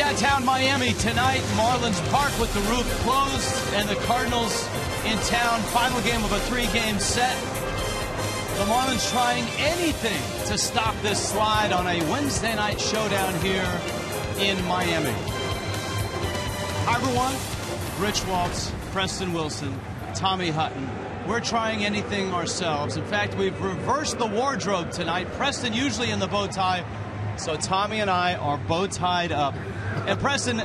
downtown Miami tonight. Marlins Park with the roof closed and the Cardinals in town. Final game of a 3-game set. The Marlins trying anything to stop this slide on a Wednesday night showdown here in Miami. Hi, everyone. Rich Waltz, Preston Wilson, Tommy Hutton. We're trying anything ourselves. In fact, we've reversed the wardrobe tonight. Preston usually in the bow tie, so Tommy and I are bow tied up. And Preston,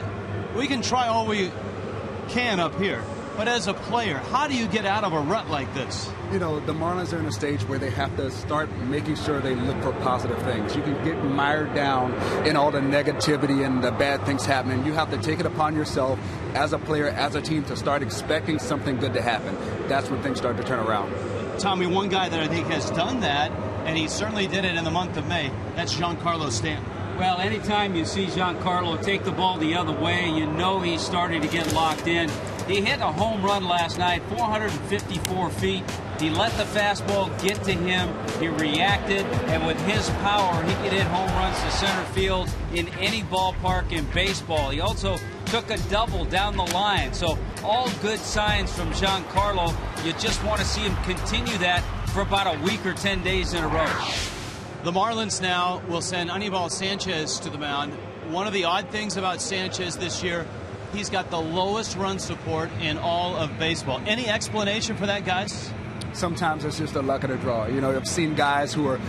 we can try all we can up here, but as a player, how do you get out of a rut like this? You know, the Marlins are in a stage where they have to start making sure they look for positive things. You can get mired down in all the negativity and the bad things happening. You have to take it upon yourself as a player, as a team, to start expecting something good to happen. That's when things start to turn around. Tommy, one guy that I think has done that, and he certainly did it in the month of May, that's Giancarlo Stanton. Well, anytime you see Giancarlo take the ball the other way, you know he's starting to get locked in. He hit a home run last night, 454 feet. He let the fastball get to him. He reacted, and with his power, he could hit home runs to center field in any ballpark in baseball. He also took a double down the line. So all good signs from Giancarlo. You just want to see him continue that for about a week or 10 days in a row. The Marlins now will send Anibal Sanchez to the mound. One of the odd things about Sanchez this year, he's got the lowest run support in all of baseball. Any explanation for that, guys? Sometimes it's just the luck of the draw. You know, I've seen guys who are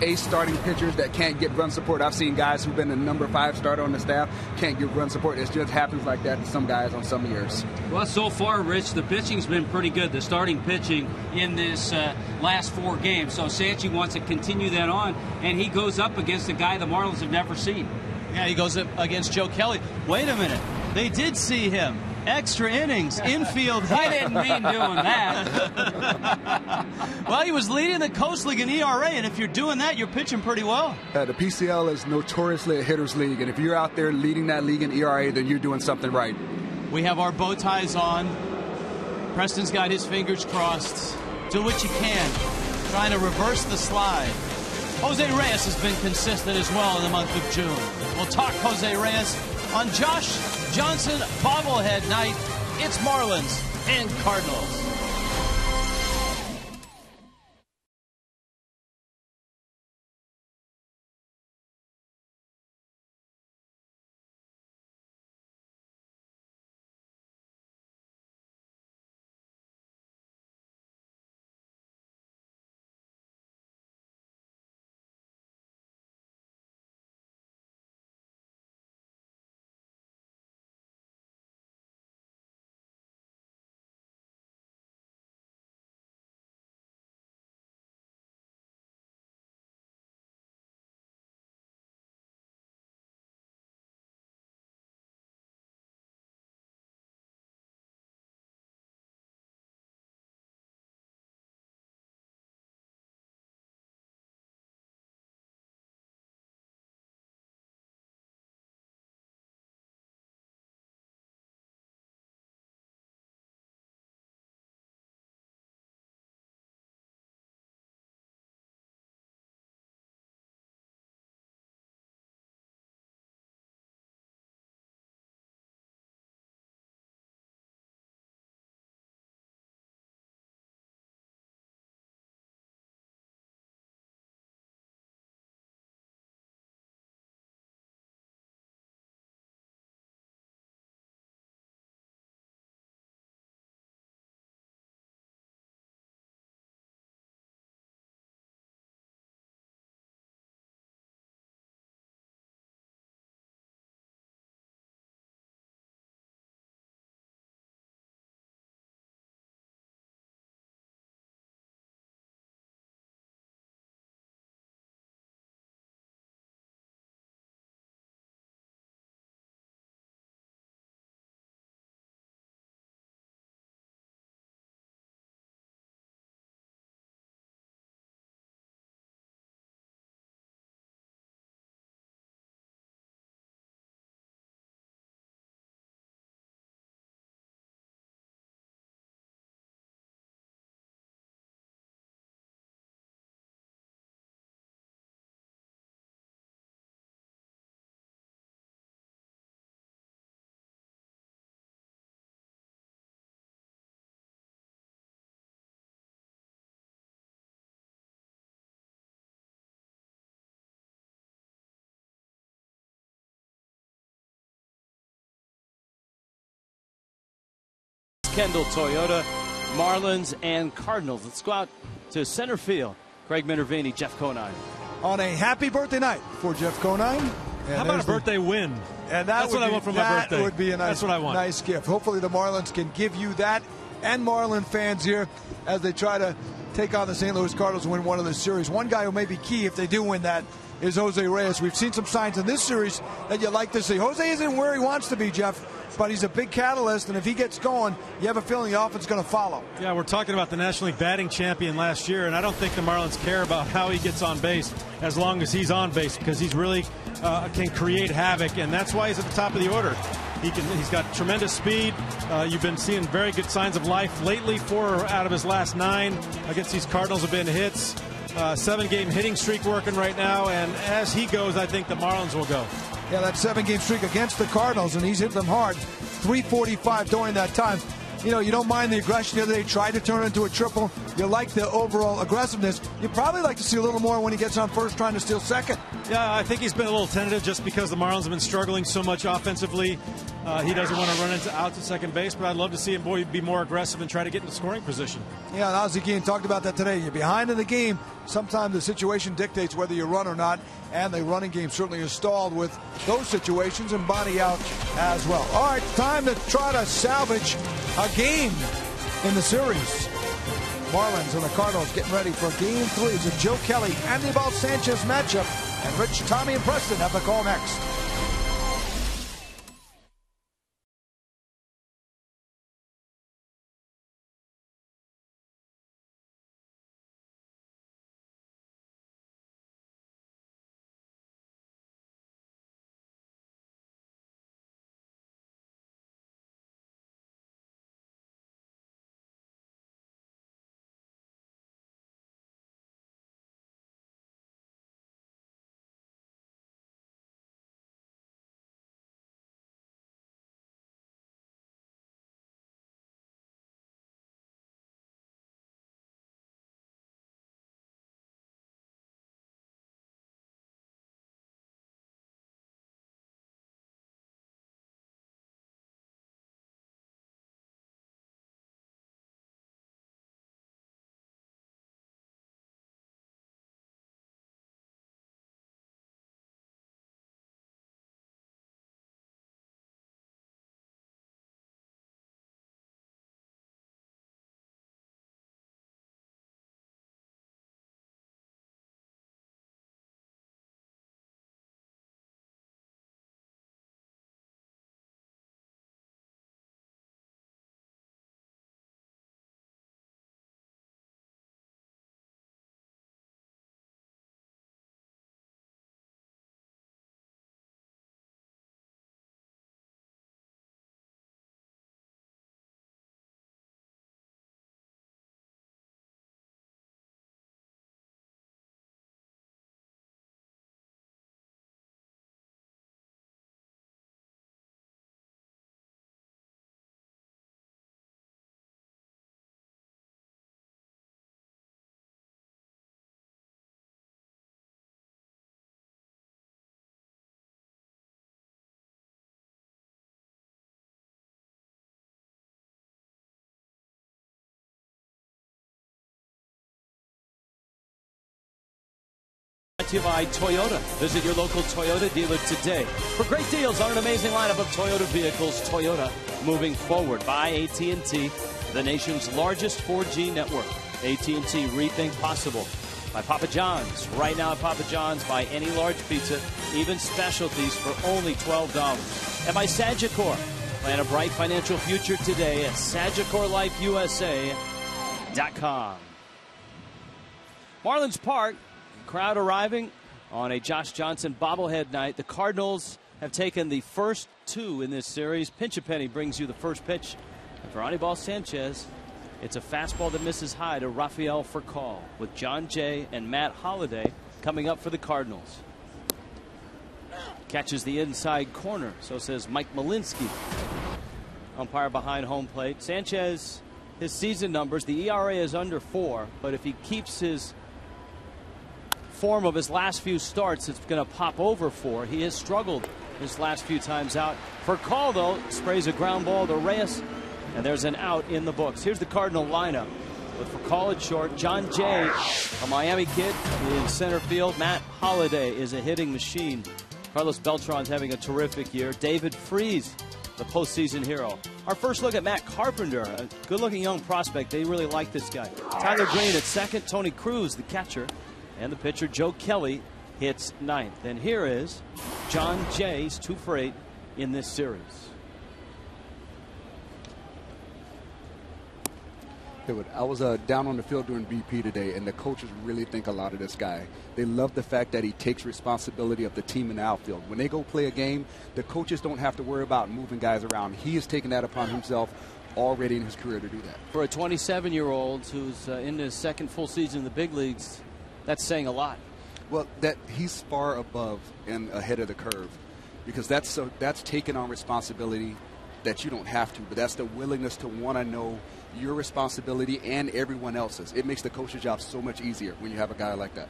ace starting pitchers that can't get run support. I've seen guys who've been a number 5 starter on the staff can't get run support. It just happens like that to some guys on some years. Well, so far, Rich, the pitching's been pretty good, the starting pitching in this last 4 games. So Sanchez wants to continue that on, and he goes up against a guy the Marlins have never seen. Yeah, he goes up against Joe Kelly. Wait a minute. They did see him. Extra innings, infield hit. I didn't mean doing that. Well, he was leading the Coast League in ERA, and if you're doing that, you're pitching pretty well. The PCL is notoriously a hitter's league, and if you're out there leading that league in ERA, then you're doing something right. We have our bow ties on. Preston's got his fingers crossed. Do what you can, trying to reverse the slide. Jose Reyes has been consistent as well in the month of June. We'll talk Jose Reyes on Josh Johnson bobblehead night. It's Marlins and Cardinals. Kendall Toyota, Marlins and Cardinals. Let's go out to center field. Craig Minervini, Jeff Conine. On a happy birthday night for Jeff Conine. How about a birthday win? And that's what I want for my birthday. That would be a nice, that's what I want. Nice gift. Hopefully the Marlins can give you that, and Marlin fans here as they try to take on the St. Louis Cardinals and win one of the series. One guy who may be key if they do win that is Jose Reyes. We've seen some signs in this series that you like to see. Jose isn't where he wants to be, Jeff, but he's a big catalyst, and if he gets going, you have a feeling the offense is going to follow. Yeah, we're talking about the National League batting champion last year, and I don't think the Marlins care about how he gets on base as long as he's on base, because he's really can create havoc, and that's why he's at the top of the order. He's got tremendous speed. You've been seeing very good signs of life lately. 4 out of his last 9 against these Cardinals have been hits. 7-game hitting streak working right now, and as he goes, I think the Marlins will go. Yeah, that 7-game streak against the Cardinals, and he's hit them hard. 345 during that time. You know, you don't mind the aggression the other day, tried to turn it into a triple. You like the overall aggressiveness. You probably like to see a little more when he gets on first trying to steal second. Yeah, I think he's been a little tentative just because the Marlins have been struggling so much offensively. He doesn't want to run out to second base, but I'd love to see him be more aggressive and try to get in the scoring position. Yeah, and Ozzie Guillen talked about that today. You're behind in the game. Sometimes the situation dictates whether you run or not, and the running game certainly is stalled with those situations, and Bonnie out as well. All right, time to try to salvage a game in the series. Marlins and the Cardinals getting ready for Game 3. It's a Joe Kelly, Anibal Sanchez matchup, and Rich, Tommy, and Preston have the call next. To you by Toyota. Visit your local Toyota dealer today for great deals on an amazing lineup of Toyota vehicles. Toyota, moving forward. By AT&T, the nation's largest 4G network. AT&T, rethink possible. By Papa John's. Right now at Papa John's, buy any large pizza, even specialties, for only $12. And by Sagicor. Plan a bright financial future today at SagicorLifeUSA.com. Marlins Park. Crowd arriving on a Josh Johnson bobblehead night. The Cardinals have taken the first 2 in this series. Pinch-A-Penny brings you the first pitch. And for Anibal Sanchez, it's a fastball that misses high to Rafael Furcal, with John Jay and Matt Holliday coming up for the Cardinals. Catches the inside corner, so says Mike Malinsky. Umpire behind home plate. Sanchez, his season numbers, the ERA is under 4, but if he keeps his form of his last few starts, it's going to pop over 4. He has struggled his last few times out. Furcal, though, sprays a ground ball to Reyes, And there's an out in the books. Here's the Cardinal lineup. But for college short, John Jay, a Miami kid in center field. Matt Holliday is a hitting machine. Carlos Beltran's having a terrific year. David Freese, the postseason hero. Our first look at Matt Carpenter, a good-looking young prospect. They really like this guy. Tyler Green at second. Tony Cruz, the catcher. And the pitcher, Joe Kelly, hits ninth. And here is John Jay's 2 for 8 in this series. I was down on the field during BP today, and the coaches really think a lot of this guy. They love the fact that he takes responsibility of the team in the outfield. When they go play a game, the coaches don't have to worry about moving guys around. He has taken that upon himself already in his career to do that. For a 27-year-old who's in his second full season in the big leagues, that's saying a lot. Well, that he's far above and ahead of the curve, because that's taking on responsibility that you don't have to, but that's the willingness to want to know your responsibility and everyone else's. It makes the coach's job so much easier when you have a guy like that.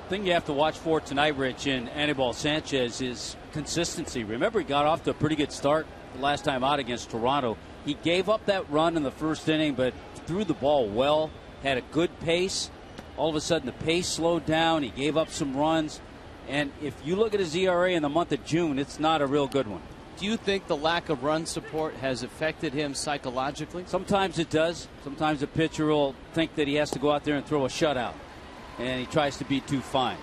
The thing you have to watch for tonight, Rich, in Anibal Sanchez is consistency. Remember, he got off to a pretty good start the last time out against Toronto. He gave up that run in the first inning, but threw the ball well, had a good pace. All of a sudden, the pace slowed down. He gave up some runs. And if you look at his ERA in the month of June, it's not a real good one. Do you think the lack of run support has affected him psychologically? Sometimes it does. Sometimes a pitcher will think that he has to go out there and throw a shutout, and he tries to be too fine.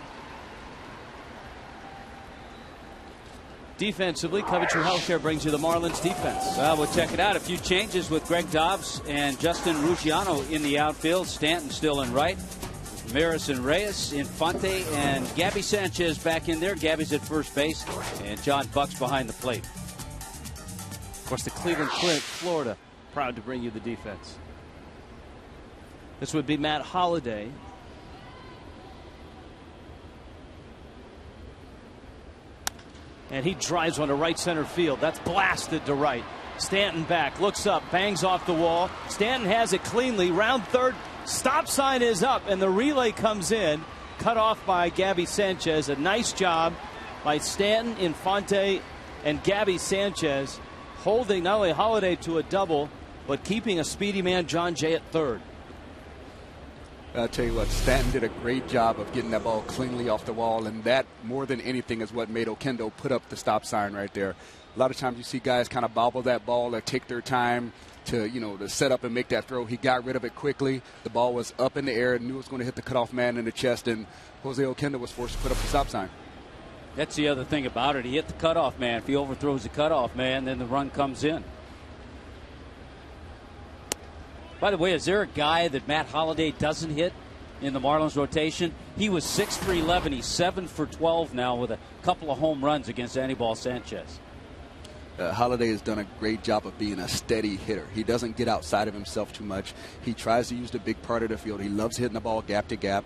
Defensively, Coventry Healthcare brings you the Marlins defense. Well, we'll check it out. A few changes with Greg Dobbs and Justin Ruggiano in the outfield. Stanton still in right. Maris and Reyes, Infante, and Gabby Sanchez back in there. Gabby's at first base, and John Buck's behind the plate. Of course, the Cleveland Clinic, Florida, proud to bring you the defense. This would be Matt Holliday. And he drives one to right center field. That's blasted to right. Stanton back, looks up, bangs off the wall. Stanton has it cleanly. Round third. Stop sign is up, and the relay comes in, cut off by Gabby Sanchez. A nice job by Stanton, Infante, and Gabby Sanchez, holding not only Holliday to a double, but keeping a speedy man, John Jay, at third. I'll tell you what, Stanton did a great job of getting that ball cleanly off the wall, and that, more than anything, is what made Oquendo put up the stop sign right there. A lot of times you see guys kind of bobble that ball or take their time to set up and make that throw. He got rid of it quickly. The ball was up in the air, knew it was going to hit the cutoff man in the chest, and Jose Oquendo was forced to put up the stop sign. That's the other thing about it. He hit the cutoff man. If he overthrows the cutoff man, then the run comes in. By the way, is there a guy that Matt Holliday doesn't hit in the Marlins rotation? He was 6 for 11. He's 7 for 12 now with a couple of home runs against Anibal Sanchez. Holliday has done a great job of being a steady hitter. He doesn't get outside of himself too much. He tries to use the big part of the field. He loves hitting the ball gap to gap,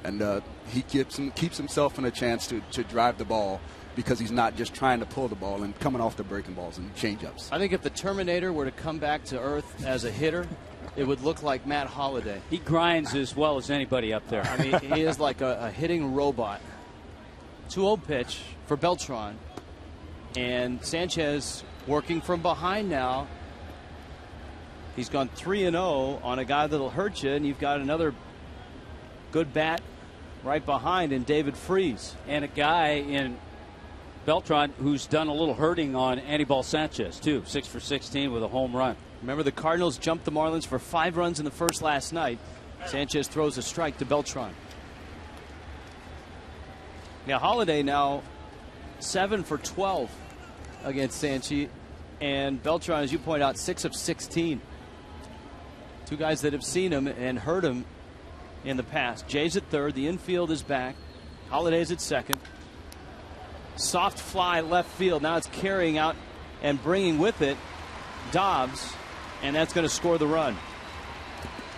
and he keeps himself in a chance to drive the ball, because he's not just trying to pull the ball and coming off the breaking balls and change-ups. I think if the Terminator were to come back to earth as a hitter, it would look like Matt Holliday. He grinds as well as anybody up there. I mean, he is like a hitting robot. 2-0 pitch for Beltran. And Sanchez working from behind now. He's gone 3-0 on a guy that'll hurt you, and you've got another good bat right behind in David Freese. And a guy in Beltran who's done a little hurting on Anibal Sanchez, too. 6 for 16 with a home run. Remember, the Cardinals jumped the Marlins for 5 runs in the first last night. Sanchez throws a strike to Beltran. Now, Holliday now 7 for 12 against Sanchi, and Beltran, as you point out, 6 of 16. Two guys that have seen him and heard him in the past. Jay's at third. The infield is back. Holliday's at second. Soft fly left field. Now it's carrying out and bringing with it Dobbs, and that's going to score the run.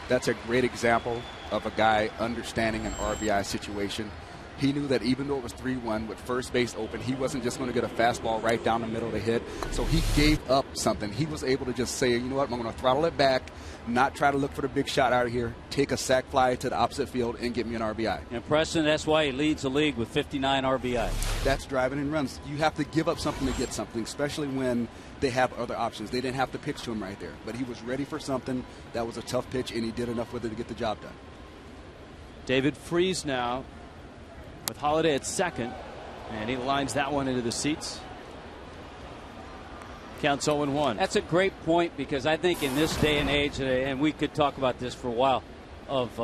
That's a great example of a guy understanding an RBI situation. He knew that even though it was 3-1 with first base open, he wasn't just going to get a fastball right down the middle to hit. So he gave up something. He was able to just say, you know what, I'm going to throttle it back. not try to look for the big shot out of here, take a sac fly to the opposite field, and get me an RBI. And Preston, that's why he leads the league with 59 RBI. That's driving in runs. You have to give up something to get something, especially when they have other options. They didn't have to pitch to him right there, but he was ready for something. That was a tough pitch, and he did enough with it to get the job done. David Freese now with Holiday at second, and he lines that one into the seats. Counts 0-1. That's a great point, because I think in this day and age, and we could talk about this for a while, of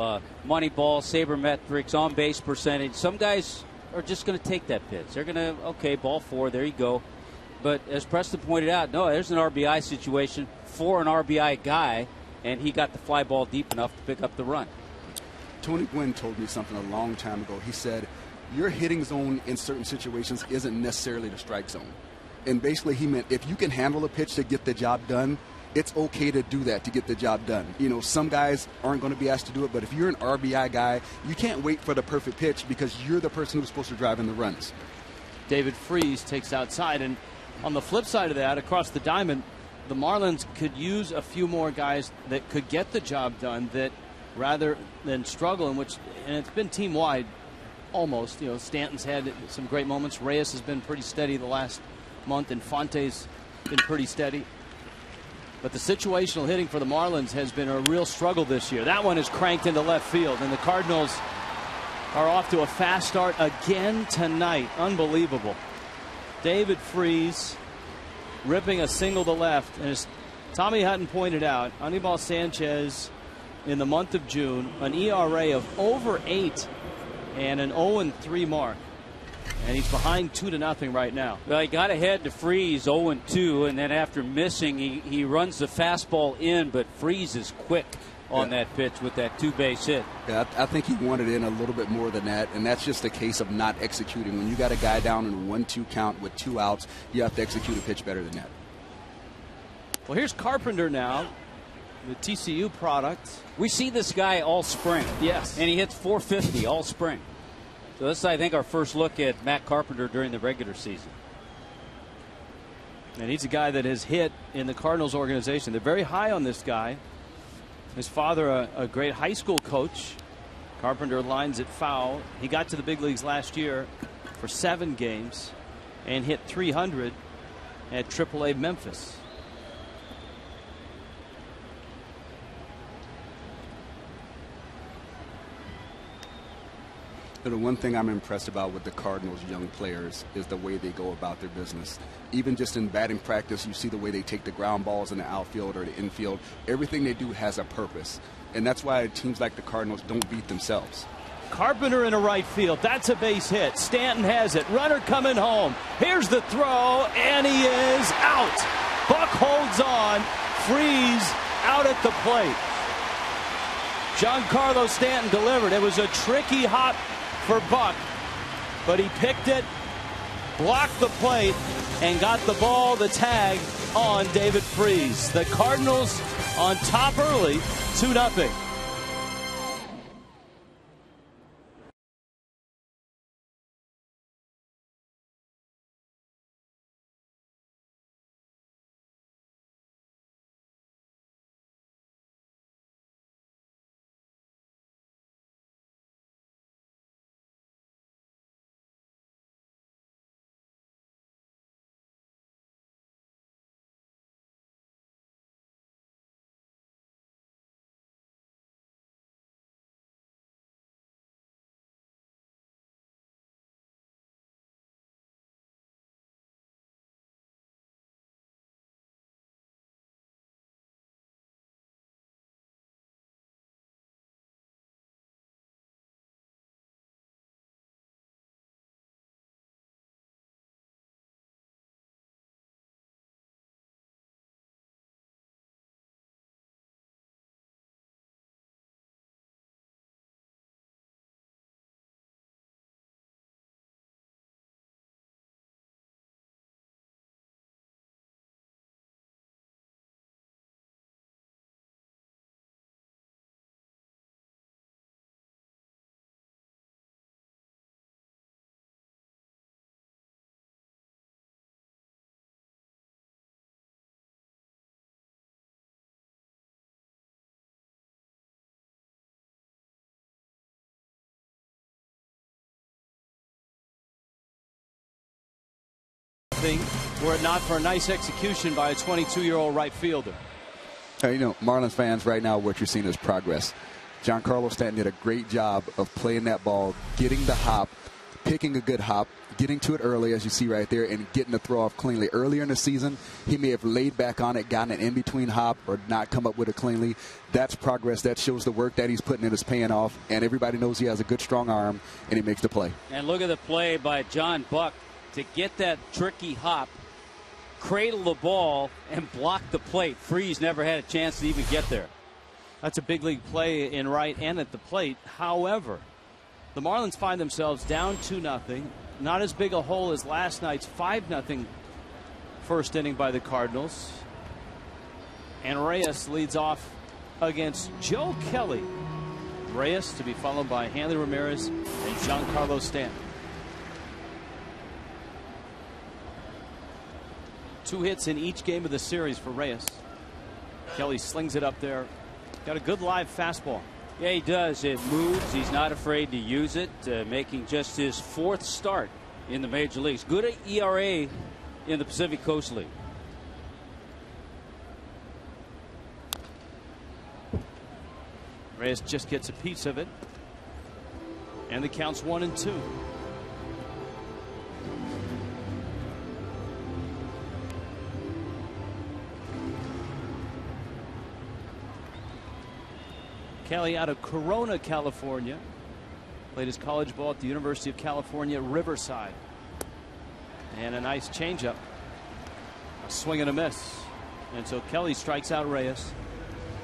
Moneyball, sabermetrics, on base percentage, some guys are just going to take that pitch. They're going to, okay, ball 4, there you go. But as Preston pointed out, no, there's an RBI situation for an RBI guy, and he got the fly ball deep enough to pick up the run. Tony Gwynn told me something a long time ago. He said, your hitting zone in certain situations isn't necessarily the strike zone. And basically he meant if you can handle a pitch to get the job done, it's okay to do that to get the job done. You know, some guys aren't going to be asked to do it, but if you're an RBI guy, you can't wait for the perfect pitch because you're the person who's supposed to drive in the runs. David Freese takes outside, and on the flip side of that, across the diamond, the Marlins could use a few more guys that could get the job done, that rather than struggle, and it's been team wide almost. You know, Stanton's had some great moments. Reyes has been pretty steady the last month, and Fonte's been pretty steady. But the situational hitting for the Marlins has been a real struggle this year. That one is cranked into left field, and the Cardinals are off to a fast start again tonight. Unbelievable. David Freese ripping a single to left, and as Tommy Hutton pointed out, Anibal Sanchez in the month of June, an ERA of over 8 and an 0-3 mark. And he's behind 2-0 right now. Well, he got ahead to Freese 0-2, and then after missing, he runs the fastball in, but Freese is quick on that pitch with that 2-base hit. Yeah, I think he wanted in a little bit more than that, and that's just a case of not executing. When you got a guy down in a 1-2 count with 2 outs, you have to execute a pitch better than that. Well, here's Carpenter now, the TCU product. We see this guy all spring. Yes. And he hits .450 all spring. So this is, I think, our first look at Matt Carpenter during the regular season. And he's a guy that has hit in the Cardinals organization. They're very high on this guy. His father, a great high school coach. Carpenter lines it foul. He got to the big leagues last year for 7 games and hit .300 at AAA Memphis. The one thing I'm impressed about with the Cardinals' young players is the way they go about their business. Even just in batting practice, you see the way they take the ground balls in the outfield or the infield. Everything they do has a purpose. And that's why teams like the Cardinals don't beat themselves. Carpenter in a right field. That's a base hit. Stanton has it. Runner coming home. Here's the throw, and he is out. Buck holds on. Freese out at the plate. Giancarlo Stanton delivered. It was a tricky hop for Buck, but he picked it, blocked the plate, and got the ball, the tag, on David Freese. The Cardinals on top early, 2-0. 2-0 were it not for a nice execution by a 22-year-old right fielder. You know, Marlins fans, right now what you're seeing is progress. Giancarlo Stanton did a great job of playing that ball, getting the hop, picking a good hop, getting to it early, as you see right there, and getting the throw off cleanly. Earlier in the season, he may have laid back on it, gotten an in-between hop, or not come up with it cleanly. That's progress. That shows the work that he's putting in is paying off, and everybody knows he has a good, strong arm, and he makes the play. And look at the play by John Buck to get that tricky hop, cradle the ball, and block the plate. Freese never had a chance to even get there. That's a big league play in right and at the plate. However, the Marlins find themselves down 2-0. Not as big a hole as last night's 5-0 first inning by the Cardinals. And Reyes leads off against Joe Kelly. Reyes to be followed by Hanley Ramirez and Giancarlo Stanton. 2 hits in each game of the series for Reyes. Kelly slings it up there. Got a good live fastball. Yeah, he does. It moves. He's not afraid to use it, making just his 4th start in the major leagues. Good ERA in the Pacific Coast League. Reyes just gets a piece of it. And the count's 1-2. Kelly out of Corona, California. Played his college ball at the University of California, Riverside. And a nice changeup. A swing and a miss. And so Kelly strikes out Reyes.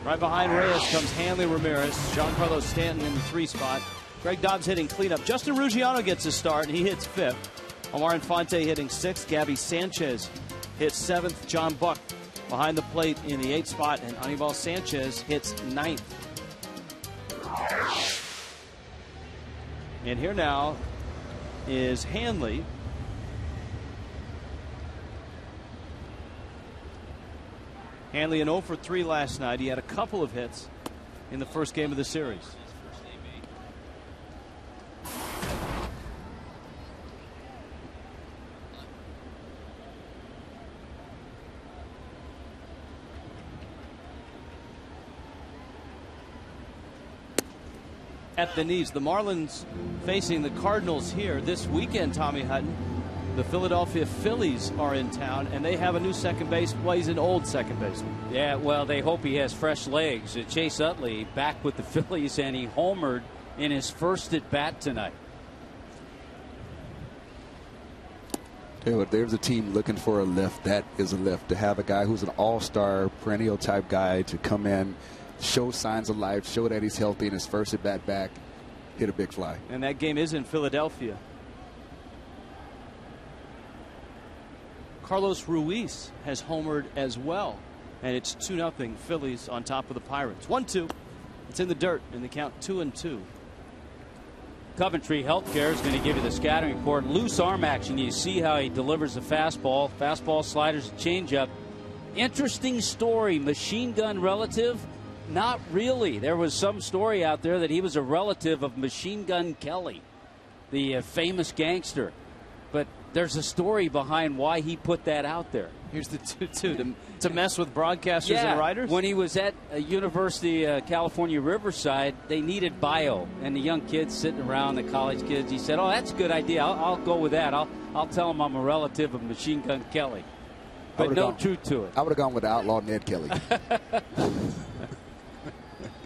Right behind Reyes comes Hanley Ramirez. Giancarlo Stanton in the 3 spot. Greg Dobbs hitting cleanup. Justin Ruggiano gets a start, and he hits 5th. Omar Infante hitting 6th. Gabby Sanchez hits 7th. John Buck behind the plate in the 8th spot. And Anibal Sanchez hits 9th. And here now is Hanley. Hanley an 0 for 3 last night. He had a couple of hits in the first game of the series. At the knees. The Marlins facing the Cardinals here this weekend, Tommy Hutton. The Philadelphia Phillies are in town, and they have a new second base. Well, he's an old second baseman. Yeah, well, they hope he has fresh legs. Chase Utley back with the Phillies, and he homered in his first at bat tonight. There's a team looking for a lift. That is a lift. To have a guy who's an all-star, perennial type guy to come in, show signs of life, show that he's healthy in his first at bat back, hit a big fly. And that game is in Philadelphia. Carlos Ruiz has homered as well. And it's 2-0 Phillies on top of the Pirates. 1-2. It's in the dirt, and the count 2-2. Coventry Healthcare is going to give you the scouting report. Loose arm action. You see how he delivers the fastball. Fastball, sliders, changeup. Interesting story. Machine gun relative? Not really. There was some story out there that he was a relative of Machine Gun Kelly, the famous gangster. But there's a story behind why he put that out there. Here's the 2-2 to mess with broadcasters and writers? When he was at University of California, Riverside, they needed bio. And the young kids sitting around, the college kids, he said, oh, that's a good idea. I'll go with that. I'll tell them I'm a relative of Machine Gun Kelly. But no truth to it. I would have gone with the outlaw Ned Kelly.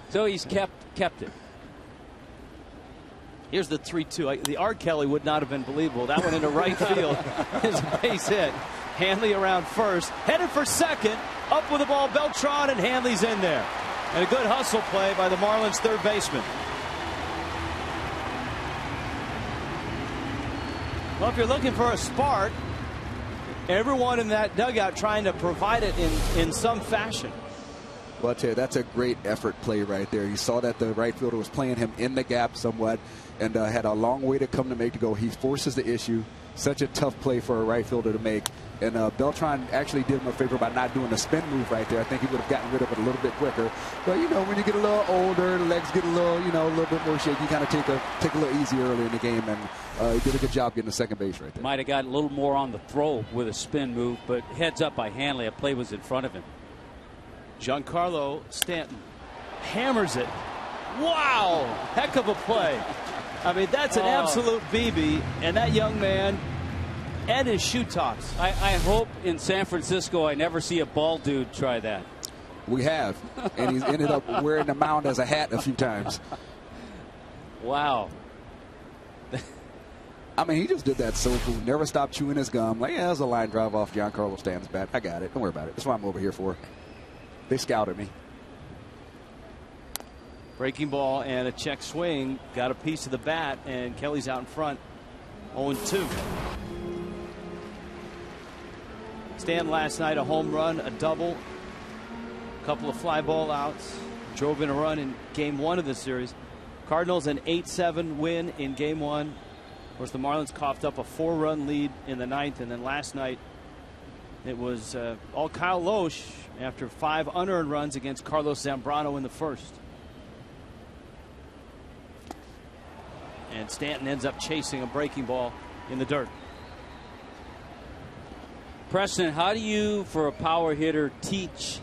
So he's kept it. Here's the 3-2. The R. Kelly would not have been believable. That one into right field is a base hit. Hanley around first, headed for second, up with the ball, Beltran, and Hanley's in there. And a good hustle play by the Marlins third baseman. Well, if you're looking for a spark, everyone in that dugout trying to provide it in some fashion. Well, I tell you, that's a great effort play right there. He saw that the right fielder was playing him in the gap somewhat and had a long way to come to make to go. He forces the issue. Such a tough play for a right fielder to make. And Beltran actually did him a favor by not doing a spin move right there. I think he would have gotten rid of it a little bit quicker. But, you know, when you get a little older, the legs get a little, you know, a little bit more shaky. You kind of take a little easier early in the game. And he did a good job getting to second base right there. Might have gotten a little more on the throw with a spin move, but heads up by Hanley. A play was in front of him. Giancarlo Stanton hammers it. Wow! Heck of a play. I mean, that's an absolute BB, and that young man and his shoe tops. I hope in San Francisco I never see a bald dude try that. We have, and he's ended up wearing the mound as a hat a few times. Wow. I mean, he just did that so cool. Never stopped chewing his gum. Like, yeah, that was a line drive off Giancarlo Stanton's bat. I got it. Don't worry about it. That's what I'm over here for. They scouted me. Breaking ball and a check swing. Got a piece of the bat, and Kelly's out in front. 0-2. Stan last night, a home run, a double, a couple of fly ball outs. Drove in a run in game 1 of the series. Cardinals an 8-7 win in game 1. Of course, the Marlins coughed up a 4-run lead in the 9th, and then last night it was all Kyle Loesch after 5 unearned runs against Carlos Zambrano in the first. And Stanton ends up chasing a breaking ball in the dirt. Preston, how do you, for a power hitter, teach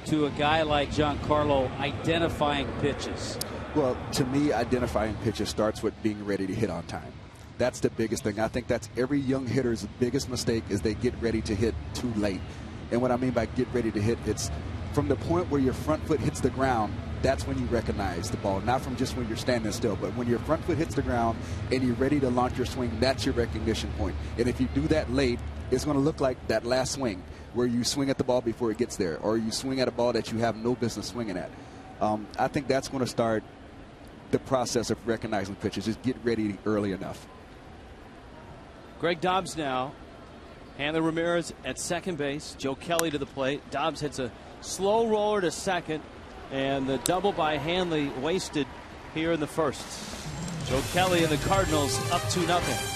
to a guy like Giancarlo identifying pitches? Well, to me, identifying pitches starts with being ready to hit on time. That's the biggest thing. I think that's every young hitter's biggest mistake is they get ready to hit too late. And what I mean by get ready to hit, it's from the point where your front foot hits the ground, that's when you recognize the ball. Not from just when you're standing still, but when your front foot hits the ground and you're ready to launch your swing, that's your recognition point. And if you do that late, it's going to look like that last swing where you swing at the ball before it gets there, or you swing at a ball that you have no business swinging at. I think that's going to start the process of recognizing pitches. Just get ready early enough. Greg Dobbs now. Hanley Ramirez at second base. Joe Kelly to the plate. Dobbs hits a slow roller to second, and the double by Hanley wasted here in the first. Joe Kelly and the Cardinals up 2-0.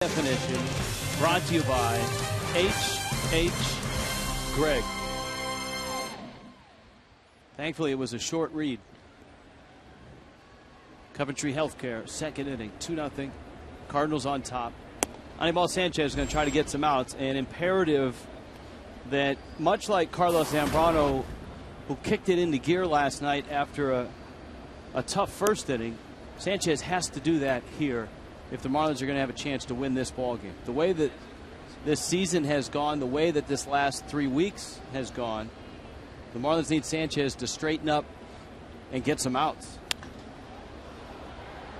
Definition brought to you by H.H. Gregg. Thankfully, it was a short read. Coventry Healthcare, second inning, 2-0. Cardinals on top. Anibal Sanchez is going to try to get some outs, and imperative that, much like Carlos Zambrano, who kicked it into gear last night after a tough first inning, Sanchez has to do that here if the Marlins are going to have a chance to win this ball game. The way that this season has gone, the way that this last 3 weeks has gone, the Marlins need Sanchez to straighten up and get some outs.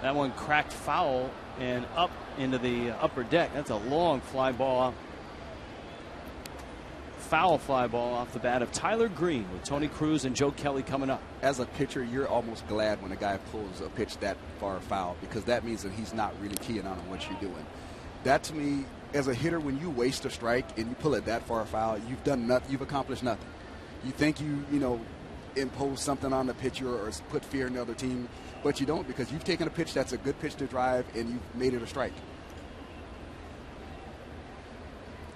That one cracked foul and up into the upper deck. That's a long fly ball. Foul fly ball off the bat of Tyler Green with Tony Cruz and Joe Kelly coming up. As a pitcher, you're almost glad when a guy pulls a pitch that far foul, because that means that he's not really keying on what you're doing. That, to me, as a hitter, when you waste a strike and you pull it that far foul, you've done nothing. You've accomplished nothing. You think you impose something on the pitcher or put fear in the other team, but you don't, because you've taken a pitch that's a good pitch to drive and you've made it a strike.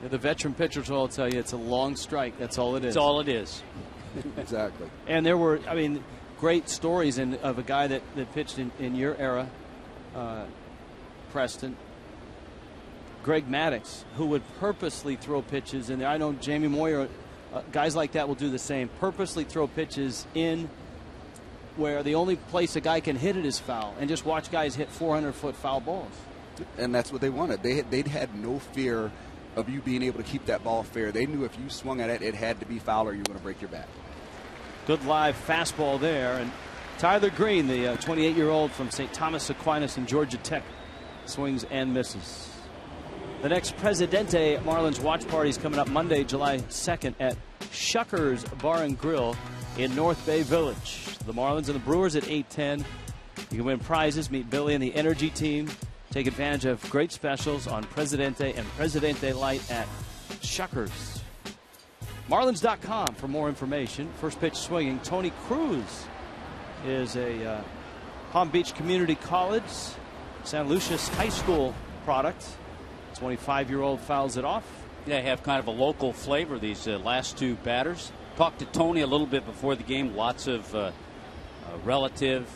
Yeah, the veteran pitchers will tell you it's a long strike. That's all it is. That's all it is. Exactly. And there were, great stories of a guy that pitched in your era, Preston. Greg Maddux, who would purposely throw pitches in there. I know Jamie Moyer, guys like that will do the same. Purposely throw pitches in where the only place a guy can hit it is foul, and just watch guys hit 400-foot foul balls. And that's what they wanted. They'd had no fear of you being able to keep that ball fair. They knew if you swung at it, it had to be foul or you were going to break your back. Good live fastball there. And Tyler Green, the 28-year-old from St. Thomas Aquinas and Georgia Tech, swings and misses. The next Presidente Marlins watch party is coming up Monday, July 2nd at Shuckers Bar and Grill in North Bay Village. The Marlins and the Brewers at 8:10. You can win prizes, meet Billy and the Energy team. Take advantage of great specials on Presidente and Presidente Light at Shuckers. Marlins.com for more information. First pitch swinging. Tony Cruz is a Palm Beach Community College, San Lucius High School product. 25-year-old fouls it off. They have kind of a local flavor, these last two batters. Talked to Tony a little bit before the game. Lots of relatives,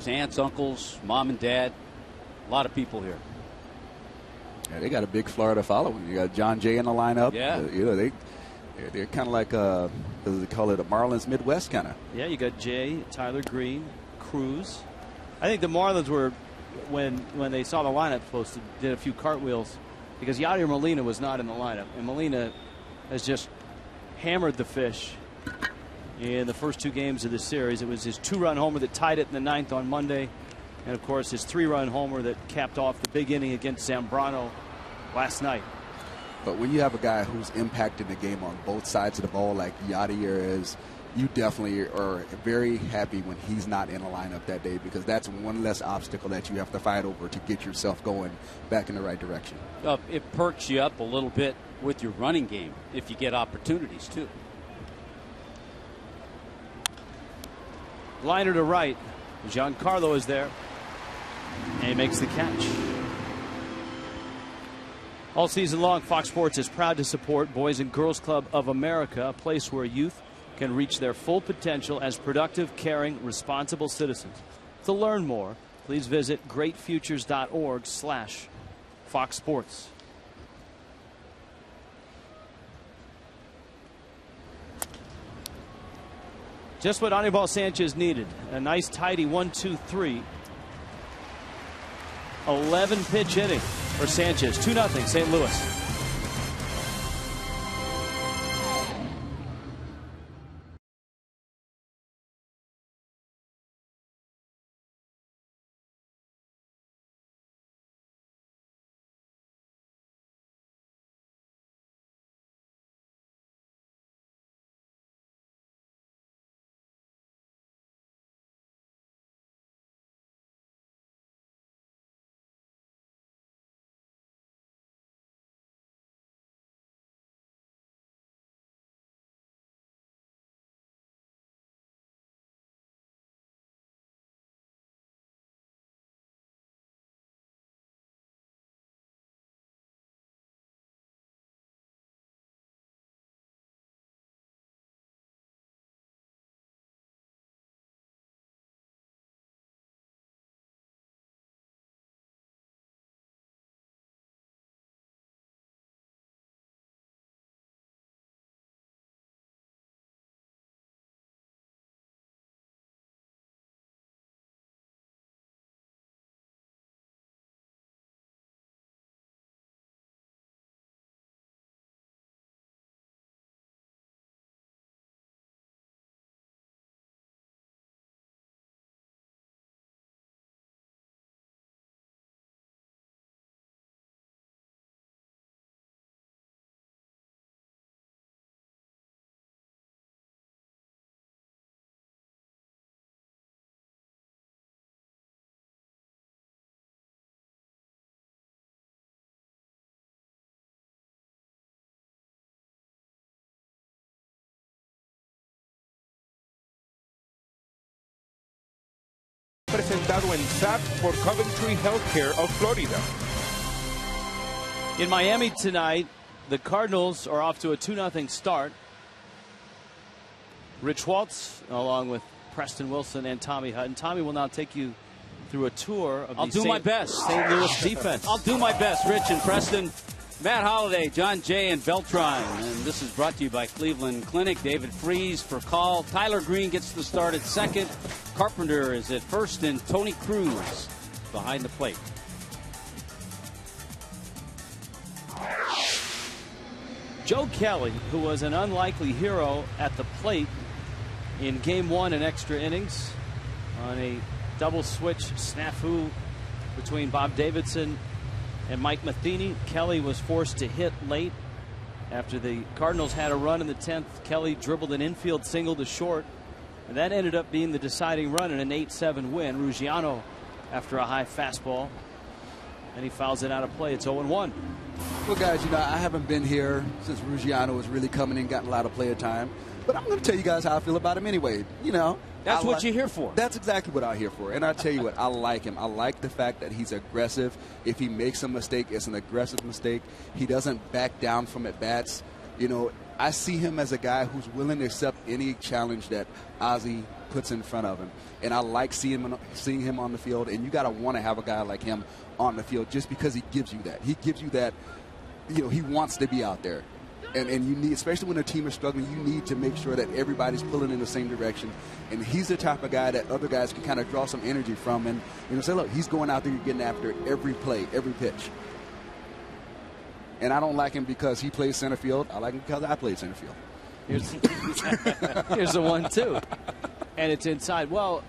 aunts, uncles, mom and dad. A lot of people here. Yeah, they got a big Florida following. You got John Jay in the lineup. Yeah. They're kind of like they call it a Marlins Midwest kind of. Yeah, you got Jay, Tyler Green, Cruz. I think the Marlins were, when they saw the lineup posted, did a few cartwheels because Yadier Molina was not in the lineup, and Molina has just hammered the fish in the first two games of the series. It was his 2-run homer that tied it in the ninth on Monday, and of course his 3-run homer that capped off the big inning against Zambrano last night. But when you have a guy who's impacting the game on both sides of the ball like Yadier is, you definitely are very happy when he's not in the lineup that day, because that's one less obstacle that you have to fight over to get yourself going back in the right direction. It perks you up a little bit with your running game if you get opportunities too. Liner to right. Giancarlo is there, and he makes the catch. All season long, Fox Sports is proud to support Boys and Girls Club of America, a place where youth can reach their full potential as productive, caring, responsible citizens. To learn more, please visit greatfutures.org/Fox Sports. Just what Anibal Sanchez needed. A nice, tidy 1-2-3. 11-pitch inning for Sanchez. 2-0 St. Louis. presentado en SAP por Coventry Healthcare of Florida. In Miami tonight, the Cardinals are off to a 2-0 start. Rich Waltz, along with Preston Wilson and Tommy Hutton. Tommy will now take you through a tour of I'll do my best. St. Louis defense. I'll do my best, Rich and Preston. Matt Holliday, John Jay, and Beltran. And this is brought to you by Cleveland Clinic. David Freese for call. Tyler Green gets the start at second. Carpenter is at first, and Tony Cruz behind the plate. Joe Kelly, who was an unlikely hero at the plate in Game 1 in extra innings on a double switch snafu between Bob Davidson and Mike Matheny. Kelly was forced to hit late after the Cardinals had a run in the 10th. Kelly dribbled an infield single to short, and that ended up being the deciding run in an 8-7 win. Ruggiano after a high fastball, and he fouls it out of play. It's 0-1. Well, guys, I haven't been here since Ruggiano was really coming in, gotten a lot of player time. But I'm going to tell you guys how I feel about him anyway. That's what you're here for. That's exactly what I'm here for. And I tell you what, I like him. I like the fact that he's aggressive. If he makes a mistake, it's an aggressive mistake. He doesn't back down from at-bats. I see him as a guy who's willing to accept any challenge that Ozzie puts in front of him. And I like seeing him on the field. And you got to want to have a guy like him on the field just because he gives you that. He gives you that, he wants to be out there. And you need, especially when a team is struggling, you need to make sure that everybody's pulling in the same direction. And he's the type of guy that other guys can kind of draw some energy from and say, look, he's going out there getting after it every play, every pitch. And I don't like him because he plays center field. I like him because I played center field. Here's the 1-2. And it's inside. Well,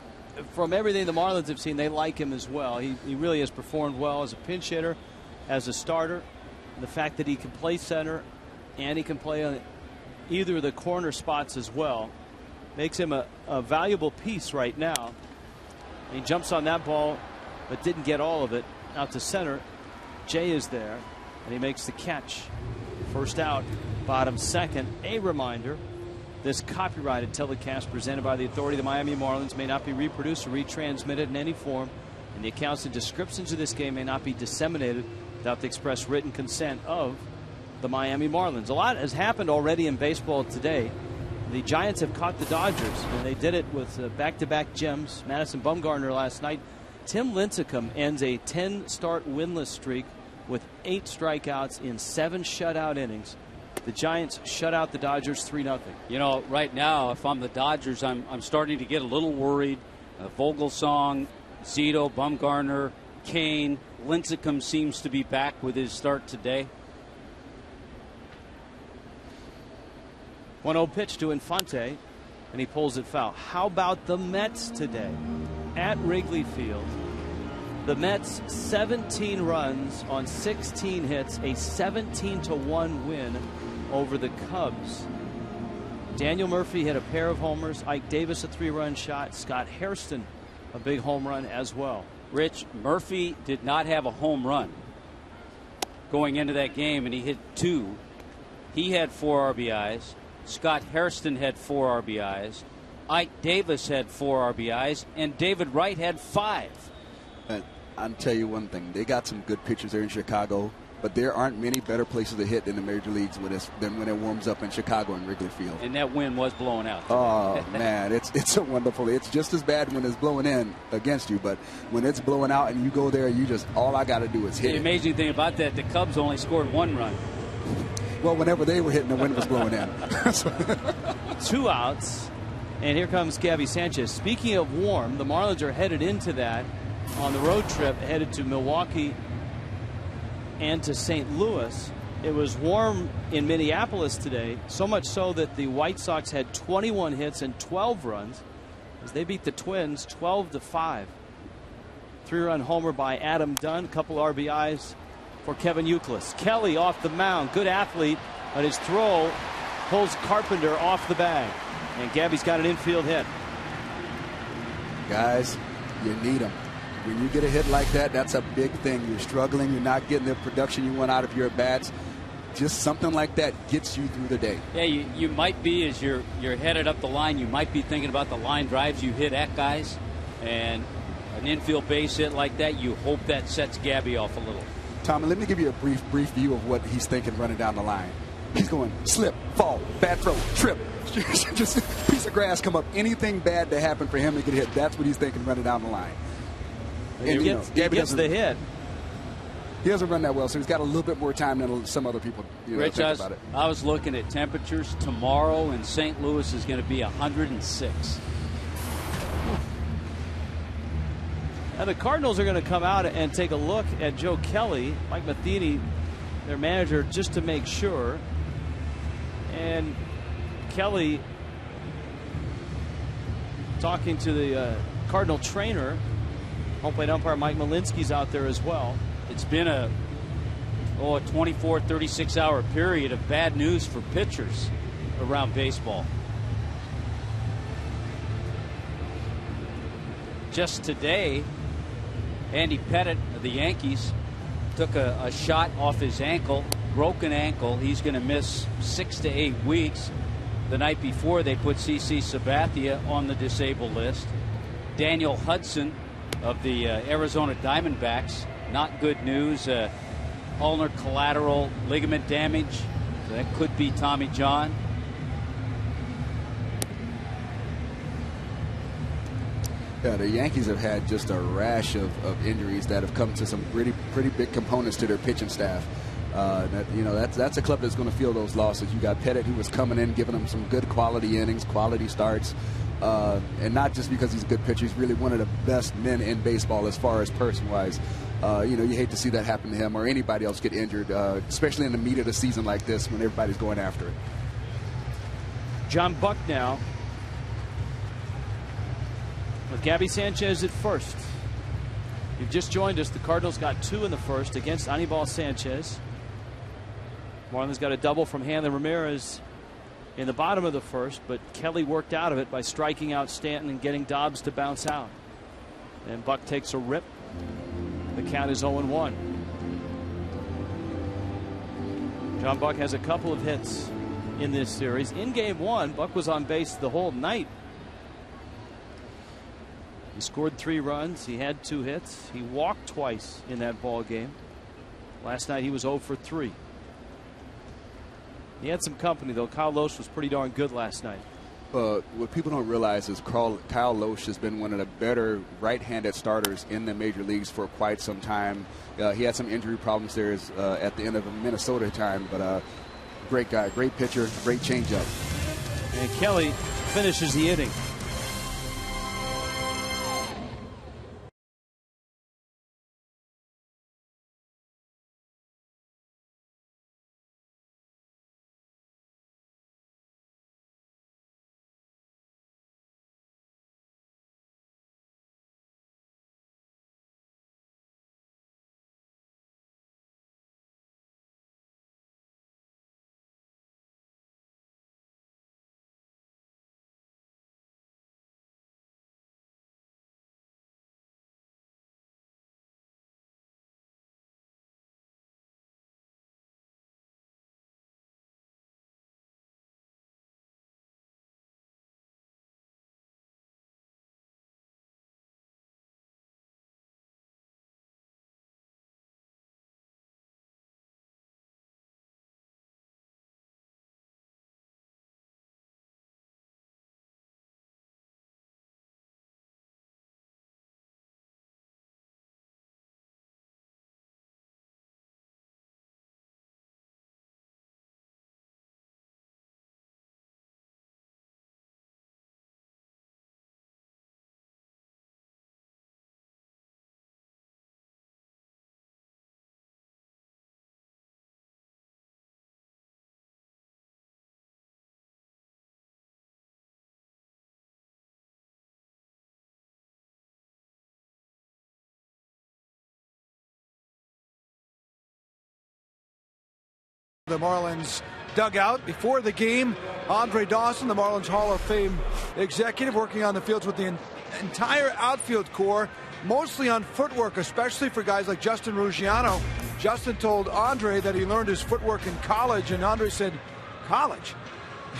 from everything the Marlins have seen, they like him as well. He really has performed well as a pinch hitter, as a starter. The fact that he can play center and he can play on either of the corner spots as well makes him a valuable piece right now. He jumps on that ball but didn't get all of it out to center. Jay is there and he makes the catch. First out, bottom second. A reminder, this copyrighted telecast presented by the authority of the Miami Marlins may not be reproduced or retransmitted in any form, and the accounts and descriptions of this game may not be disseminated without the express written consent of the Miami Marlins. A lot has happened already in baseball today. The Giants have caught the Dodgers, and they did it with back-to-back gems. Madison Bumgarner last night. Tim Lincecum ends a 10-start winless streak with 8 strikeouts in 7 shutout innings. The Giants shut out the Dodgers 3-0. Right now, if I'm the Dodgers, I'm starting to get a little worried. Vogelsong, Zito, Bumgarner, Kane. Lincecum seems to be back with his start today. 1-0 pitch to Infante, and he pulls it foul. How about the Mets today at Wrigley Field? The Mets 17 runs on 16 hits, a 17-1 win over the Cubs. Daniel Murphy hit a pair of homers. Ike Davis a 3-run shot. Scott Hairston a big home run as well. Rich, Murphy did not have a home run going into that game, and he hit 2. He had 4 RBIs. Scott Hairston had 4 RBIs. Ike Davis had 4 RBIs, and David Wright had 5. I'll tell you one thing. They got some good pitchers there in Chicago, but there aren't many better places to hit in the major leagues than when it warms up in Chicago and Wrigley Field. And that wind was blowing out. Oh, man, it's a wonderful. It's just as bad when it's blowing in against you, but when it's blowing out and you go there, all I got to do is hit The amazing thing about that, the Cubs only scored 1 run. Well, whenever they were hitting, the wind was blowing in. 2 outs, and here comes Gabby Sanchez. Speaking of warm, the Marlins are headed into that on the road trip, headed to Milwaukee and to St. Louis. It was warm in Minneapolis today, so much so that the White Sox had 21 hits and 12 runs as they beat the Twins 12-5. 3-run homer by Adam Dunn, couple RBIs for Kevin Youkilis. Kelly off the mound, good athlete, but his throw pulls Carpenter off the bag, and Gabby's got an infield hit. Guys, you need them. When you get a hit like that, that's a big thing. You're struggling. You're not getting the production you want out of your at-bats. Just something like that gets you through the day. Yeah, you might be, as you're headed up the line, you might be thinking about the line drives you hit at guys. And an infield base hit like that, you hope that sets Gabby off a little. Tommy, let me give you a brief view of what he's thinking running down the line. He's going slip, fall, bad throw, trip. Just a piece of grass come up. Anything bad to happen for him to get hit. That's what he's thinking running down the line. And he gets the hit. He doesn't run that well, so he's got a little bit more time than some other people Rich, think about it. I was looking at temperatures. Tomorrow in St. Louis is going to be 106. Now the Cardinals are going to come out and take a look at Joe Kelly, Mike Matheny, their manager, just to make sure. And Kelly talking to the Cardinal trainer. Home plate umpire Mike Malinsky's out there as well. It's been a 24, 36-hour period of bad news for pitchers around baseball. Just today, Andy Pettitte of the Yankees took a shot off his ankle, broken ankle. He's going to miss 6 to 8 weeks. The night before, they put CC Sabathia on the disabled list. Daniel Hudson of the Arizona Diamondbacks, not good news. Ulnar collateral ligament damage. So that could be Tommy John. Yeah, the Yankees have had just a rash of injuries that have come to some pretty big components to their pitching staff. That's a club that's going to feel those losses. You got Pettitte, who was coming in, giving them some good quality innings, quality starts, and not just because he's a good pitcher. He's really one of the best men in baseball as far as person-wise. You hate to see that happen to him or anybody else get injured, especially in the meat of the season like this when everybody's going after it. John Buck now with Gabby Sanchez at first. You've just joined us. The Cardinals got 2 in the first against Anibal Sanchez. Marlins got a double from Hanley Ramirez in the bottom of the first, but Kelly worked out of it by striking out Stanton and getting Dobbs to bounce out. And Buck takes a rip. The count is 0-1. John Buck has a couple of hits in this series. In game 1, Buck was on base the whole night. He scored 3 runs. He had 2 hits. He walked twice in that ball game. Last night he was 0 for 3. He had some company, though. Kyle Loesch was pretty darn good last night. What people don't realize is Kyle Loesch has been one of the better right-handed starters in the major leagues for quite some time. He had some injury problems there at the end of Minnesota time, but great guy, great pitcher, great changeup. And Kelly finishes the inning. The Marlins dugout before the game. Andre Dawson, the Marlins Hall of Fame executive, working on the fields with the entire outfield core, mostly on footwork, especially for guys like Justin Ruggiano. Justin told Andre that he learned his footwork in college, and Andre said, "College?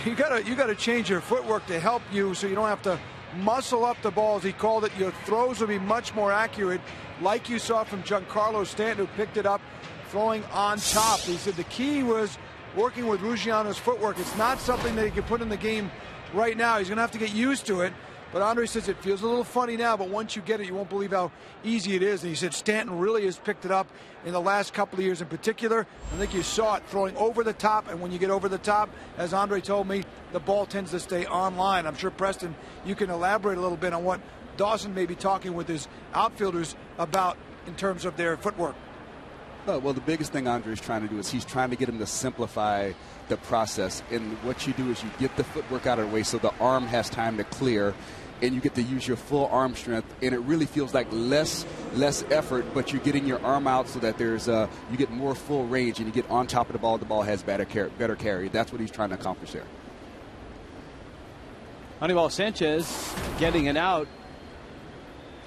You gotta change your footwork to help you, so you don't have to muscle up the balls. He called it, your throws will be much more accurate, like you saw from Giancarlo Stanton, who picked it up throwing on top. He said the key was working with Ruggiano's footwork. It's not something that he can put in the game right now. He's going to have to get used to it. But Andre says it feels a little funny now, but once you get it, you won't believe how easy it is. And he said Stanton really has picked it up in the last couple of years in particular. I think you saw it throwing over the top, and when you get over the top, as Andre told me, the ball tends to stay on line. I'm sure, Preston, you can elaborate a little bit on what Dawson may be talking with his outfielders about in terms of their footwork. Well, the biggest thing Andre is trying to do is he's trying to get him to simplify the process. And what you do is you get the footwork out of the way so the arm has time to clear, and you get to use your full arm strength. And it really feels like less effort, but you're getting your arm out so that there's you get more full range and you get on top of the ball. The ball has better carry. That's what he's trying to accomplish there. Anibal Sanchez getting an out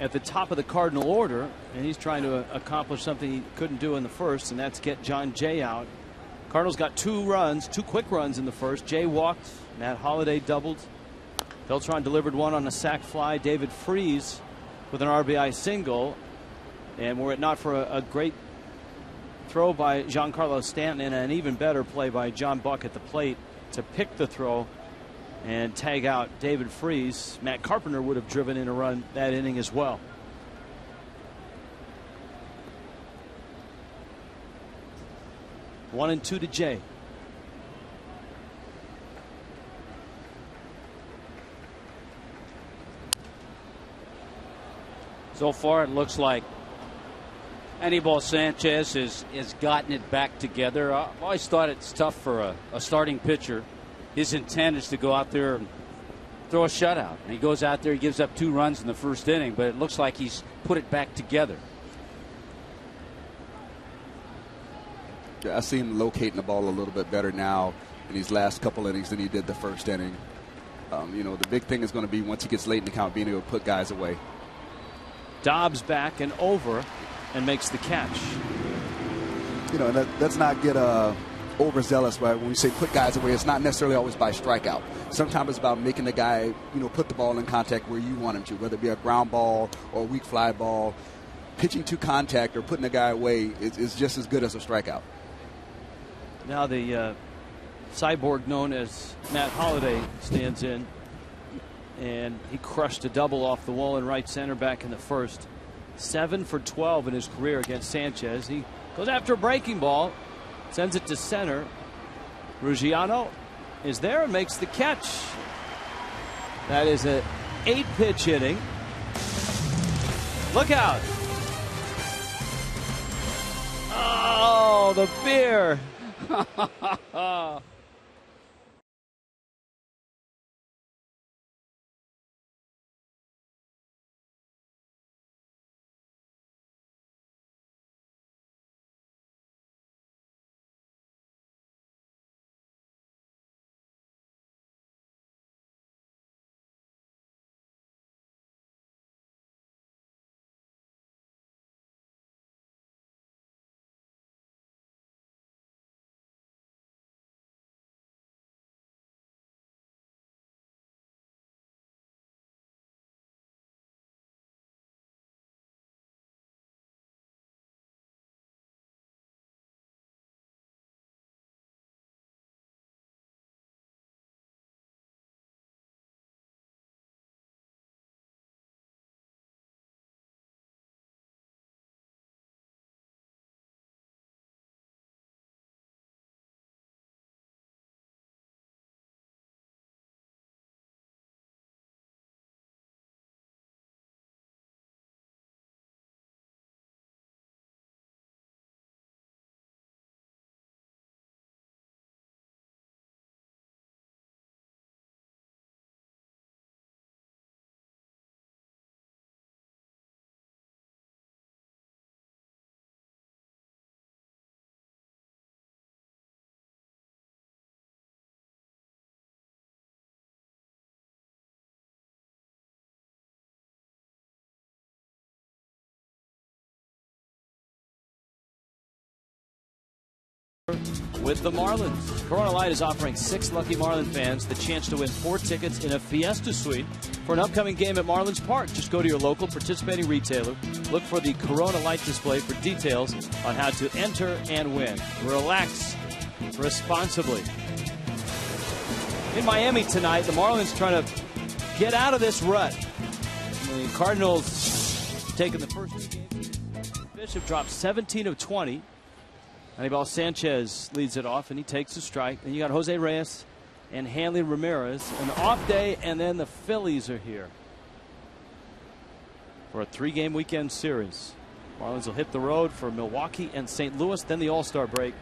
at the top of the Cardinal order, and he's trying to accomplish something he couldn't do in the first, and that's get John Jay out. Cardinals got 2 quick runs in the first. Jay walked, Matt Holliday doubled, Beltran delivered one on a sac fly, David Freese with an RBI single, and were it not for a great throw by Giancarlo Stanton and an even better play by John Buck at the plate to pick the throw and tag out David Freese, Matt Carpenter would have driven in a run that inning as well. One and 2 to Jay. So far, it looks like Anibal Sanchez has gotten it back together. I've always thought it's tough for a starting pitcher. His intent is to go out there and throw a shutout. And he goes out there, he gives up 2 runs in the first inning, but it looks like he's put it back together. Yeah, I see him locating the ball a little bit better now in these last couple innings than he did the first inning. You know, the big thing is going to be once he gets late in the count, being able to put guys away. Dobbs back and over and makes the catch. You know, let's not get overzealous, right? When we say put guys away, it's not necessarily always by strikeout. Sometimes it's about making the guy, you know, put the ball in contact where you want him to, whether it be a ground ball or a weak fly ball. Pitching to contact or putting the guy away is just as good as a strikeout. Now the cyborg known as Matt Holliday stands in, and he crushed a double off the wall in right center back in the first. 7 for 12 in his career against Sanchez. He goes after a breaking ball, sends it to center. Ruggiano is there and makes the catch. That is an 8-pitch inning. Look out. Oh, the beer. With the Marlins. Corona Light is offering 6 lucky Marlin fans the chance to win 4 tickets in a Fiesta Suite for an upcoming game at Marlins Park. Just go to your local participating retailer, look for the Corona light display for details on how to enter and win. Relax responsibly. In Miami tonight, the Marlins trying to get out of this rut. The Cardinals taking the first 2 games. Bishop drops 17 of 20. Anibal Sanchez leads it off, and he takes a strike. Then you got Jose Reyes and Hanley Ramirez. An off day, and then the Phillies are here for a 3-game weekend series. Marlins will hit the road for Milwaukee and St. Louis, then the All-Star break.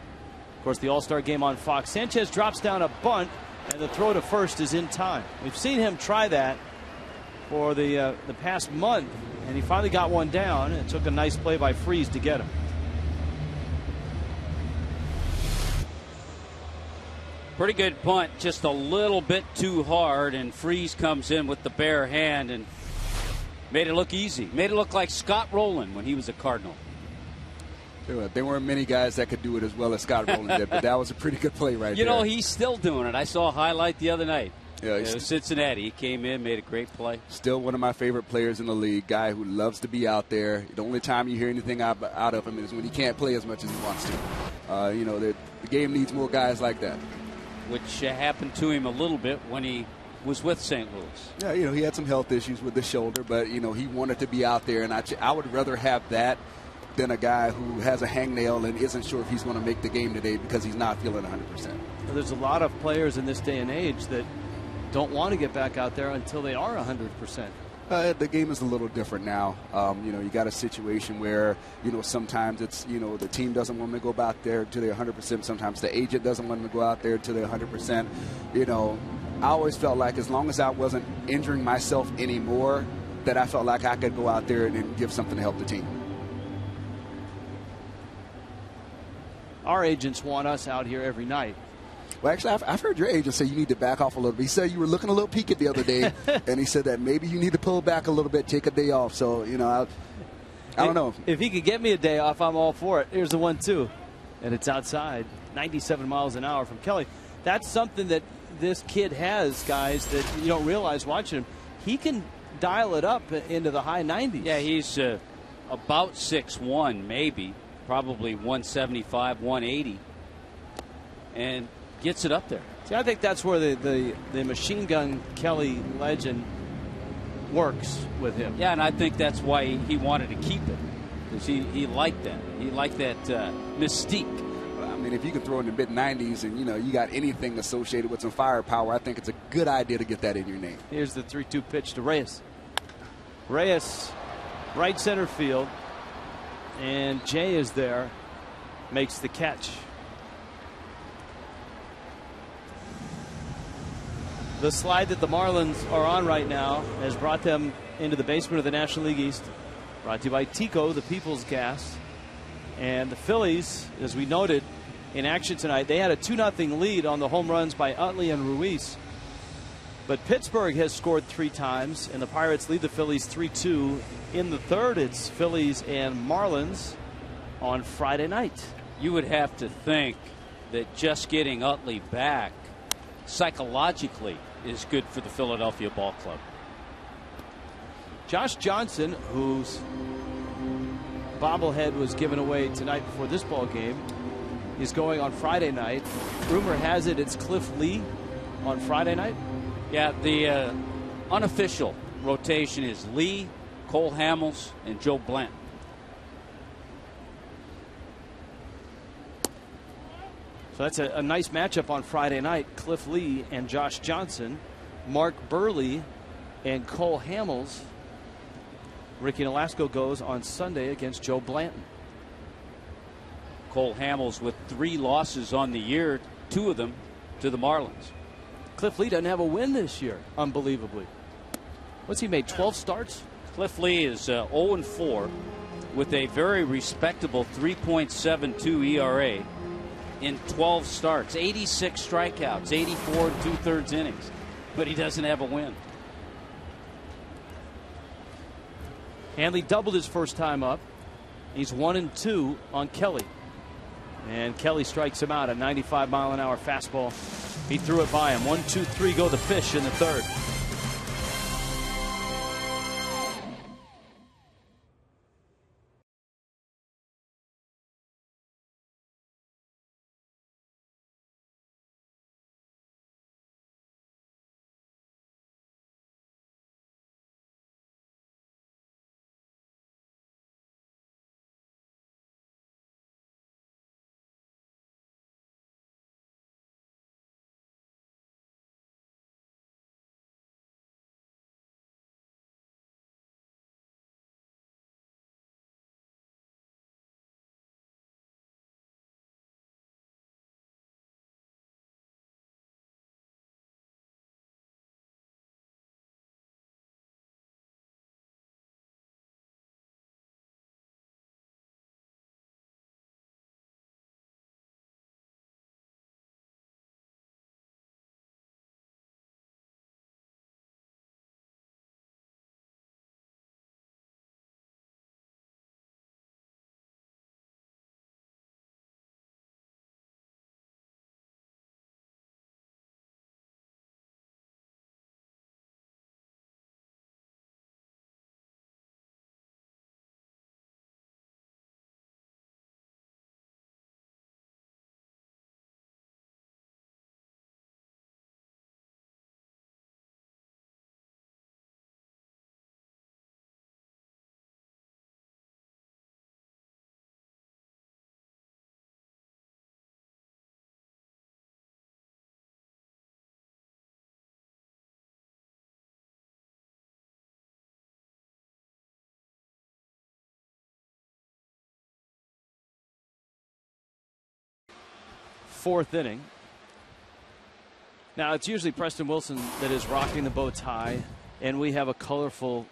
Of course, the All-Star game on Fox. Sanchez drops down a bunt, and the throw to first is in time. We've seen him try that for the past month, and he finally got one down. It took a nice play by Freese to get him. Pretty good punt, just a little bit too hard, and Freese comes in with the bare hand and made it look easy. Made it look like Scott Rowland when he was a Cardinal. There weren't many guys that could do it as well as Scott Rowland did, but that was a pretty good play right there. You know, he's still doing it. I saw a highlight the other night. Yeah, Cincinnati. He came in, made a great play. Still one of my favorite players in the league. Guy who loves to be out there. The only time you hear anything out of him is when he can't play as much as he wants to. You know, the game needs more guys like that. Which happened to him a little bit when he was with St. Louis. Yeah, you know, he had some health issues with the shoulder, but, you know, he wanted to be out there, and I would rather have that than a guy who has a hangnail and isn't sure if he's going to make the game today because he's not feeling 100%. There's a lot of players in this day and age that don't want to get back out there until they are 100%. The game is a little different now. You know, you got a situation where, you know, sometimes it's, you know, the team doesn't want them to go back there to their 100%. Sometimes the agent doesn't want them to go out there to their 100%. You know, I always felt like as long as I wasn't injuring myself anymore, that I felt like I could go out there and give something to help the team. Our agents want us out here every night. Well, actually, I've heard your agent say you need to back off a little bit. He said you were looking a little peaked the other day, and he said that maybe you need to pull back a little bit, take a day off. So, you know, I don't know. If he could get me a day off, I'm all for it. Here's the 1-2, and it's outside, 97 miles an hour from Kelly. That's something that this kid has, guys, that you don't realize watching him. He can dial it up into the high 90s. Yeah, he's about 6'1", maybe, probably 175, 180, and gets it up there. See, I think that's where the Machine Gun Kelly legend works with him. Yeah, and I think that's why he wanted to keep it, because he liked that. He liked that mystique. I mean, if you can throw in the mid-90s and, you know, you got anything associated with some firepower, I think it's a good idea to get that in your name. Here's the 3-2 pitch to Reyes. Reyes, right center field, and Jay is there, makes the catch. The slide that the Marlins are on right now has brought them into the basement of the National League East. Brought to you by Tico, the People's Gas. And the Phillies, as we noted in action tonight, they had a 2-0 lead on the home runs by Utley and Ruiz. But Pittsburgh has scored 3 times, and the Pirates lead the Phillies 3-2. In the third, it's Phillies and Marlins on Friday night. You would have to think that just getting Utley back psychologically is good for the Philadelphia Ball Club. Josh Johnson, whose bobblehead was given away tonight before this ball game, is going on Friday night. Rumor has it it's Cliff Lee on Friday night. Yeah, the unofficial rotation is Lee, Cole Hamels, and Joe Blanton. So that's a nice matchup on Friday night. Cliff Lee and Josh Johnson, Mark Burley and Cole Hamels. Ricky Nolasco goes on Sunday against Joe Blanton. Cole Hamels with 3 losses on the year, 2 of them to the Marlins. Cliff Lee doesn't have a win this year, unbelievably. What's he made, 12 starts? Cliff Lee is 0-4 with a very respectable 3.72 ERA. In 12 starts, 86 strikeouts, 84 2/3 innings, but he doesn't have a win. Hanley doubled his first time up. He's 1-2 on Kelly. And Kelly strikes him out, a 95-mile-an-hour fastball. He threw it by him. 1-2-3 go the fish in the third. 4th inning. Now, it's usually Preston Wilson that is rocking the bow tie, and we have a colorful,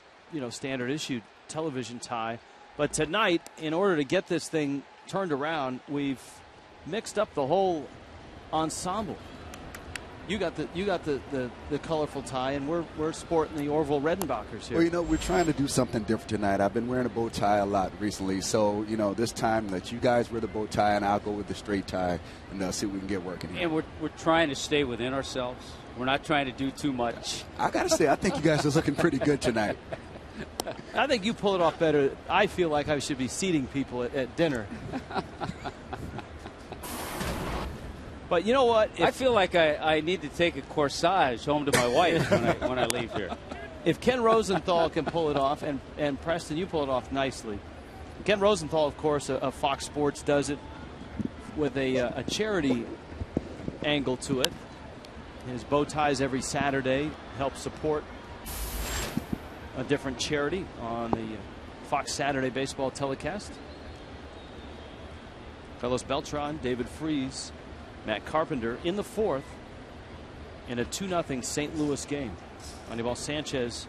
standard issue television tie. But tonight, in order to get this thing turned around, we've mixed up the whole ensemble. You got the colorful tie, and we're sporting the Orville Redenbachers here. Well, we're trying to do something different tonight. I've been wearing a bow tie a lot recently, so this time let you guys wear the bow tie, and I'll go with the straight tie, and see what we can get working here. And we're trying to stay within ourselves. We're not trying to do too much. I got to say, I think you guys are looking pretty good tonight. I think you pull it off better. I feel like I should be seating people at dinner. But you know what? I feel like I need to take a corsage home to my wife when I leave here. If Ken Rosenthal can pull it off, and Preston, you pull it off nicely. Ken Rosenthal, of course, of Fox Sports, does it with a charity angle to it. His bow ties every Saturday help support a different charity on the Fox Saturday baseball telecast. Carlos Beltran, David Freese, Matt Carpenter in the 4th in a 2-0 St. Louis game. Anibal Sanchez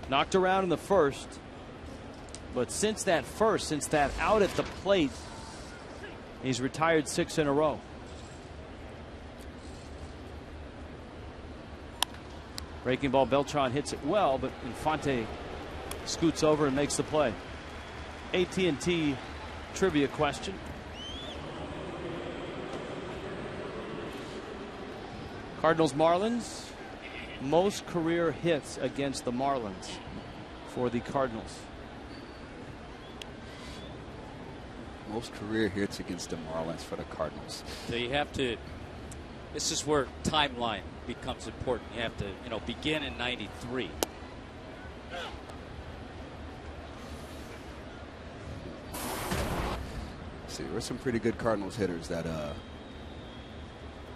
knocked around in the 1st, but since that out at the plate, he's retired 6 in a row. Breaking ball, Beltran hits it well, but Infante scoots over and makes the play. AT&T trivia question. Cardinals Marlins, most career hits against the Marlins for the Cardinals. Most career hits against the Marlins for the Cardinals. So you have to, this is where timeline becomes important. You have to, begin in 93. See, there's some pretty good Cardinals hitters that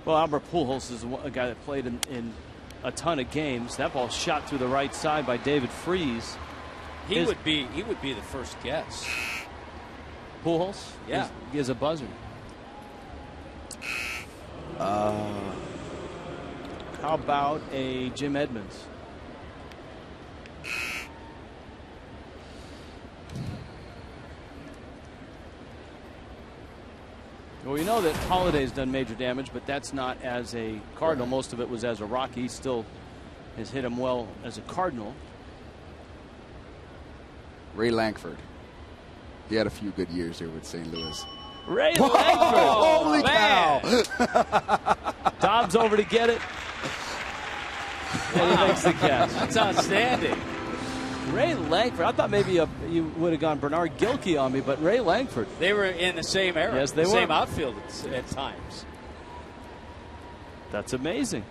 Well, Albert Pujols is a guy that played in a ton of games. That ball shot through the right side by David Freese. He would be the first guess. Pujols? Yeah. Is a buzzer. How about a Jim Edmonds? Well, we know that Holliday's done major damage, but that's not as a Cardinal. Right. Most of it was as a Rocky. He still has hit him well as a Cardinal. Ray Lankford. He had a few good years there with St. Louis. Ray Lankford. Holy cow. Dobbs over to get it. And he makes the catch. That's outstanding. Ray Lankford. I thought maybe you would have gone Bernard Gilkey on me, but Ray Lankford. They were in the same era. Yes, they were. Same outfield at times. That's amazing.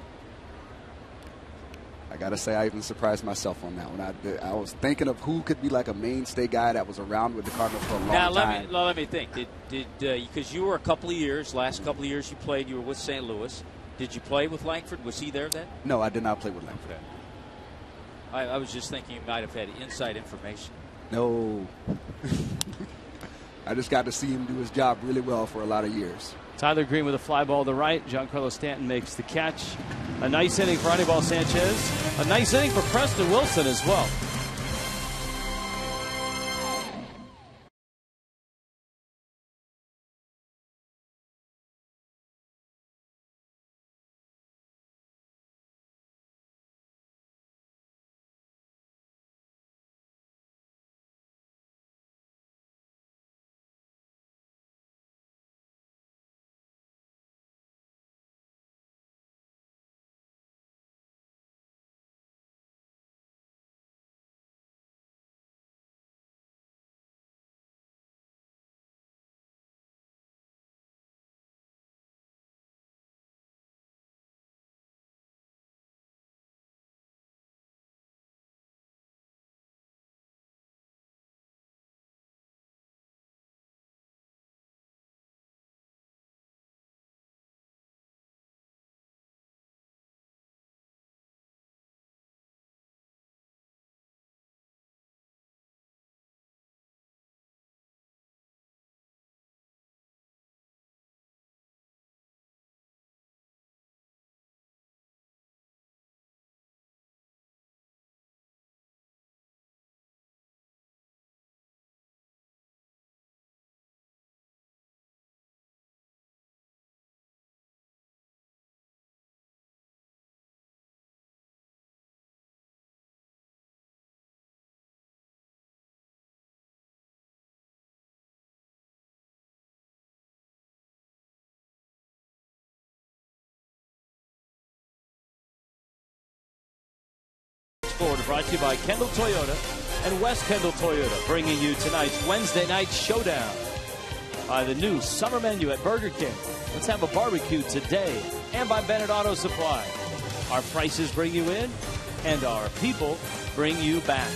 I got to say, I even surprised myself on that one. I was thinking of who could be like a mainstay guy that was around with the Cardinals for a long time. Now, let me think. Because you were a couple of years, last couple of years you played, you were with St. Louis. Did you play with Lankford? Was he there then? No, I did not play with Lankford. Okay. I was just thinking you might have had inside information. No. I just got to see him do his job really well for a lot of years. Tyler Green with a fly ball to the right. Giancarlo Stanton makes the catch. A nice inning for Anibal Sanchez. A nice inning for Preston Wilson as well. Florida, brought to you by Kendall Toyota and West Kendall Toyota, bringing you tonight's Wednesday night showdown by the new summer menu at Burger King. Let's have a barbecue today, and by Bennett Auto Supply. Our prices bring you in, and our people bring you back.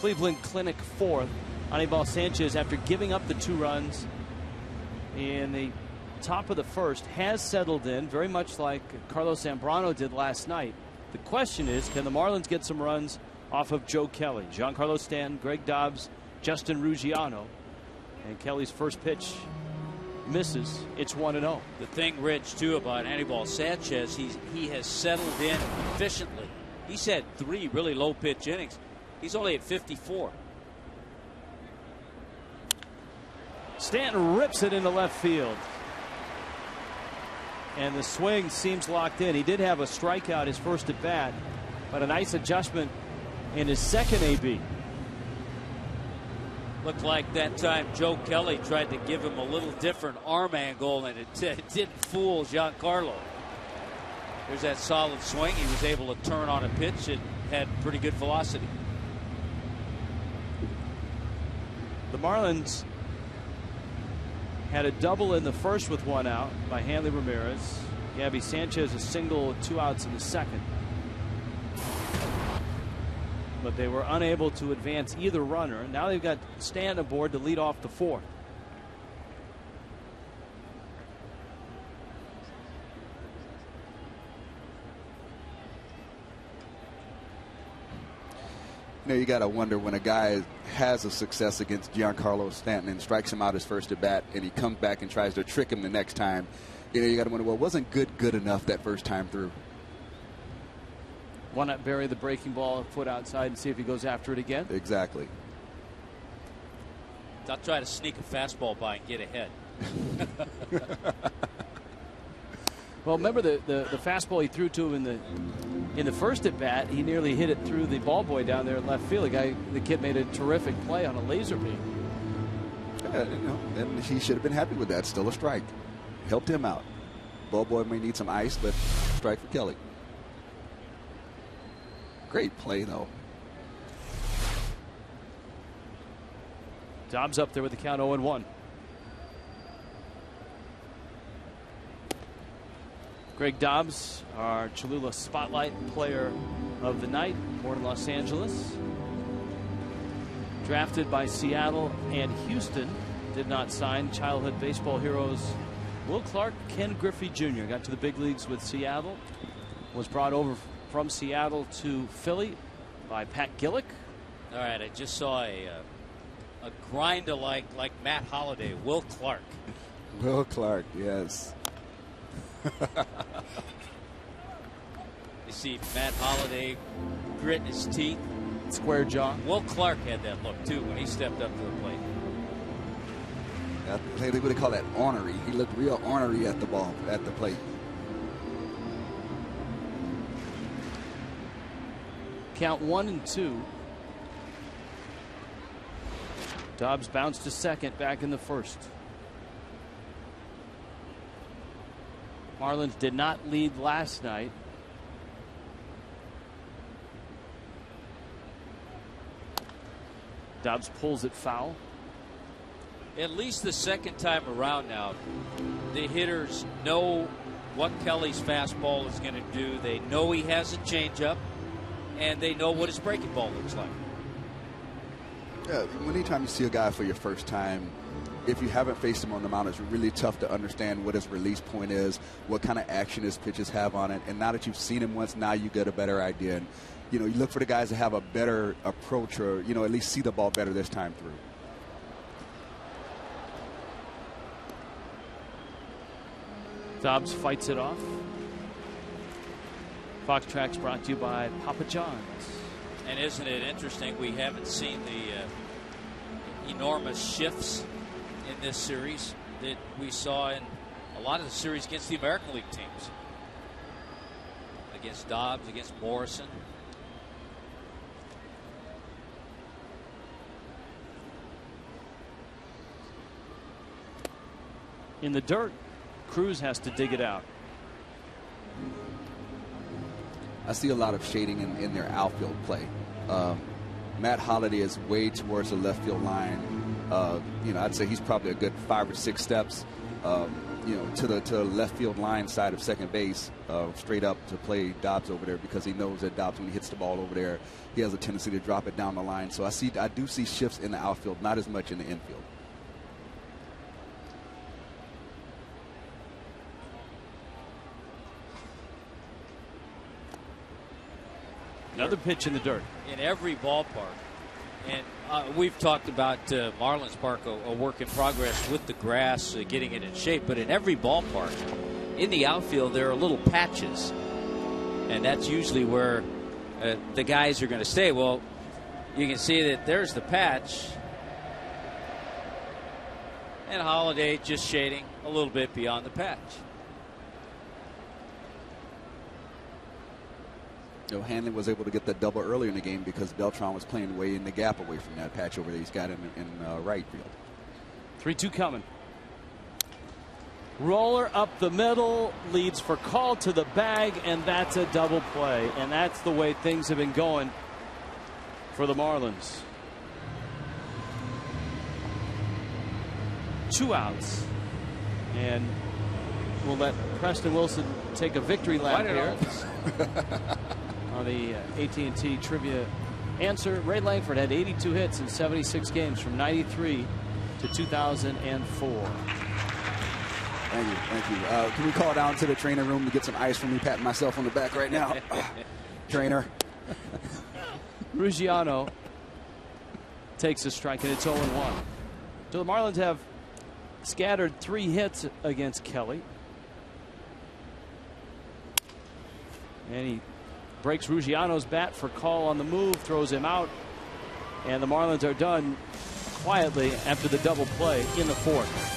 Cleveland Clinic fourth. Anibal Sanchez, after giving up the 2 runs in the top of the first, has settled in, very much like Carlos Zambrano did last night. The question is, can the Marlins get some runs off of Joe Kelly, Giancarlo Stanton, Greg Dobbs, Justin Ruggiano? And Kelly's first pitch misses. It's 1-0. The thing, Rich, too, about Anibal Sanchez, he has settled in efficiently. He's had 3 really low pitch innings. He's only at 54. Stanton rips it into left field. And the swing seems locked in. He did have a strikeout his first at bat, but a nice adjustment in his second AB. Looked like that time Joe Kelly tried to give him a little different arm angle, and it didn't fool Giancarlo. There's that solid swing. He was able to turn on a pitch. It had pretty good velocity. The Marlins had a double in the first with 1 out by Hanley Ramirez. Gabby Sanchez a single with 2 outs in the second. But they were unable to advance either runner. Now they've got Stanton aboard to lead off the 4th. You know, you got to wonder when a guy has a success against Giancarlo Stanton and strikes him out his first at bat, and he comes back and tries to trick him the next time. You know, you got to wonder, well, wasn't good enough that first time through? Why not bury the breaking ball a foot outside and see if he goes after it again? Exactly. I'll try to sneak a fastball by and get ahead. Well, remember the fastball he threw to him in the first at bat. He nearly hit it through the ball boy down there in left field. The kid made a terrific play on a laser beam. Yeah, you know, and he should have been happy with that. Still a strike. Helped him out. Ball boy may need some ice, but strike for Kelly. Great play, though. Dobbs up there with the count 0-1. Greg Dobbs, our Cholula Spotlight Player of the Night, born in Los Angeles. Drafted by Seattle and Houston. Did not sign. Childhood baseball heroes Will Clark, Ken Griffey Jr. got to the big leagues with Seattle. Was brought over from Seattle to Philly by Pat Gillick. All right, I just saw a grinder like Matt Holliday, Will Clark. Will Clark, yes. You see Matt Holliday gritting his teeth. Square jaw. Will Clark had that look too when he stepped up to the plate. They would have called that ornery. He looked real ornery at the plate. Count 1-2. Dobbs bounced to second back in the first. Marlins did not lead last night. Dobbs pulls it foul. At least the second time around now, the hitters know what Kelly's fastball is going to do. They know he has a changeup, and they know what his breaking ball looks like. Yeah, anytime you see a guy for your first time, if you haven't faced him on the mound, it's really tough to understand what his release point is, what kind of action his pitches have on it. And now that you've seen him once, now you get a better idea. And, you know, you look for the guys that have a better approach or, you know, at least see the ball better this time through. Dobbs fights it off. Fox Tracks brought to you by Papa John's. And isn't it interesting, we haven't seen the enormous shifts in this series that we saw in a lot of the series against the American League teams. Against Dobbs, against Morrison. in the dirt. Cruz has to dig it out. I see a lot of shading in their outfield play. Matt Holliday is way towards the left field line. I'd say he's probably a good 5 or 6 steps, to the left field line side of second base, straight up to play Dobbs over there, because he knows that Dobbs, when he hits the ball over there, he has a tendency to drop it down the line. So I do see shifts in the outfield, not as much in the infield. Another pitch in the dirt. In every ballpark. And we've talked about Marlins Park, a work in progress with the grass, getting it in shape. But in every ballpark, in the outfield, there are little patches. And that's usually where the guys are going to stay. Well, you can see that there's the patch. And Holliday just shading a little bit beyond the patch. Hanley was able to get that double earlier in the game because Beltran was playing way in the gap away from that patch over there he's got in right field. 3-2 coming. Roller up the middle, leads for call to the bag, and that's a double play. And that's the way things have been going for the Marlins. 2 outs. And we'll let Preston Wilson take a victory lap here. On the AT&T Trivia answer, Ray Langford had 82 hits in 76 games from 93 to 2004. Thank you. Can we call down to the trainer room to get some ice for me, patting myself on the back right now? Trainer. Ruggiano takes a strike, and it's 0-1. So the Marlins have scattered 3 hits against Kelly. And he breaks Ruggiano's bat for call on the move, throws him out, and the Marlins are done quietly after the double play in the 4th.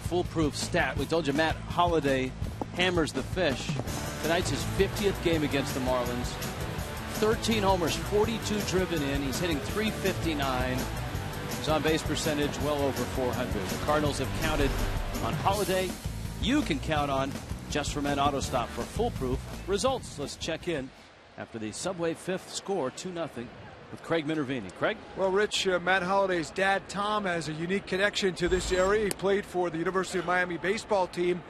Foolproof stat. We told you Matt Holliday hammers the fish. Tonight's his 50th game against the Marlins. 13 homers, 42 driven in. He's hitting .359. His on-base percentage well over .400. The Cardinals have counted on Holliday. You can count on Just for Men Auto Stop for foolproof results. Let's check in after the Subway 5th score, 2-0. With Craig Minervini. Craig? Well, Rich, Matt Holliday's dad, Tom, has a unique connection to this area. He played for the University of Miami baseball team,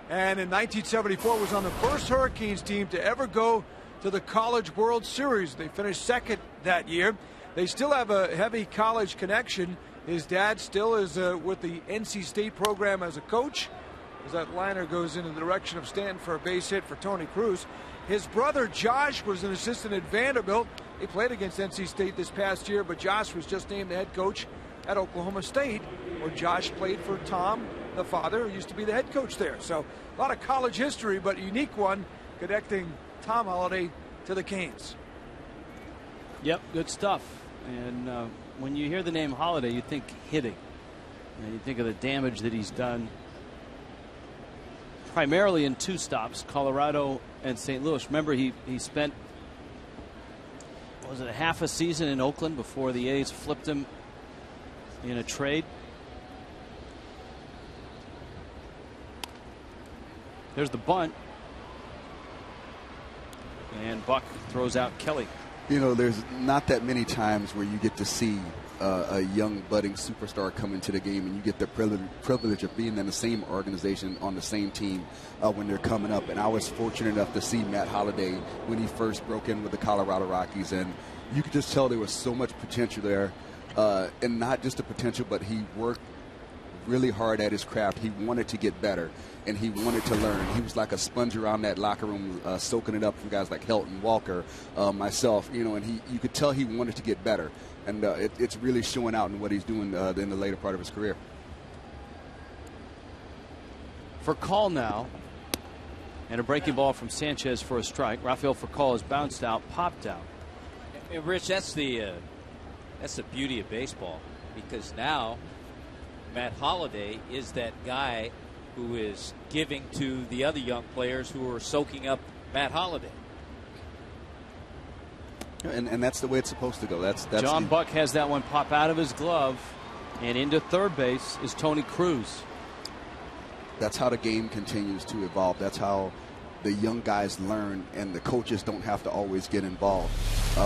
and in 1974 was on the first Hurricanes team to ever go to the College World Series. They finished second that year. They still have a heavy college connection. His dad still is with the NC State program as a coach, as that liner goes in the direction of Stanton for a base hit for Tony Cruz. His brother Josh was an assistant at Vanderbilt. He played against NC State this past year, but Josh was just named the head coach at Oklahoma State, where Josh played for Tom the father, who used to be the head coach there. So a lot of college history, but a unique one connecting Tom Holliday to the Canes. Yep, good stuff. And when you hear the name Holliday, you think hitting. And you think of the damage that he's done primarily in 2 stops, Colorado and St. Louis. Remember, he spent, was it a half a season in Oakland before the A's flipped him in a trade? There's the bunt. And Buck throws out Kelly. You know, there's not that many times where you get to see a young budding superstar come into the game and you get the privilege of being in the same organization on the same team when they're coming up. And I was fortunate enough to see Matt Holliday when he first broke in with the Colorado Rockies, and you could just tell there was so much potential there, and not just the potential, but he worked really hard at his craft. He wanted to get better, and he wanted to learn. He was like a sponge around that locker room, soaking it up from guys like Helton, Walker, myself, you know, and you could tell he wanted to get better. And it's really showing out in what he's doing in the later part of his career. For call now, and a breaking ball from Sanchez for a strike. Rafael Furcal is bounced out, popped out. And Rich, that's the beauty of baseball, because now Matt Holliday is that guy who is giving to the other young players who are soaking up Matt Holliday. And that's the way it's supposed to go. That's John Buck has that one pop out of his glove, and into third base is Tony Cruz. That's how the game continues to evolve. That's how the young guys learn, and the coaches don't have to always get involved.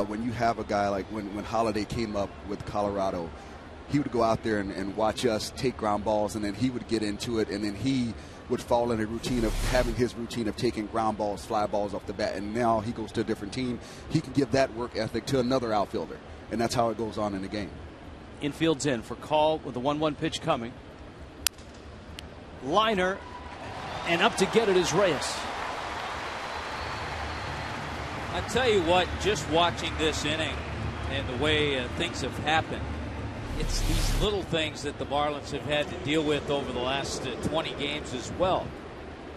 When you have a guy like when Holliday came up with Colorado, he would go out there and watch us take ground balls, and then he would get into it, and then he would fall in a routine of having his routine of taking ground balls, fly balls off the bat, and now he goes to a different team. He can give that work ethic to another outfielder, and that's how it goes on in the game. Infield's in for call with the 1-1 pitch coming. Liner, and up to get it is Reyes. I tell you what, just watching this inning and the way things have happened, it's these little things that the Marlins have had to deal with over the last 20 games as well.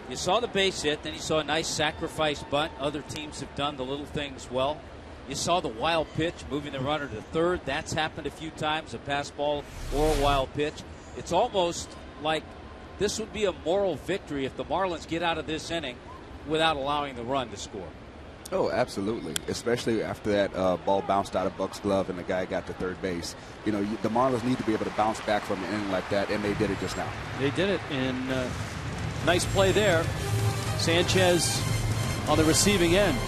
You saw the base hit, then you saw a nice sacrifice bunt. Other teams have done the little things well. You saw the wild pitch, moving the runner to third. That's happened a few times, a pass ball or a wild pitch. It's almost like this would be a moral victory if the Marlins get out of this inning without allowing the run to score. Oh, absolutely. Especially after that ball bounced out of Buck's glove and the guy got to third base. You know, the Marlins need to be able to bounce back from an inning like that, and they did it just now. They did it, and nice play there. Sanchez on the receiving end.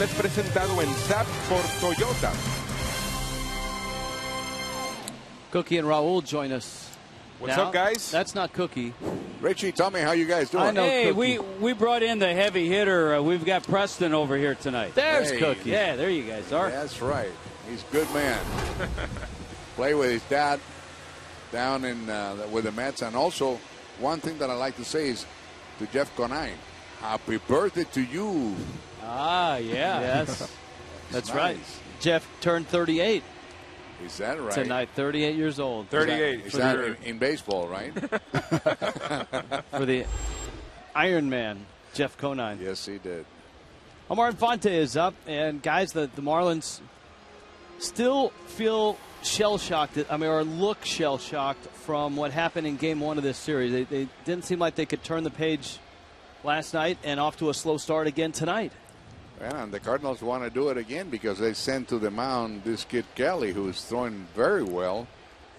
es presentado en SAP por Toyota. Cookie and Raul join us. What's now. up, guys? That's not Cookie. Richie, tell me how you guys doing. I know. Hey, Cookie. we brought in the heavy hitter. We've got Preston over here tonight. There's Hey. Cookie. Yeah, there you guys are. That's right. He's a good man. Play with his dad down in with the Mets. And also, one thing that I like to say is to Jeff Conine, happy birthday to you. Ah, yeah. Yes. That's Nice. right. Jeff turned 38 Is that right? tonight. 38 years old. 38. Is for that sure. in baseball, right? For the Iron Man, Jeff Conine. Yes, he did. Omar Infante is up, and guys, the Marlins still feel shell-shocked, or look shell-shocked from what happened in Game 1 of this series. They didn't seem like they could turn the page last night, and off to a slow start again tonight. Yeah, and the Cardinals want to do it again because they sent to the mound this kid Kelly, who is throwing very well,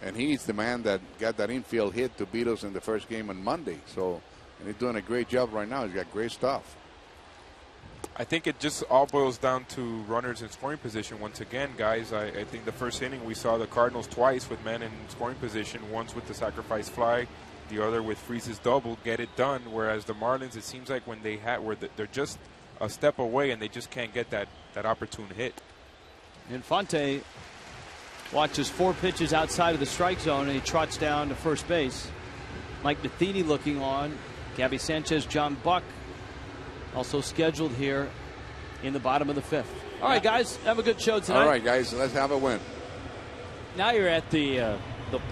and he's the man that got that infield hit to beat us in the first game on Monday. So, and he's doing a great job right now. He's got great stuff. I think it just all boils down to runners in scoring position once again, guys. I think the first inning we saw the Cardinals twice with men in scoring position, once with the sacrifice fly, the other with Freese's double, get it done. Whereas the Marlins, it seems like when they're just a step away and they just can't get that opportune hit. Infante watches 4 pitches outside of the strike zone, and he trots down to first base. Mike Matheny looking on. Gabby Sanchez, John Buck also scheduled here in the bottom of the 5th. All right, guys, have a good show tonight. All right, guys, let's have a win. Now you're at the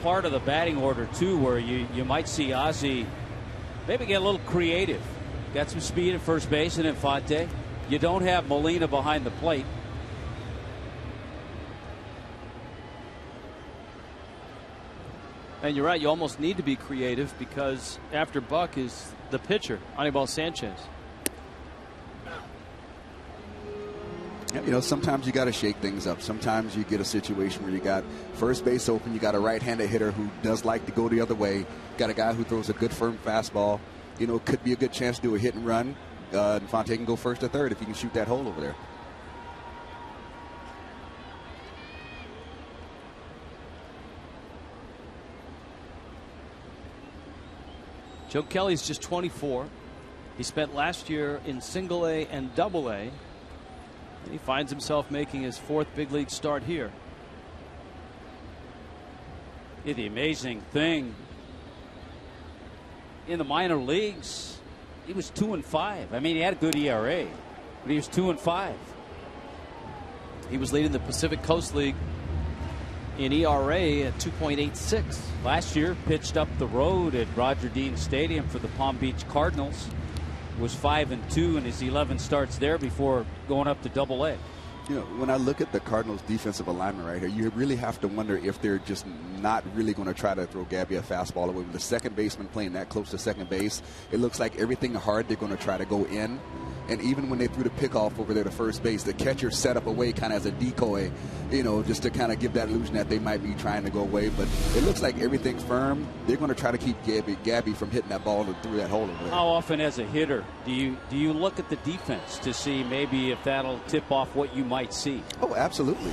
part of the batting order, too, where you might see Ozzie maybe get a little creative. Got some speed at first base in Infante. You don't have Molina behind the plate. And you're right, you almost need to be creative because after Buck is the pitcher, Anibal Sanchez. You know, sometimes you got to shake things up. Sometimes you get a situation where you got first base open, you got a right-handed hitter who does like to go the other way, got a guy who throws a good firm fastball. You know, could be a good chance to do a hit and run. Infante can go first or third if he can shoot that hole over there. Joe Kelly's just 24. He spent last year in Single A and Double A. And he finds himself making his 4th big league start here. Yeah, the amazing thing, in the minor leagues, he was 2-5. I mean, he had a good ERA, but he was 2-5. He was leading the Pacific Coast League in ERA at 2.86. Last year, pitched up the road at Roger Dean Stadium for the Palm Beach Cardinals. Was 5-2 in his 11 starts there before going up to Double A. You know, when I look at the Cardinals' defensive alignment right here, you really have to wonder if they're just not really going to try to throw Gabby a fastball away. With the second baseman playing that close to second base, it looks like everything hard they're going to try to go in. And even when they threw the pickoff over there to first base, the catcher set up away kind of as a decoy, you know, just to kind of give that illusion that they might be trying to go away. But it looks like everything's firm. They're going to try to keep Gabby from hitting that ball through that hole over there. How often as a hitter do you look at the defense to see maybe if that'll tip off what you might see? Oh, absolutely.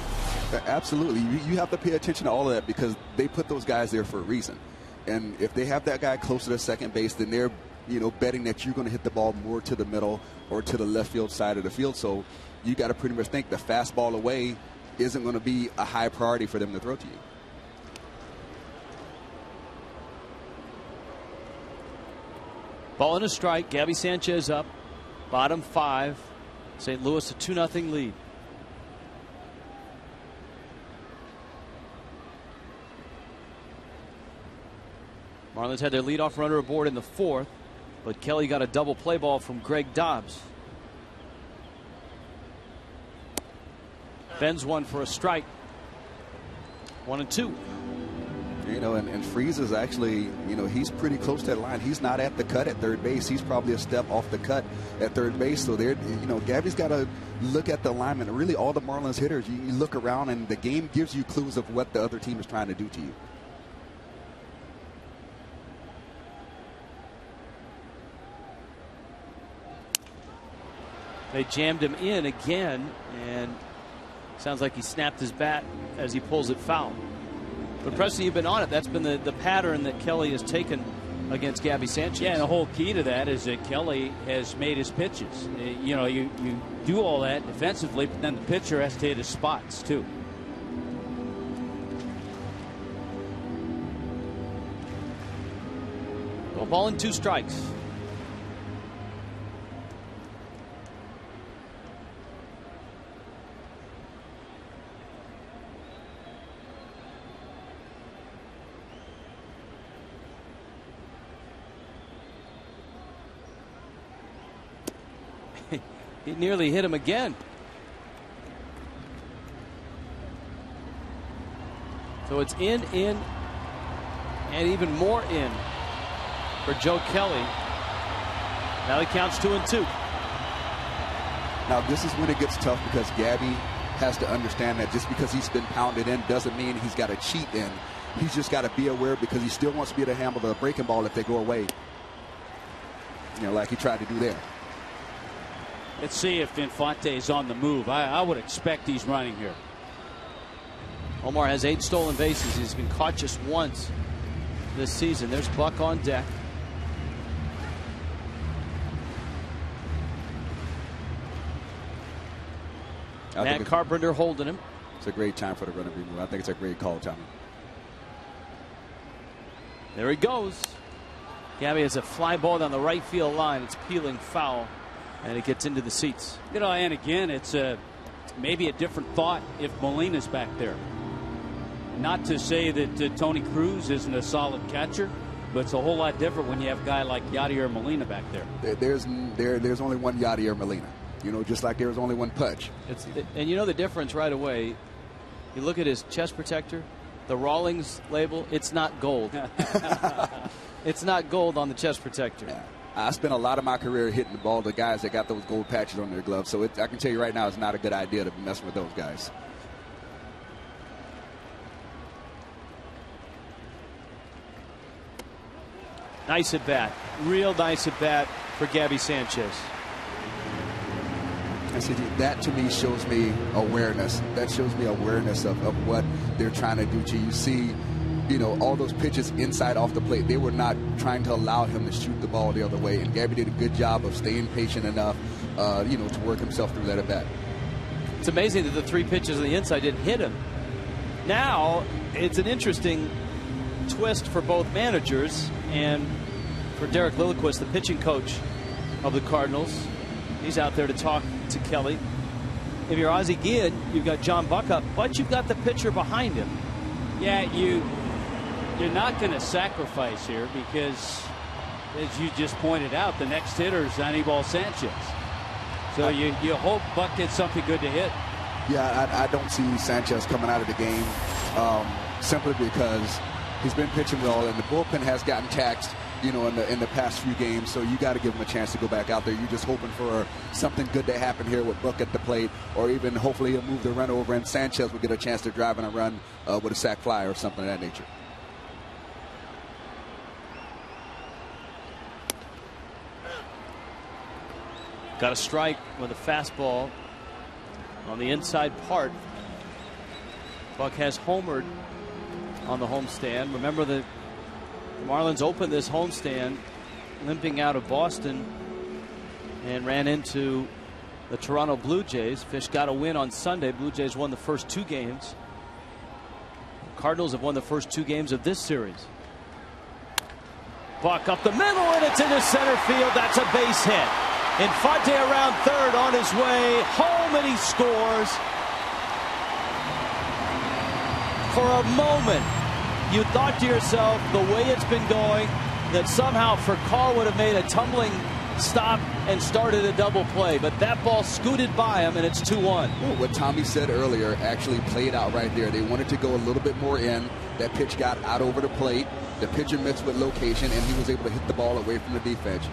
Absolutely. You have to pay attention to all of that because they put those guys there for a reason. And if they have that guy closer to second base, then they're, you know, betting that you're going to hit the ball more to the middle or to the left field side of the field. So you got to pretty much think the fastball away isn't going to be a high priority for them to throw to you. Ball and a strike. Gabby Sanchez up. Bottom 5. St. Louis a 2-0 lead. Marlins had their leadoff runner aboard in the 4th, but Kelly got a double play ball from Greg Dobbs. Bends one for a strike. 1-2. You know, and Freese is actually, you know, he's pretty close to that line. He's not at the cut at third base. He's probably a step off the cut at third base. So there, you know, Gabby's got to look at the alignment. Really, all the Marlins hitters, you look around and the game gives you clues of what the other team is trying to do to you. They jammed him in again, and sounds like he snapped his bat as he pulls it foul. But Preston, you've been on it. That's been the pattern that Kelly has taken against Gabby Sanchez. Yeah, and the whole key to that is that Kelly has made his pitches. You know, you do all that defensively, but then the pitcher has to hit his spots too. Well, ball and 2 strikes. He nearly hit him again. So it's in, and even more in for Joe Kelly. Now he counts 2-2. Now this is when it gets tough, because Gabby has to understand that just because he's been pounded in doesn't mean he's got to cheat in. He's just got to be aware, because he still wants to be able to handle the breaking ball if they go away. You know, like he tried to do there. Let's see if Infante is on the move. I would expect he's running here. Omar has 8 stolen bases. He's been caught just once this season. There's Buck on deck. Matt Carpenter holding him. It's a great time for the run and remove. I think it's a great call, Tommy. There he goes. Gabby has a fly ball down the right field line. It's peeling foul, and it gets into the seats. You know, and again, it's maybe a different thought if Molina's back there. Not to say that Tony Cruz isn't a solid catcher, but it's a whole lot different when you have a guy like Yadier Molina back there. There's only one Yadier Molina. You know, just like there was only one Pudge. And you know the difference right away. You look at his chest protector, the Rawlings label. It's not gold. It's not gold on the chest protector. Yeah. I spent a lot of my career hitting the ball to guys that got those gold patches on their gloves. So I can tell you right now, it's not a good idea to be messing with those guys. Nice at bat. Real nice at bat for Gabby Sanchez. I said, that to me shows me awareness. That shows me awareness of what they're trying to do to you. See, you know, all those pitches inside off the plate, they were not trying to allow him to shoot the ball the other way. And Gabby did a good job of staying patient enough, you know, to work himself through that at bat. It's amazing that the 3 pitches on the inside didn't hit him. Now, it's an interesting twist for both managers, and for Derek Lilliquist, the pitching coach of the Cardinals. He's out there to talk to Kelly. If you're Ozzie Guillen, you've got John Buck up, but you've got the pitcher behind him. Yeah, you're not going to sacrifice here because, as you just pointed out, the next hitter is Anibal Sanchez. So you hope Buck gets something good to hit. Yeah, I don't see Sanchez coming out of the game simply because he's been pitching well, and the bullpen has gotten taxed, you know, in the past few games. So you got to give him a chance to go back out there. You're just hoping for something good to happen here with Buck at the plate, or even hopefully he'll move the run over and Sanchez will get a chance to drive in a run with a sac fly or something of that nature. Got a strike with a fastball on the inside part. Buck has homered on the homestand. Remember, the Marlins opened this homestand limping out of Boston and ran into the Toronto Blue Jays. Fish got a win on Sunday. Blue Jays won the first 2 games. Cardinals have won the first 2 games of this series. Buck up the middle, and it's into center field. That's a base hit. Infante around third, on his way home, and he scores. For a moment, you thought to yourself, the way it's been going, that somehow Furcal would have made a tumbling stop and started a double play. But that ball scooted by him, and it's 2-1. Well, what Tommy said earlier actually played out right there. They wanted to go a little bit more in. That pitch got out over the plate. The pitcher mixed with location, and he was able to hit the ball away from the defense.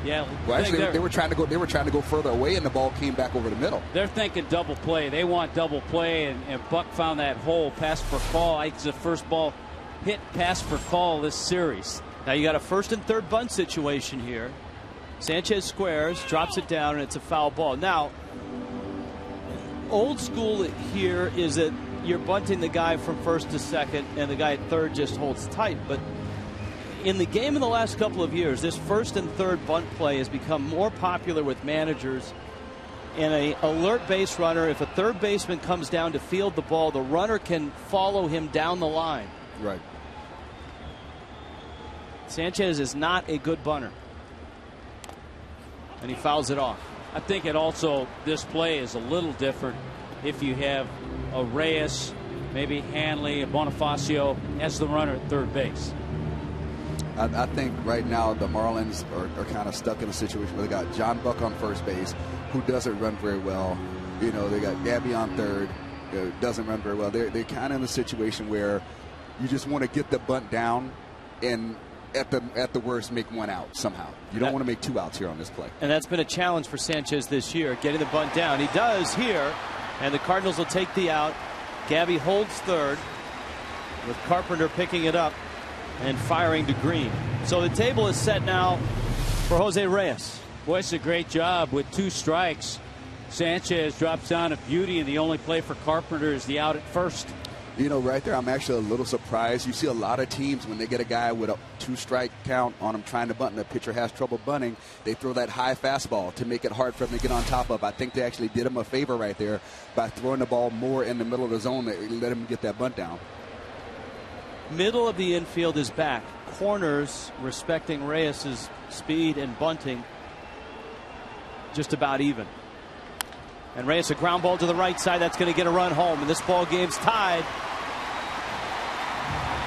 Yeah, well, actually, they were trying to go. They were trying to go further away, and the ball came back over the middle. They're thinking double play. They want double play, and Buck found that hole. Pass for call. It's the first ball hit pass for call this series. Now you got a first and third bunt situation here. Sanchez squares, drops it down, and it's a foul ball. Now, old school here is that you're bunting the guy from first to second, and the guy at third just holds tight. But in the game in the last couple of years, this first and third bunt play has become more popular with managers. And an alert base runner, if a third baseman comes down to field the ball, the runner can follow him down the line. Right. Sanchez is not a good bunter. And he fouls it off. I think it also, this play is a little different if you have a Reyes, maybe Hanley, a Bonifacio as the runner at third base. I think right now the Marlins are kind of stuck in a situation where they got John Buck on first base, who doesn't run very well. You know, they got Gabby on third, doesn't run very well. They're kind of in a situation where you just want to get the bunt down and at the worst make one out somehow. You don't want to make 2 outs here on this play. And that's been a challenge for Sanchez this year, getting the bunt down. He does here, and the Cardinals will take the out. Gabby holds third with Carpenter picking it up and firing to Green. So the table is set now for Jose Reyes. Boy, it's a great job with 2 strikes. Sanchez drops down a beauty, and the only play for Carpenter is the out at first. You know, right there, I'm actually a little surprised. You see a lot of teams when they get a guy with a 2-strike count on him trying to bunt and the pitcher has trouble bunting, they throw that high fastball to make it hard for him to get on top of. I think they actually did him a favor right there by throwing the ball more in the middle of the zone that let him get that bunt down. Middle of the infield is back. Corners, respecting Reyes' speed and bunting, just about even. And Reyes, a ground ball to the right side. That's going to get a run home. And this ball game's tied.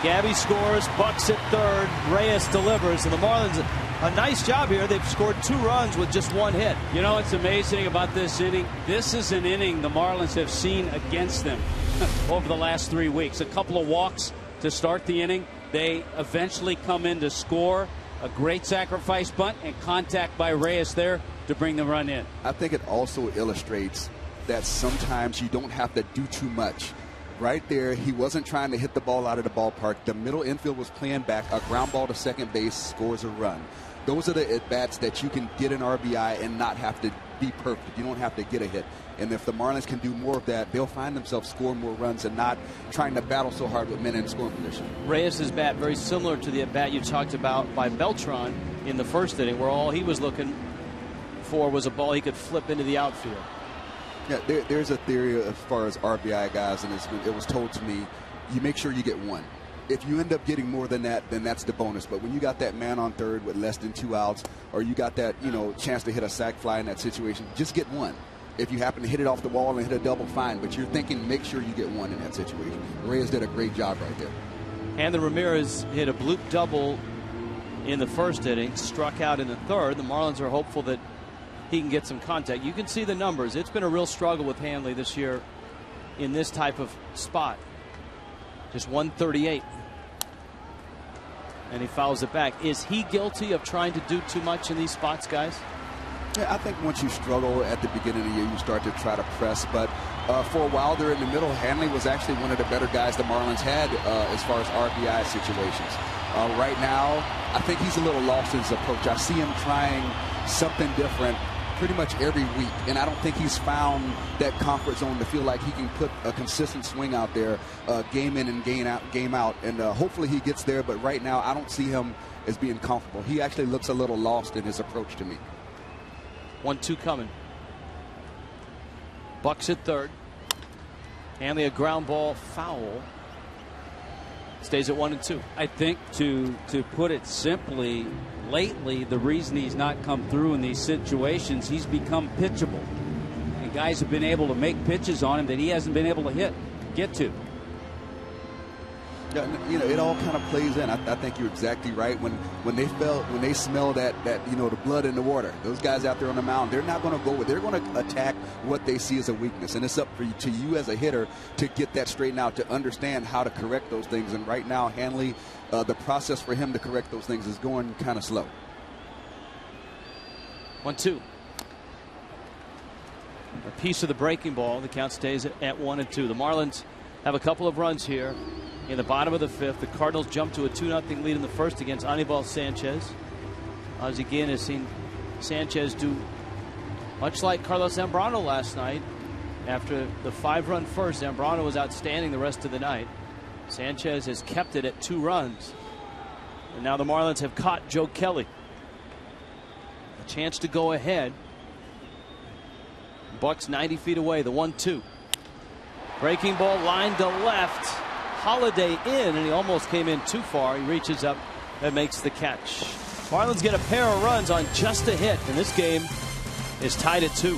Gabby scores. Bucks at third. Reyes delivers. And the Marlins, a nice job here. They've scored 2 runs with just 1 hit. You know what's amazing about this inning? This is an inning the Marlins have seen against them over the last 3 weeks. A couple of walks to start the inning. They eventually come in to score. A great sacrifice bunt and contact by Reyes there to bring the run in. I think it also illustrates that sometimes you don't have to do too much. Right there, he wasn't trying to hit the ball out of the ballpark. The middle infield was playing back. A ground ball to second base scores a run. Those are the at-bats that you can get an RBI and not have to be perfect. You don't have to get a hit. And if the Marlins can do more of that, they'll find themselves scoring more runs and not trying to battle so hard with men in scoring position. Reyes' bat very similar to the at-bat you talked about by Beltran in the first inning, where all he was looking for was a ball he could flip into the outfield. Yeah, there's a theory as far as RBI guys, and it was told to me, you make sure you get 1. If you end up getting more than that, then that's the bonus. But when you got that man on third with less than 2 outs, or you got that chance to hit a sac fly in that situation, just get 1. If you happen to hit it off the wall and hit a double, fine. But you're thinking, make sure you get 1 in that situation. Reyes did a great job right there. And the Ramirez hit a bloop double in the first inning, struck out in the third. The Marlins are hopeful that he can get some contact. You can see the numbers. It's been a real struggle with Hanley this year in this type of spot. Just 138. And he fouls it back. Is he guilty of trying to do too much in these spots, guys? Yeah, I think once you struggle at the beginning of the year, you start to try to press. But for a while there in the middle, Hanley was actually one of the better guys the Marlins had as far as RBI situations. Right now, I think he's a little lost in his approach. I see him trying something different pretty much every week, and I don't think he's found that comfort zone to feel like he can put a consistent swing out there game in and game out, and hopefully he gets there. But right now, I don't see him as being comfortable. He actually looks a little lost in his approach to me. 1-2 coming. Bucks at third. Hanley a ground ball foul. Stays at 1-2. I think to put it simply, lately the reason he's not come through in these situations, he's become pitchable. And guys have been able to make pitches on him that he hasn't been able to get to. Yeah, it all kind of plays in. I think you're exactly right. When they smell that the blood in the water, those guys out there on the mound, they're not going to go with. They're going to attack what they see as a weakness, and it's up to you as a hitter to get that straightened out, to understand how to correct those things. And right now, Hanley, the process for him to correct those things is going kind of slow. 1-2. A piece of the breaking ball. The count stays at 1-2. The Marlins have a couple of runs here. In the bottom of the fifth, the Cardinals jump to a 2-0 lead in the first against Anibal Sanchez. Ozzie Guillen has seen Sanchez do much like Carlos Zambrano last night. After the 5-run first, Zambrano was outstanding the rest of the night. Sanchez has kept it at 2 runs. And now the Marlins have caught Joe Kelly. A chance to go ahead. Buck's 90 feet away, the 1-2. Breaking ball lined to left. Holiday in, and he almost came in too far. He reaches up and makes the catch. Marlins get a pair of runs on just a hit, and this game is tied at 2.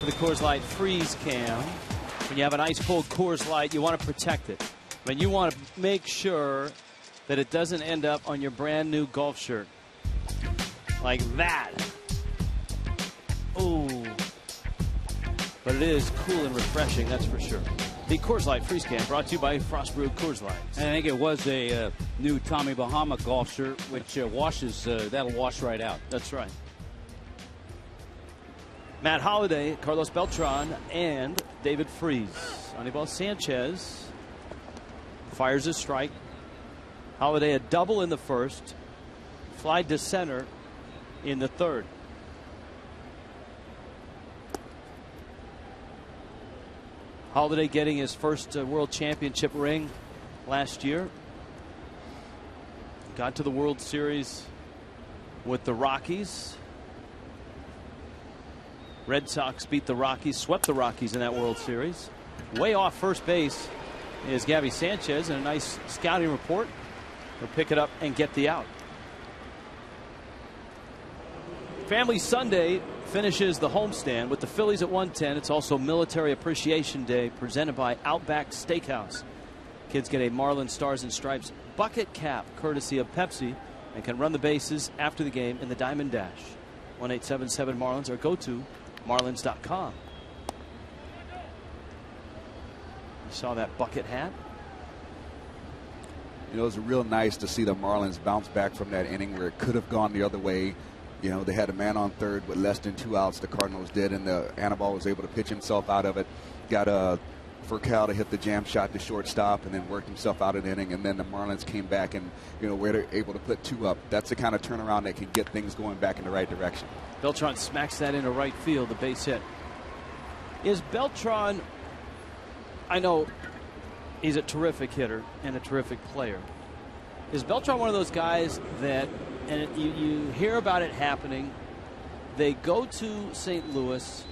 The Coors Light freeze cam. When you have an ice cold Coors Light, you want to protect it. I mean, you want to make sure that it doesn't end up on your brand new golf shirt like that. Ooh. But it is cool and refreshing, that's for sure. The Coors Light freeze cam brought to you by Frost Brewed Coors Light. I think it was a new Tommy Bahama golf shirt, which washes. That'll wash right out. That's right. Matt Holliday, Carlos Beltran, and David Freese. Anibal Sanchez fires a strike. Holliday a double in the first. Fly to center in the third. Holliday getting his first World Championship ring last year. Got to the World Series with the Rockies. Red Sox beat the Rockies, swept the Rockies in that World Series. Way off first base is Gabby Sanchez, and a nice scouting report. He'll pick it up and get the out. Family Sunday finishes the homestand with the Phillies at 1:10. It's also Military Appreciation Day, presented by Outback Steakhouse. Kids get a Marlins Stars and Stripes bucket cap courtesy of Pepsi, and can run the bases after the game in the Diamond Dash. 1-877 Marlins, or go to Marlins.com. You saw that bucket hat? You know, it was real nice to see the Marlins bounce back from that inning where it could have gone the other way. You know, they had a man on third with less than 2 outs. The Cardinals did, and the Anibal was able to pitch himself out of it. Got Furcal to hit the jam shot to shortstop, and then worked himself out of the inning. And then the Marlins came back, and you know, where they're able to put 2 up. That's the kind of turnaround that can get things going back in the right direction. Beltran smacks that into right field, the base hit. Is Beltran, I know he's a terrific hitter and a terrific player. Is Beltran one of those guys that, and you hear about it happening, they go to St. Louis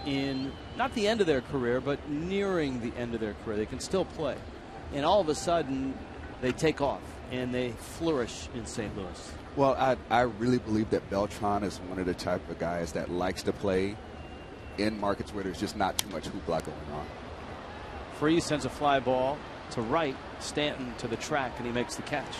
in not the end of their career, but nearing the end of their career. They can still play. And all of a sudden, they take off and they flourish in St. Louis. Well, I really believe that Beltran is one of the type of guys that likes to play in markets where there's just not too much hoopla going on. Freese sends a fly ball to right, Stanton to the track, and he makes the catch.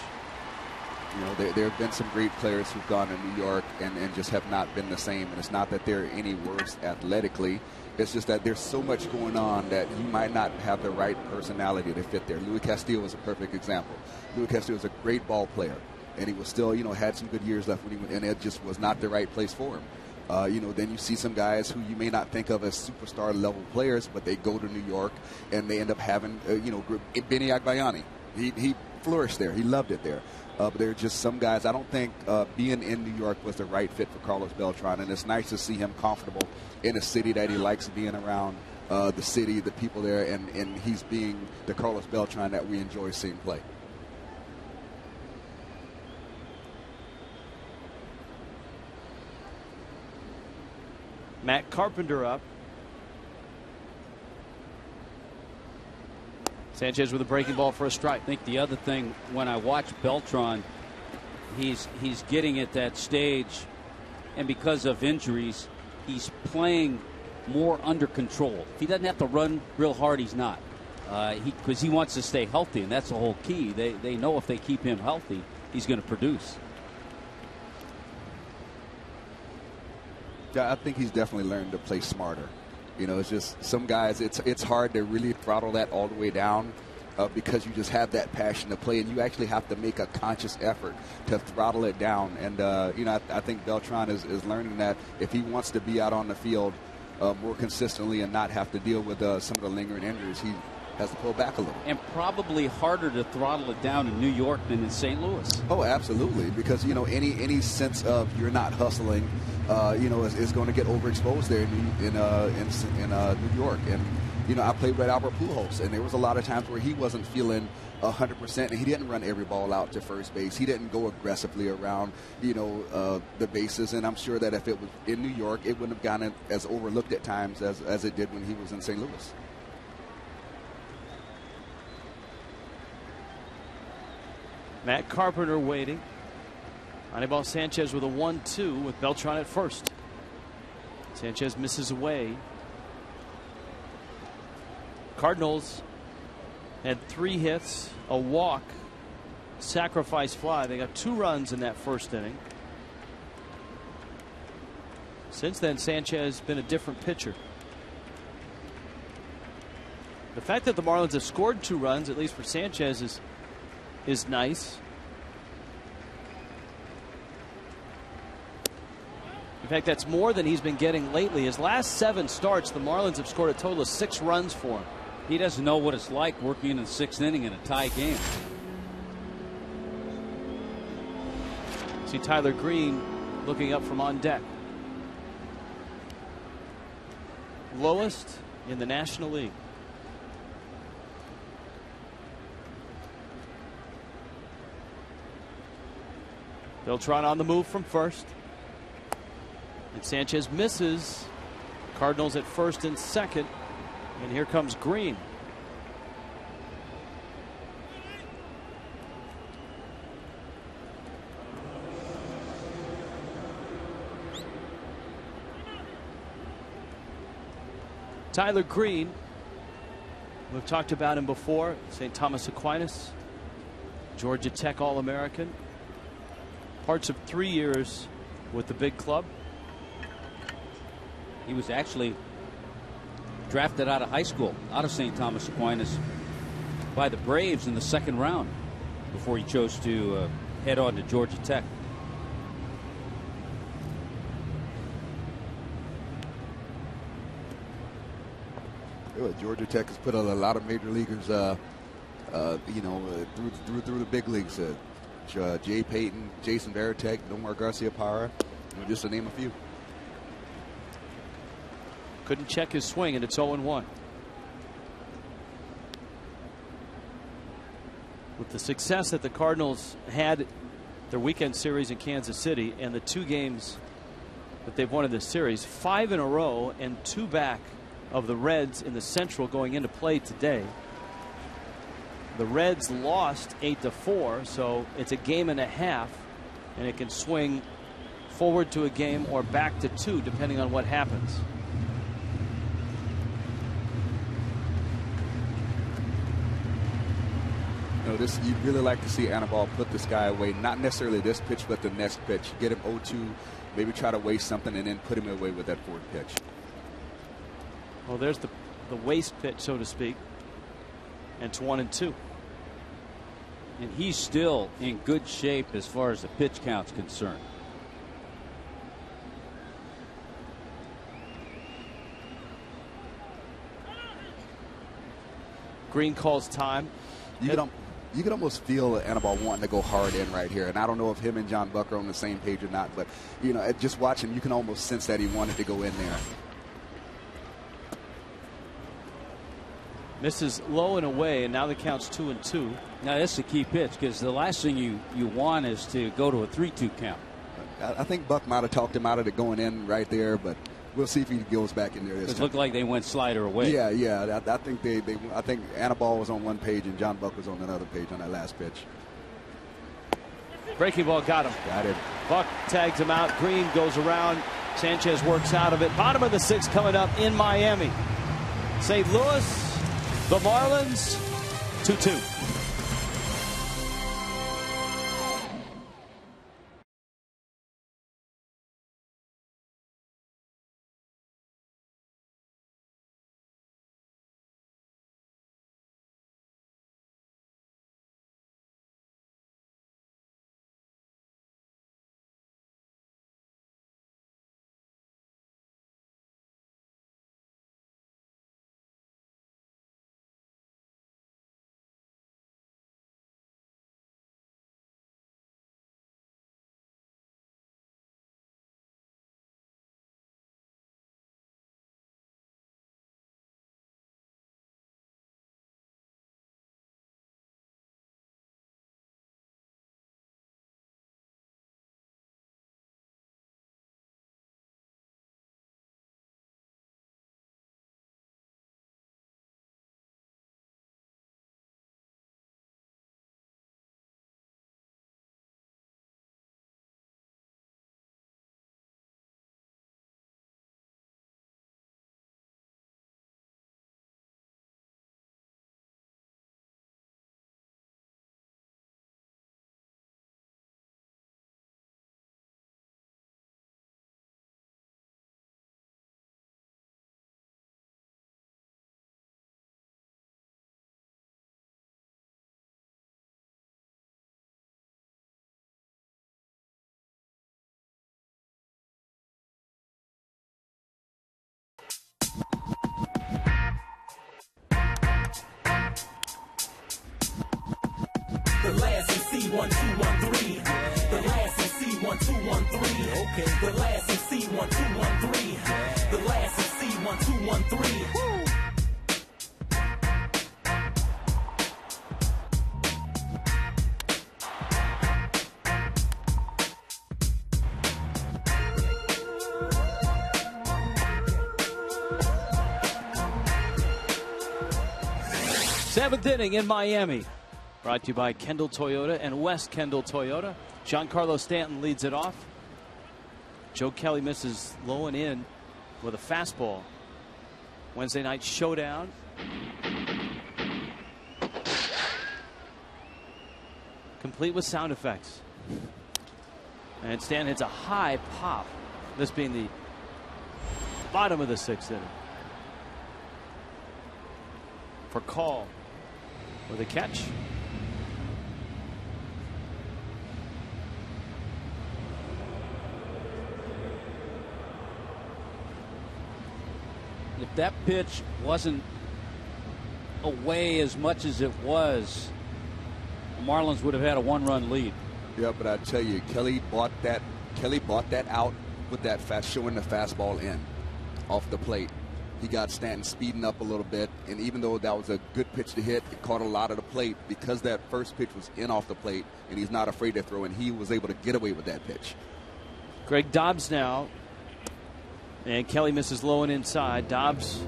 You know, there have been some great players who've gone to New York and just have not been the same. And it's not that they're any worse athletically. It's just that there's so much going on that you might not have the right personality to fit there. Louis Castillo was a perfect example. Louis Castillo was a great ball player, and he was still, you know, had some good years left when he went, and it just was not the right place for him. You know, then you see some guys who you may not think of as superstar level players, but they go to New York and they end up having, you know, Benny Agbayani. He flourished there. He loved it there. But there are just some guys. I don't think being in New York was the right fit for Carlos Beltran, and it's nice to see him comfortable in a city that he likes being around, the city, the people there, and he's being the Carlos Beltran that we enjoy seeing play. Matt Carpenter up. Sanchez with a breaking ball for a strike. I think the other thing, when I watch Beltran, he's getting at that stage, and because of injuries, he's playing more under control. If he doesn't have to run real hard, he's not. Because he wants to stay healthy, and that's the whole key. They know if they keep him healthy, he's going to produce. Yeah, I think he's definitely learned to play smarter. You know, it's just some guys, it's hard to really throttle that all the way down because you just have that passion to play, and you actually have to make a conscious effort to throttle it down. And, you know, I think Beltran is learning that if he wants to be out on the field more consistently and not have to deal with some of the lingering injuries, he has to pull back a little. And probably harder to throttle it down in New York than in St. Louis. Oh, absolutely, because, you know, any sense of you're not hustling, you know, is going to get overexposed there in New York. And, you know, I played with Albert Pujols, and there was a lot of times where he wasn't feeling 100%, and he didn't run every ball out to first base. He didn't go aggressively around, you know, the bases. And I'm sure that if it was in New York, it wouldn't have gotten as overlooked at times as it did when he was in St. Louis. Matt Carpenter waiting. Anibal Sanchez with a 1-2 with Beltran at first. Sanchez misses away. Cardinals had 3 hits, a walk, sacrifice fly. They got 2 runs in that first inning. Since then, Sanchez has been a different pitcher. The fact that the Marlins have scored 2 runs, at least for Sanchez, is nice. In fact, that's more than he's been getting lately. His last 7 starts, the Marlins have scored a total of 6 runs for him. He doesn't know what it's like working in the 6th inning in a tie game. See Tyler Green looking up from on deck. Lowest in the National League. Beltran on the move from first. And Sanchez misses. Cardinals at first and second. And here comes Green. Tyler Green, we've talked about him before. St. Thomas Aquinas, Georgia Tech All-American. Parts of 3 years with the big club. He was actually drafted out of high school, out of St. Thomas Aquinas, by the Braves in the 2nd round before he chose to head on to Georgia Tech. Georgia Tech has put a lot of major leaguers, you know, through the big leagues. Jay Payton, Jason Varitek, Nomar Garcia-Parra, just to name a few. Couldn't check his swing, and it's 0-1. With the success that the Cardinals had their weekend series in Kansas City and the 2 games that they've won in this series, 5 in a row and 2 back of the Reds in the Central going into play today. The Reds lost 8-4, so it's a game and a half, and it can swing forward to a game or back to 2 depending on what happens. This you'd really like to see Anibal put this guy away. Not necessarily this pitch, but the next pitch. Get him 0-2, maybe try to waste something, and then put him away with that fourth pitch. Well, there's the waste pitch, so to speak. And it's 1-2. And he's still in good shape as far as the pitch count's concerned. Green calls time. You can almost feel Anibal wanting to go hard in right here. And I don't know if him and John Buck are on the same page or not, but, just watching, you can almost sense that he wanted to go in there. Misses low and away, and now the count's 2-2. Now, that's the key pitch, because the last thing you want is to go to a 3-2 count. I think Buck might have talked him out of it going in right there, but we'll see if he goes back in there this time. It looked like they went slider away. Yeah. I think I think Anibal was on one page and John Buck was on another page on that last pitch. Breaking ball got him. Got it. Buck tags him out. Green goes around. Sanchez works out of it. Bottom of the sixth coming up in Miami. St. Louis, the Marlins, 2-2. The last MC 1213. The last MC 1213. Okay. The last MC 1213. The last MC 1213. Seventh inning in Miami. Brought to you by Kendall Toyota and West Kendall Toyota. Giancarlo Stanton leads it off. Joe Kelly misses low and in with a fastball. Wednesday night showdown. Complete with sound effects. And Stanton hits a high pop. This being the bottom of the sixth inning. For Call with a catch. If that pitch wasn't away as much as it was, the Marlins would have had a one-run lead. Yeah, but I tell you, Kelly bought that out with that showing the fastball in off the plate. He got Stanton speeding up a little bit, and even though that was a good pitch to hit, it caught a lot of the plate because that first pitch was in off the plate, and he's not afraid to throw, and he was able to get away with that pitch. Greg Dobbs now. And Kelly misses low and inside. Dobbs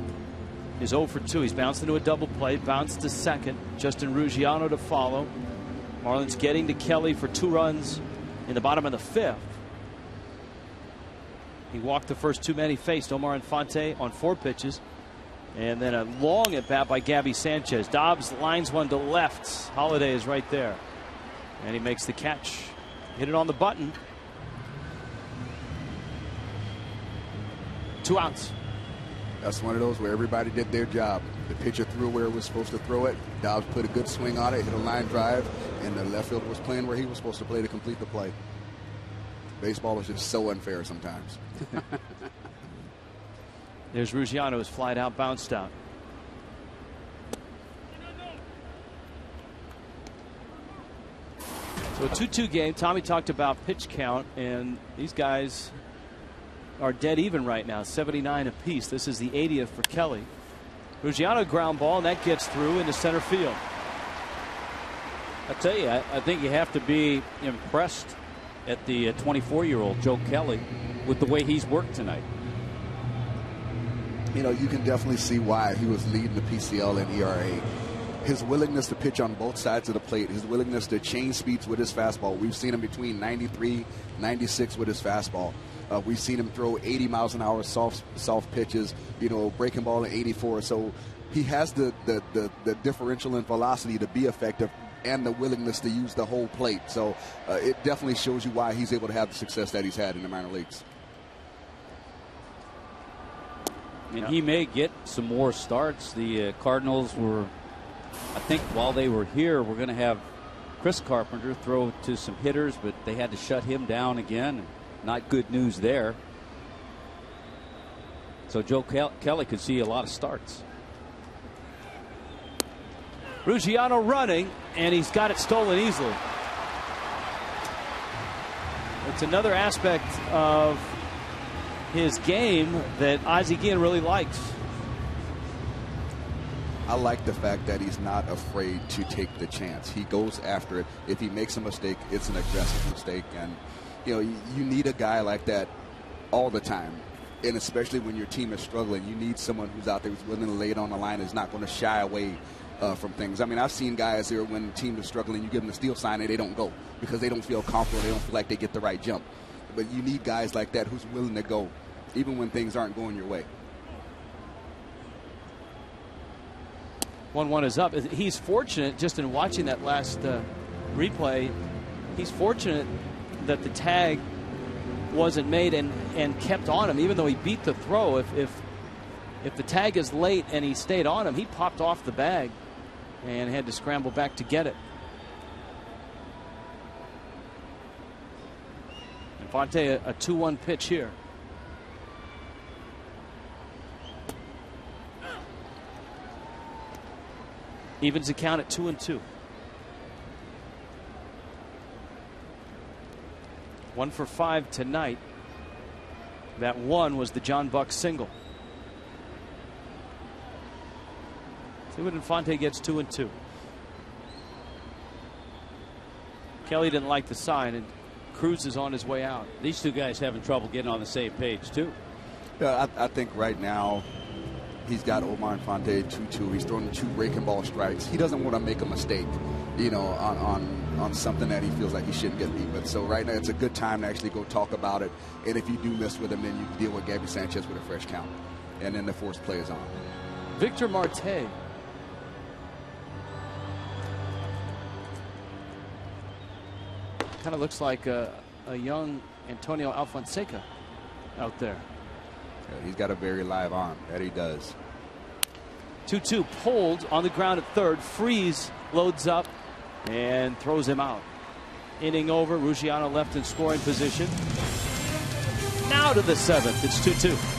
is 0 for 2. He's bounced into a double play. Bounced to second. Justin Ruggiano to follow. Marlins getting to Kelly for 2 runs in the bottom of the 5th. He walked the first 2 men he faced. Omar Infante on 4 pitches. And then a long at bat by Gabby Sanchez. Dobbs lines one to left. Holiday is right there. And he makes the catch. Hit it on the button. 2 outs. That's one of those where everybody did their job. The pitcher threw where it was supposed to throw it. Dobbs put a good swing on it, hit a line drive, and the left fielder was playing where he was supposed to play to complete the play. Baseball is just so unfair sometimes. There's Ruggiano, who's flied out, bounced out. So a 2-2 game. Tommy talked about pitch count, and these guys are dead even right now, 79 apiece. This is the 80th for Kelly. Ruggiano ground ball, and that gets through into center field. I tell you, I think you have to be impressed at the 24-year-old Joe Kelly with the way he's worked tonight. You know, you can definitely see why he was leading the PCL in ERA. His willingness to pitch on both sides of the plate, his willingness to change speeds with his fastball. We've seen him between 93, 96 with his fastball. We've seen him throw 80 miles an hour soft pitches, you know, breaking ball at 84. So he has the differential in velocity to be effective and the willingness to use the whole plate. So it definitely shows you why he's able to have the success that he's had in the minor leagues. And he may get some more starts. The Cardinals were, I think while they were here, we're going to have Chris Carpenter throw to some hitters, but they had to shut him down again. Not good news there. So Joe Kelly could see a lot of starts. Ruggiano running, and he's got it stolen easily. It's another aspect of his game that Ozzie Guillen really likes. I like the fact that he's not afraid to take the chance. He goes after it. If he makes a mistake, it's an aggressive mistake. And, you know, you need a guy like that all the time. And especially when your team is struggling, you need someone who's out there who's willing to lay it on the line, is not going to shy away from things. I mean, I've seen guys there when the team is struggling, you give them the steal sign and they don't go because they don't feel comfortable. They don't feel like they get the right jump. But you need guys like that who's willing to go even when things aren't going your way. 1-1 is up. He's fortunate, just in watching that last replay, he's fortunate that the tag wasn't made and kept on him, even though he beat the throw. If the tag is late and he stayed on him, he popped off the bag and had to scramble back to get it. Infante, a 2-1 pitch here. Evens the count at 2-2. 1 for 5 tonight. That one was the John Buck single. See what Infante gets. 2-2. Kelly didn't like the sign, and Cruz is on his way out. These two guys having trouble getting on the same page too. Yeah, I think right now he's got Omar Infante 2-2. He's throwing 2 breaking ball strikes. He doesn't want to make a mistake, you know, on something that he feels like he shouldn't get beat with. So right now it's a good time to actually go talk about it. And if you do mess with him, then you deal with Gabby Sanchez with a fresh count. And then the forced play is on. Victor Marte. Kind of looks like a young Antonio Alfonseca out there. Yeah, he's got a very live arm. That he does. 2-2 pulled on the ground at third. Freeze loads up and throws him out. Inning over. Ruggiano left in scoring position. Now to the 7th. It's 2-2.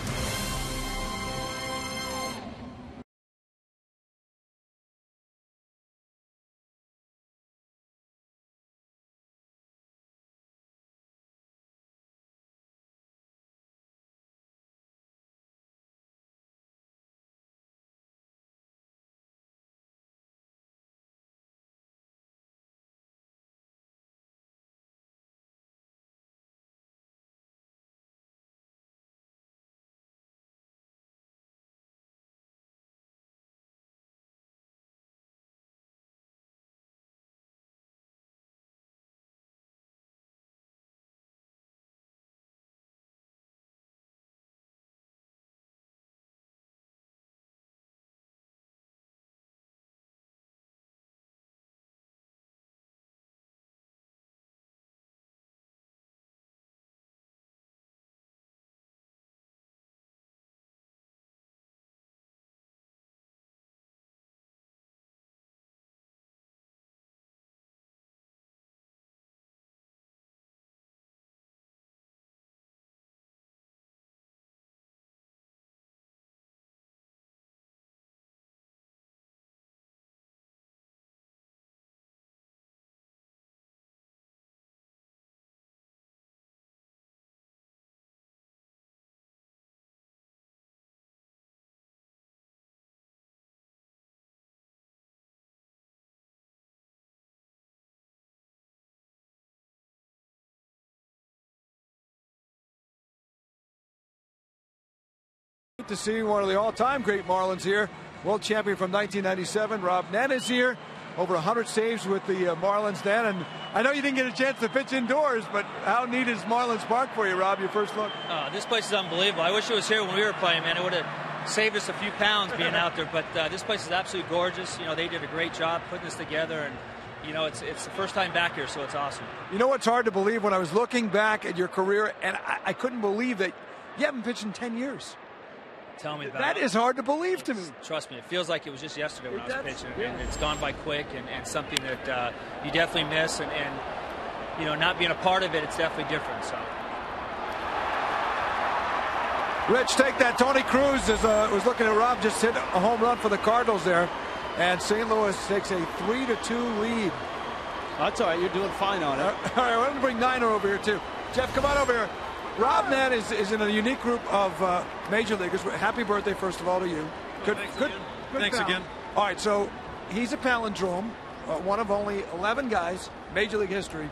to see one of the all-time great Marlins here. World champion from 1997, Rob Nen is here. Over 100 saves with the Marlins then. And I know you didn't get a chance to pitch indoors, but how neat is Marlins Park for you, Rob, your first look? This place is unbelievable. I wish it was here when we were playing, man. It would have saved us a few pounds being out there. But this place is absolutely gorgeous. You know, they did a great job putting this together. And, you know, it's the first time back here, so it's awesome. You know what's hard to believe? When I was looking back at your career, and I couldn't believe that you haven't pitched in 10 years. Tell me about it. That is hard to believe to me. Trust me, it feels like it was just yesterday when I was pitching. Yeah. And it's gone by quick and something that you definitely miss. And, you know, not being a part of it, it's definitely different. So. Rich, take that. Tony Cruz was looking at Rob, just hit a home run for the Cardinals there. And St. Louis takes a 3-2 lead. That's all right. You're doing fine on it. All right, we're going to bring Niner over here, too. Jeff, come on over here. Rob Nen is in a unique group of major leaguers. Happy birthday, first of all, to you. Thanks again. All right, so he's a palindrome, one of only 11 guys, Major League history,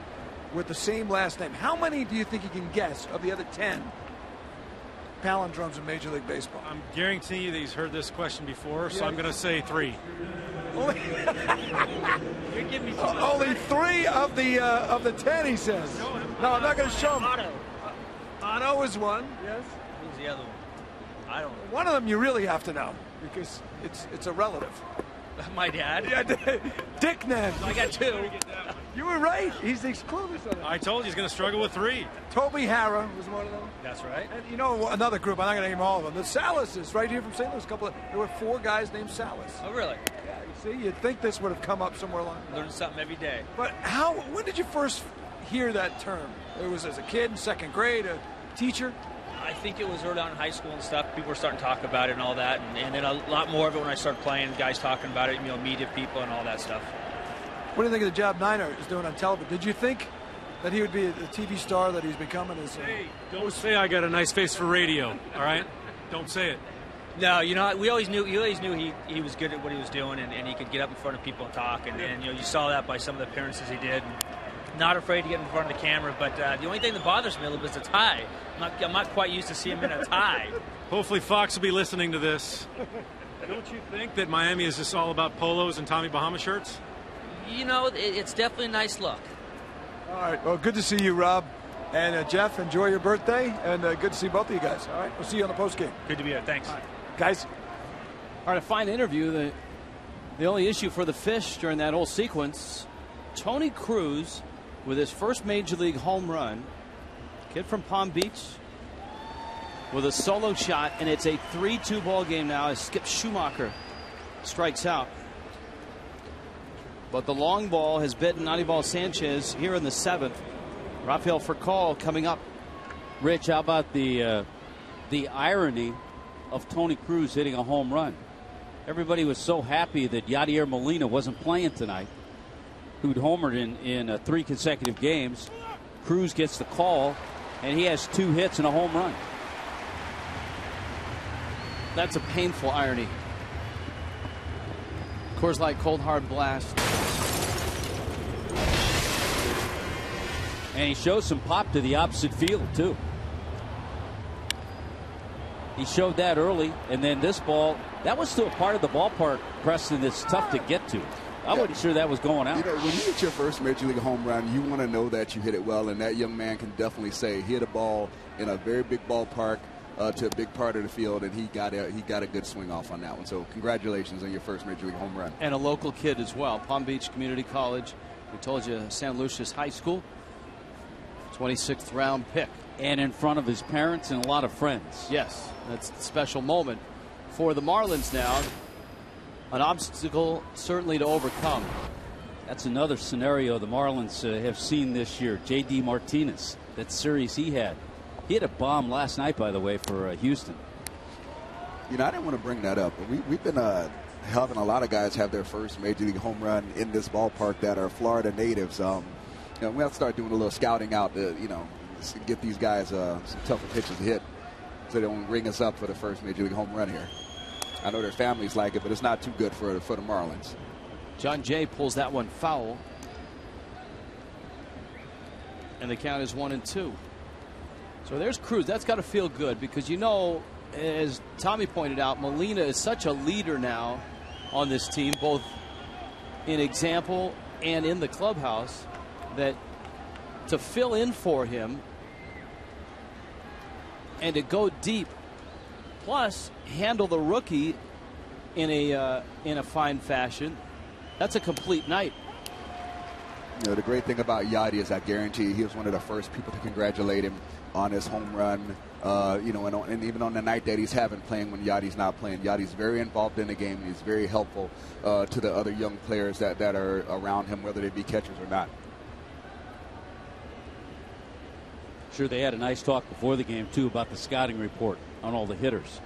with the same last name. How many do you think you can guess of the other 10 palindromes in Major League Baseball? I'm guaranteeing you that he's heard this question before, so I'm going to say 3. Only 3 of the 10, he says. No, I'm not going to show him. Otto is one. Yes. Who's the other one? I don't know. One of them you really have to know because it's a relative. My dad. Yeah, Dick Nen. I got 2. You were right. He's exclusive. I told you he's going to struggle with 3. Toby Harrah was one of them. That's right. And you know another group. I'm not going to name all of them. The Salas is right here from St. Louis. There were 4 guys named Salas. Oh, really? Yeah. You see, you'd think this would have come up somewhere along. Learn something every day. But when did you first hear that term? It was as a kid in 2nd grade, a teacher? I think it was early on in high school and stuff. People were starting to talk about it and all that. And then a lot more of it when I started playing, guys talking about it, you know, media people and all that stuff. What do you think of the job Niner is doing on television? Did you think that he would be the TV star that he's becoming? Hey, don't say I got a nice face for radio, all right? Don't say it. No, you know, we always knew he was good at what he was doing and he could get up in front of people and talk. And you know, you saw that by some of the appearances he did. Not afraid to get in front of the camera, but the only thing that bothers me a little bit is the tie. I'm not quite used to seeing him in a tie. Hopefully Fox will be listening to this. Don't you think that Miami is just all about polos and Tommy Bahama shirts? You know, it's definitely a nice look. All right, well, good to see you, Rob. And Jeff, enjoy your birthday, and good to see both of you guys. All right, we'll see you on the postgame. Good to be here. Thanks. All right. Guys. All right, a fine interview. The only issue for the Fish during that whole sequence, Tony Cruz with his first Major League home run. Kid from Palm Beach with a solo shot, and it's a 3-2 ball game now as Skip Schumacher strikes out. But the long ball has bitten Anibal Sanchez here in the 7th. Rafael Furcal coming up. Rich, how about the irony of Tony Cruz hitting a home run? Everybody was so happy that Yadier Molina wasn't playing tonight, who'd homered in 3 consecutive games. Cruz gets the call, and he has 2 hits and a home run. That's a painful irony. Coors Light cold hard blast. And he shows some pop to the opposite field, too. He showed that early, and then this ball, that was still a part of the ballpark, Preston, that's tough to get to. I wasn't sure that was going out. You know, when you hit your first Major League home run, you want to know that you hit it well, and that young man can definitely say he hit a ball in a very big ballpark to a big part of the field, and he got a good swing off on that one. So congratulations on your first Major League home run. And a local kid as well, Palm Beach Community College. We told you San Lucius High School, 26th round pick. And in front of his parents and a lot of friends. Yes, that's a special moment for the Marlins now. An obstacle certainly to overcome. That's another scenario the Marlins have seen this year. J.D. Martinez, that series he had. He hit a bomb last night, by the way, for Houston. You know, I didn't want to bring that up, but we've been having a lot of guys have their first Major League home run in this ballpark that are Florida natives. You know, we have to start doing a little scouting out to, you know, get these guys some tougher pitches to hit so they don't ring us up for the first Major League home run here. I know their families like it, but it's not too good for the Marlins. John Jay pulls that one foul. And the count is 1-2. So there's Cruz. That's got to feel good because, you know, as Tommy pointed out, Molina is such a leader now on this team, both in example and in the clubhouse, that to fill in for him and to go deep, plus handle the rookie in a fine fashion, that's a complete night. You know, the great thing about Yadi is I guarantee he was one of the first people to congratulate him on his home run. You know, and even on the night that he's having playing when Yadi's not playing. Yadi's very involved in the game. He's very helpful to the other young players that are around him, whether they be catchers or not. Sure, they had a nice talk before the game, too, about the scouting report on all the hitters.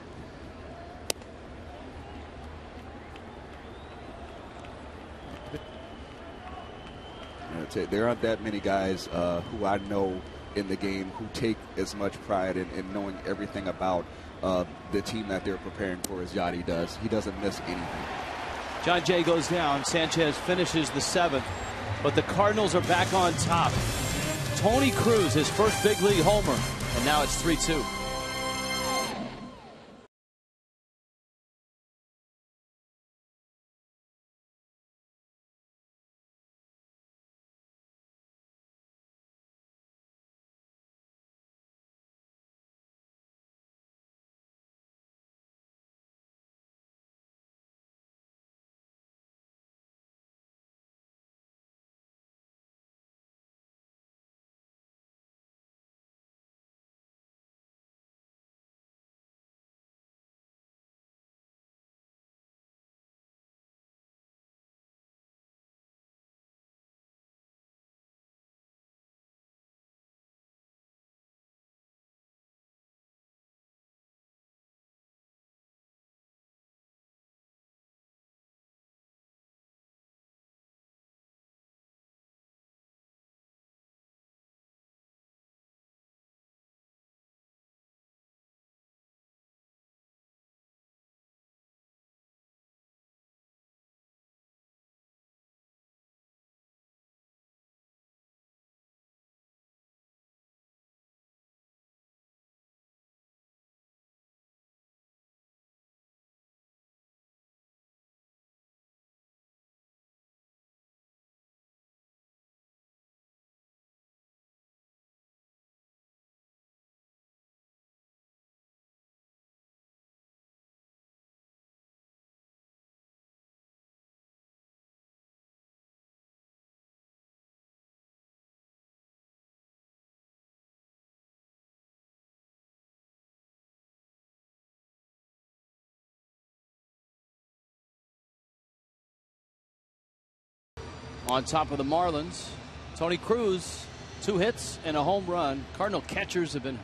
There aren't that many guys who I know in the game who take as much pride in knowing everything about the team that they're preparing for as Yadi does. He doesn't miss anything. John Jay goes down. Sanchez finishes the seventh, but the Cardinals are back on top. Tony Cruz, his first big league homer, and now it's 3-2. On top of the Marlins, Tony Cruz, 2 hits and a home run. Cardinal catchers have been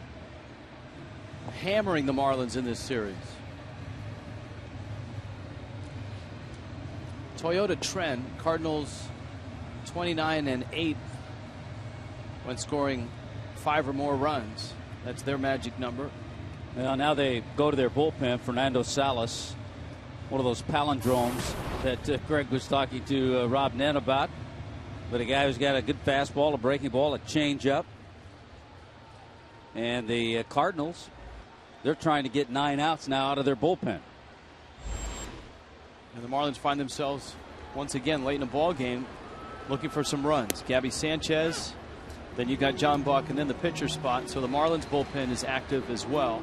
hammering the Marlins in this series. Toyota trend, Cardinals 29-8 when scoring 5 or more runs. That's their magic number. Well, now they go to their bullpen. Fernando Salas, one of those palindromes that Greg was talking to Rob Nen about. But a guy who's got a good fastball, a breaking ball, a changeup. And the Cardinals, they're trying to get 9 outs now out of their bullpen. And the Marlins find themselves once again late in the ball game looking for some runs. Gabby Sanchez, then you got John Buck, and then the pitcher spot. So the Marlins bullpen is active as well.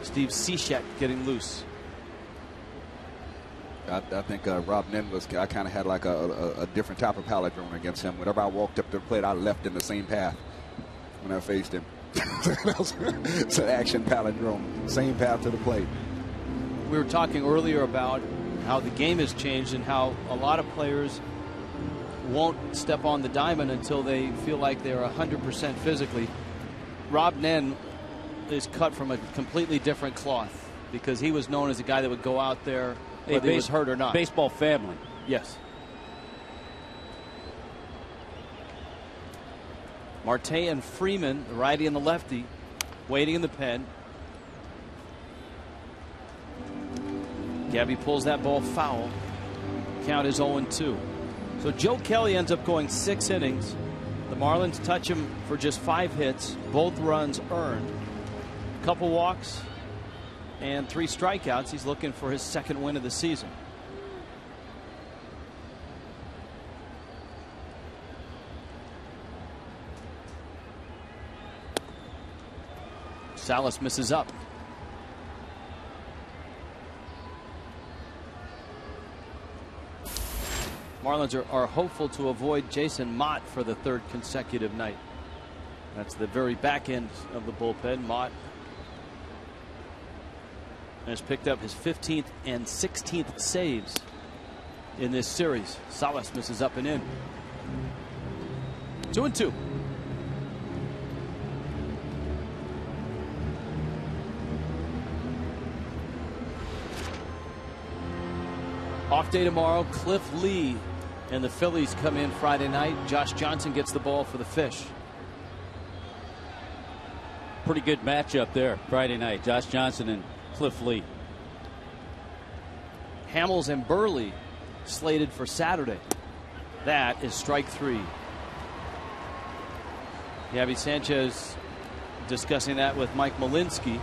Steve Cishek getting loose. I think Rob Nen I kind of had like a different type of palindrome against him. Whenever I walked up to the plate, I left in the same path when I faced him. It's an action palindrome. Same path to the plate. We were talking earlier about how the game has changed and how a lot of players won't step on the diamond until they feel like they're 100% physically. Rob Nen is cut from a completely different cloth because he was known as a guy that would go out there whether he was hurt or not. Baseball family. Yes. Marte and Freeman, the righty and the lefty, waiting in the pen. Gabby pulls that ball foul. Count is 0-2. So Joe Kelly ends up going 6 innings, The Marlins touch him for just 5 hits, both runs earned, a couple walks, and 3 strikeouts. He's looking for his 2nd win of the season. Salas misses up. Marlins are hopeful to avoid Jason Mott for the 3rd consecutive night. That's the very back end of the bullpen. Mott has picked up his 15th and 16th saves in this series. Salas misses up and in. 2-2. Off day tomorrow. Cliff Lee and the Phillies come in Friday night. Josh Johnson gets the ball for the Fish. Pretty good matchup there Friday night. Josh Johnson and Cliff Lee. Hamels and Burley slated for Saturday. That is strike 3. Gabby Sanchez discussing that with Mike Malinsky.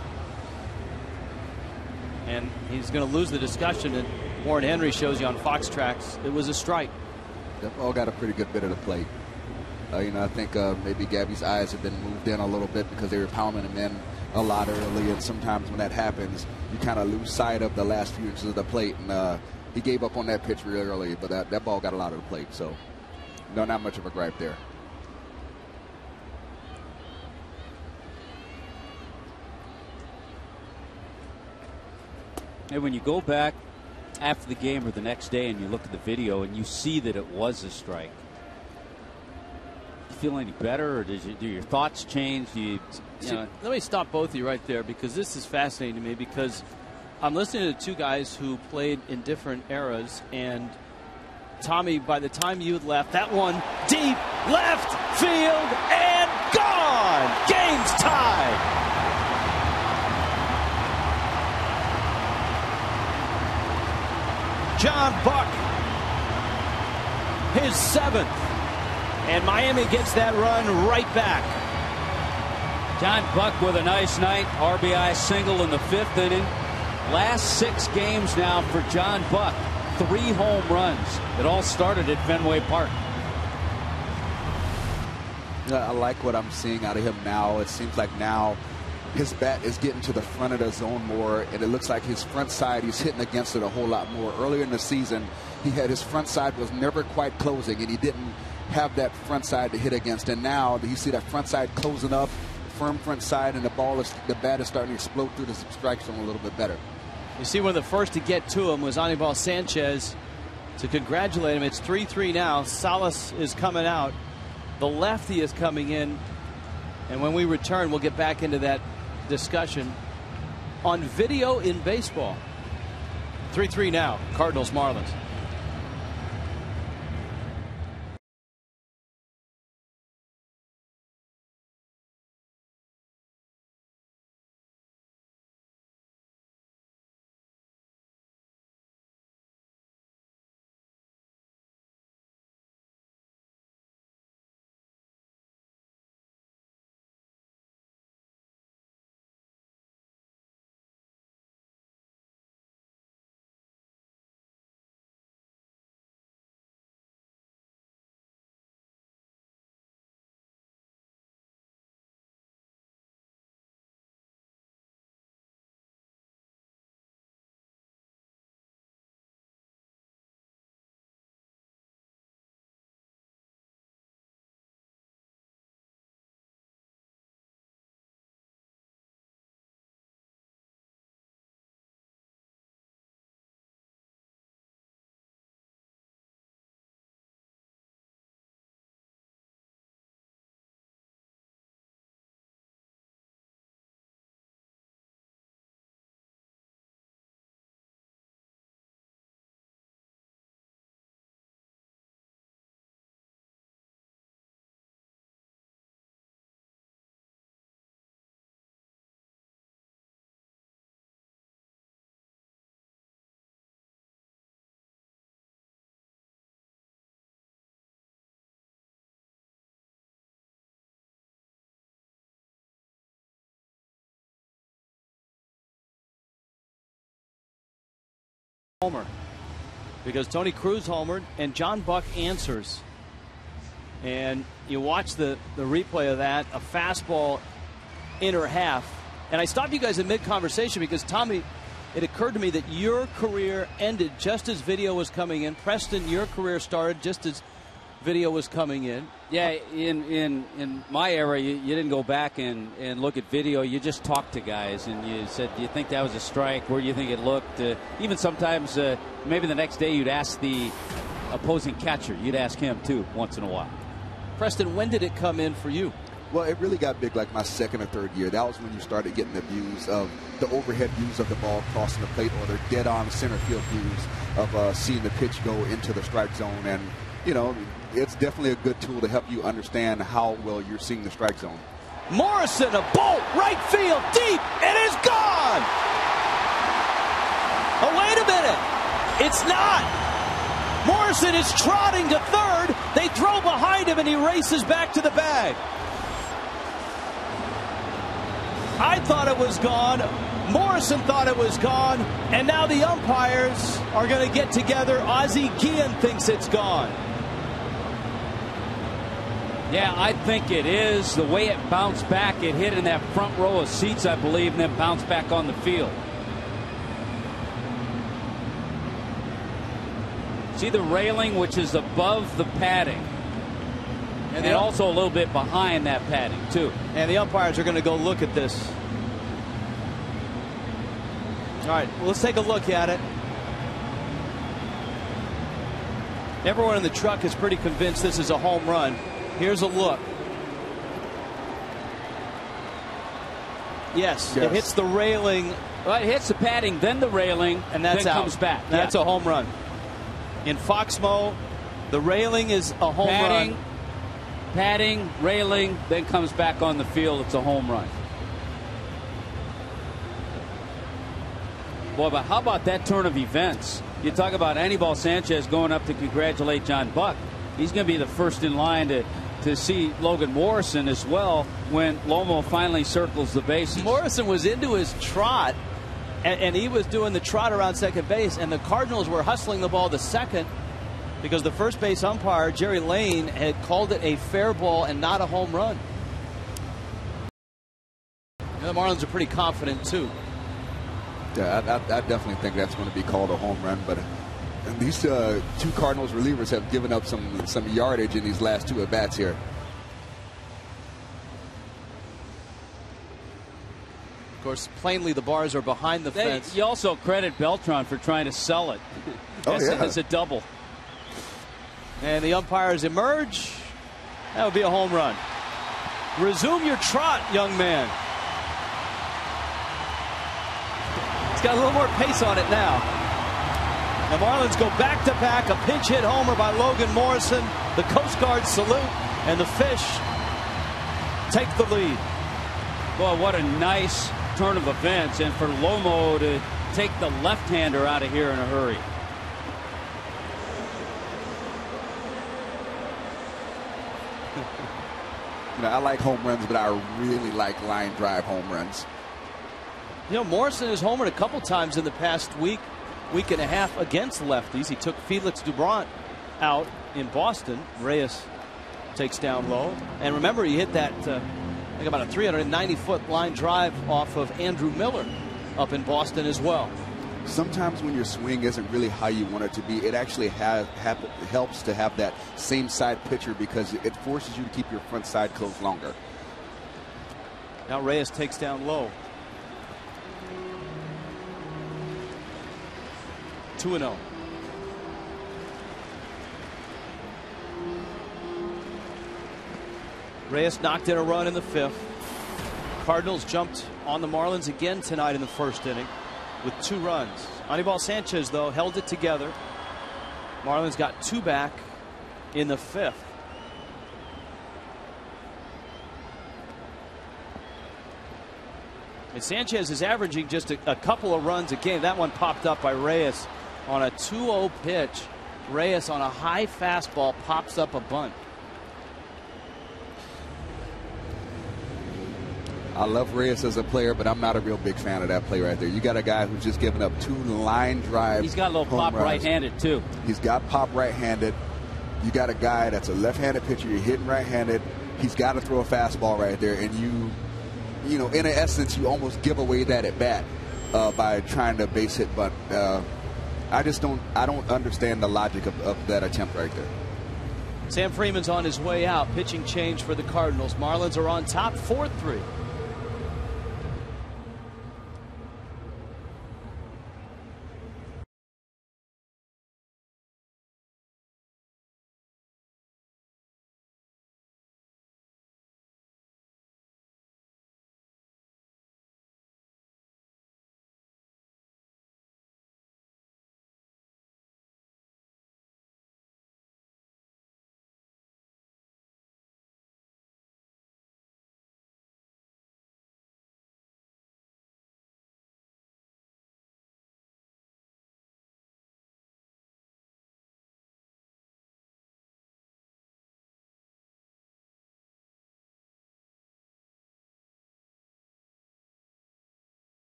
And he's going to lose the discussion. And Warren Henry shows you on Fox Tracks it was a strike. They've all got a pretty good bit of the plate. I think maybe Gabby's eyes have been moved in a little bit because they were pounding him in a lot early, and sometimes when that happens, you kind of lose sight of the last few inches of the plate. And he gave up on that pitch really early, but that ball got a lot of the plate, so no, not much of a gripe there. And when you go back after the game or the next day and you look at the video and you see that it was a strike, do you feel any better, or do your thoughts change? Let me stop both of you right there, because this is fascinating to me, because I'm listening to 2 guys who played in different eras, and Tommy, by the time you had left, that one deep left field and gone. Game's tied. John Buck, his 7th, and Miami gets that run right back. John Buck with a nice night. RBI single in the 5th inning. Last 6 games now for John Buck. 3 home runs. It all started at Fenway Park. I like what I'm seeing out of him now. It seems like now his bat is getting to the front of the zone more, and it looks like his front side, he's hitting against it a whole lot more. Earlier in the season, he had his front side was never quite closing, and he didn't have that front side to hit against. And now you see that front side closing up, firm front side, and the bat is starting to explode through the strike zone a little bit better. You see, one of the first to get to him was Anibal Sanchez to congratulate him. It's 3-3 now. Salas is coming out. The lefty is coming in. And when we return, we'll get back into that discussion on video in baseball. 3-3 now. Cardinals, Marlins. homer because Tony Cruz homered and John Buck answers. And you watch the replay of that, a fastball inner half. And I stopped you guys in mid-conversation because, Tommy, it occurred to me that your career ended just as video was coming in. Preston, your career started just as video was coming in. Yeah, in my era, you didn't go back and look at video. You just talked to guys, and you said, do you think that was a strike? Where do you think it looked? Even sometimes, maybe the next day, you'd ask the opposing catcher. You'd ask him, too, once in a while. Preston, when did it come in for you? Well, it really got big like my second or third year. That was when you started getting the views of the overhead views of the ball crossing the plate, or the dead-on center field views of seeing the pitch go into the strike zone. And, you know, it's definitely a good tool to help you understand how well you're seeing the strike zone. Morrison, a bolt, right field, deep, it is gone! Oh, wait a minute! It's not! Morrison is trotting to third. They throw behind him, and he races back to the bag. I thought it was gone. Morrison thought it was gone. And now the umpires are going to get together. Ozzie Guillen thinks it's gone. Yeah, I think it is. The way it bounced back, it hit in that front row of seats, I believe, and then bounced back on the field. See the railing, which is above the padding. And then also a little bit behind that padding, too. And the umpires are going to go look at this. All right, well, let's take a look at it. Everyone in the truck is pretty convinced this is a home run. Here's a look. Yes. It hits the railing. Well, it hits the padding, then the railing, and that's then out. Comes back. That's a home run. In Foxmo, the railing is a home run. Padding, railing, then comes back on the field. It's a home run. Boy, but how about that turn of events? You talk about Anibal Sanchez going up to congratulate John Buck. He's going to be the first in line to see Logan Morrison as well when Lomo finally circles the bases. Morrison was into his trot, and he was doing the trot around second base, and the Cardinals were hustling the ball to second because the first base umpire, Jerry Lane, had called it a fair ball and not a home run. And the Marlins are pretty confident, too. Yeah, I definitely think that's going to be called a home run, but these two Cardinals relievers have given up some yardage in these last two at-bats here. Of course, plainly the bars are behind the fence. You also credit Beltran for trying to sell it as a double. And the umpires emerge. That would be a home run. Resume your trot, young man. He's got a little more pace on it now. The Marlins go back-to-back. A pinch hit homer by Logan Morrison. The Coast Guard salute, and the Fish take the lead. Boy, what a nice turn of events, and for Lomo to take the left-hander out of here in a hurry. You know, I like home runs, but I really like line drive home runs. You know, Morrison has homered a couple times in the past week and a half against lefties. He took Felix Doubront out in Boston. Reyes takes down low. And remember, he hit that, I think about a 390-foot line drive off of Andrew Miller up in Boston as well. Sometimes when your swing isn't really how you want it to be, it actually helps to have that same side pitcher because it forces you to keep your front side closed longer. Now Reyes takes down low. 2-0. Reyes knocked in a run in the fifth. Cardinals jumped on the Marlins again tonight in the first inning with 2 runs. Anibal Sanchez, though, held it together. Marlins got 2 back in the fifth. And Sanchez is averaging just a couple of runs a game. That one popped up by Reyes on a 2-0 pitch. Reyes on a high fastball pops up a bunt. I love Reyes as a player, but I'm not a real big fan of that play right there. You got a guy who's just given up 2 line drives. He's got a little pop right-handed, too. He's got pop right-handed. You got a guy that's a left-handed pitcher. You're hitting right-handed. He's got to throw a fastball right there, and you know, in essence, you almost give away that at bat by trying to base hit. But I don't understand the logic of that attempt right there. Sam Freeman's on his way out. Pitching change for the Cardinals. Marlins are on top 4-3.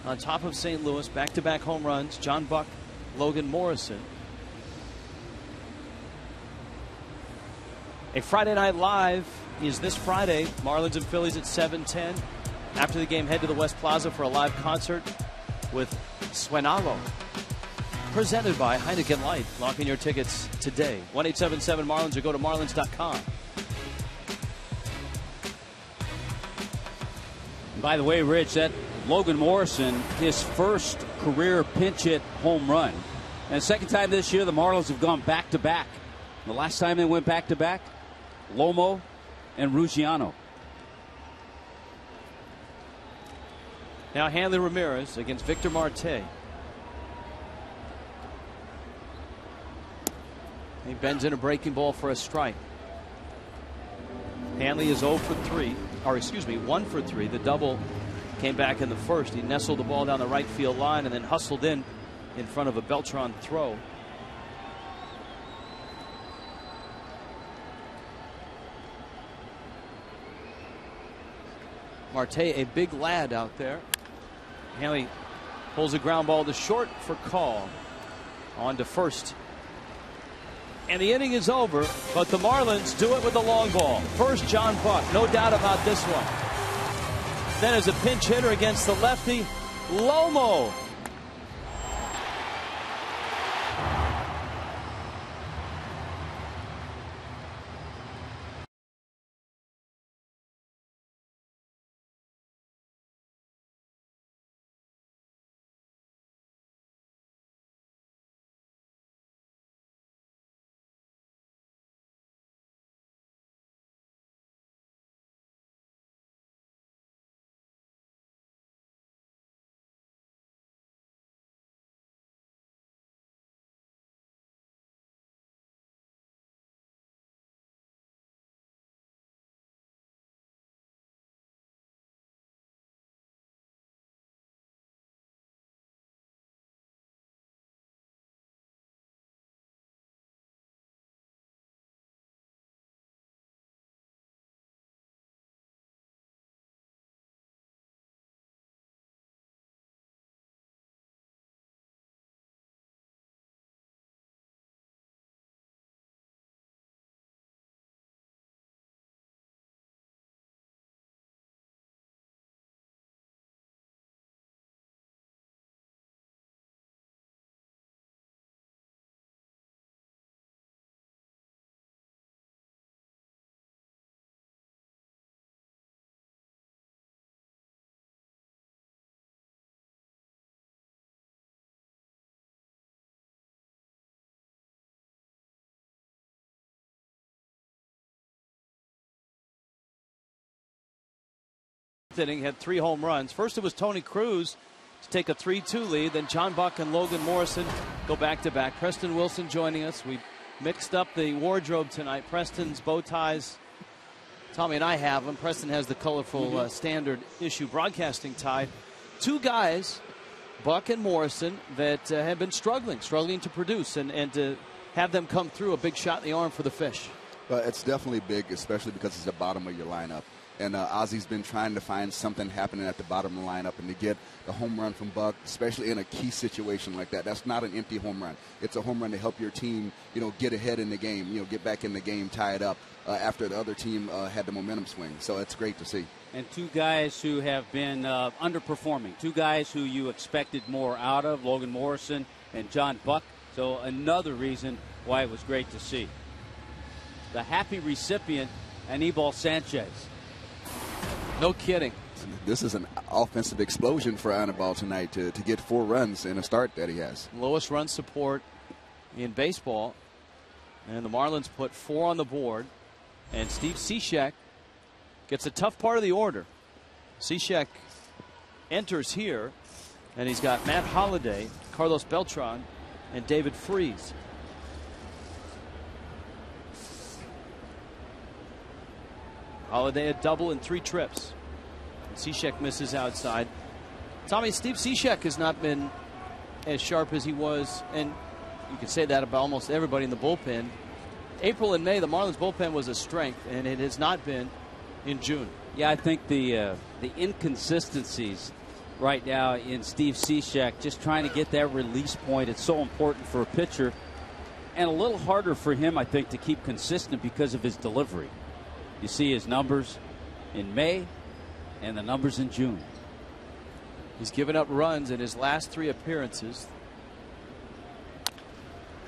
On top of St. Louis, back-to-back home runs, John Buck, Logan Morrison. A Friday Night Live is this Friday. Marlins and Phillies at 7:10. After the game, head to the West Plaza for a live concert with Sueñalo. Presented by Heineken Light. Lock in your tickets today. 1-877-MARLINS or go to marlins.com. By the way, Rich, that Logan Morrison, his first career pinch hit home run. And second time this year, the Marlins have gone back-to-back. The last time they went back-to-back, Lomo and Ruggiano. Now Hanley Ramirez against Victor Marte. He bends in a breaking ball for a strike. Hanley is 0 for 3, or excuse me, 1 for 3. The double came back in the first. He nestled the ball down the right field line and then hustled in front of a Beltran throw. Marte, a big lad out there. Hanley pulls a ground ball to short for call. On to first. And the inning is over, but the Marlins do it with the long ball. First, John Buck, no doubt about this one. Then as a pinch hitter against the lefty, Lomo. fifth inning, had 3 home runs. First it was Tony Cruz to take a 3-2 lead. Then John Buck and Logan Morrison go back-to-back. Preston Wilson joining us. We mixed up the wardrobe tonight. Preston's bow ties, Tommy and I have them. Preston has the colorful standard issue broadcasting tie. 2 guys, Buck and Morrison, that have been struggling to produce, and to have them come through, a big shot in the arm for the Fish. Well, it's definitely big, especially because it's the bottom of your lineup. And Ozzy's been trying to find something happening at the bottom of the lineup, and to get the home run from Buck, especially in a key situation like that, that's not an empty home run. It's a home run to help your team, get ahead in the game, get back in the game, tie it up after the other team had the momentum swing. So it's great to see. And 2 guys who have been underperforming, 2 guys who you expected more out of, Logan Morrison and John Buck. So another reason why it was great to see. The happy recipient, Anibal Sanchez. No kidding. This is an offensive explosion for Anibal tonight to get 4 runs in a start that he has. Lowest run support in baseball. And the Marlins put 4 on the board. And Steve Cishek gets a tough part of the order. Cishek enters here, and he's got Matt Holliday, Carlos Beltran, and David Freese. Holliday a double in 3 trips. Cishek misses outside. Tommy, Steve Cishek has not been as sharp as he was, and you can say that about almost everybody in the bullpen. April and May, the Marlins bullpen was a strength, and it has not been in June. Yeah, I think the inconsistencies right now in Steve Cishek, just trying to get that release point, it's so important for a pitcher, and a little harder for him, I think, to keep consistent because of his delivery. You see his numbers in May and the numbers in June. He's given up runs in his last 3 appearances.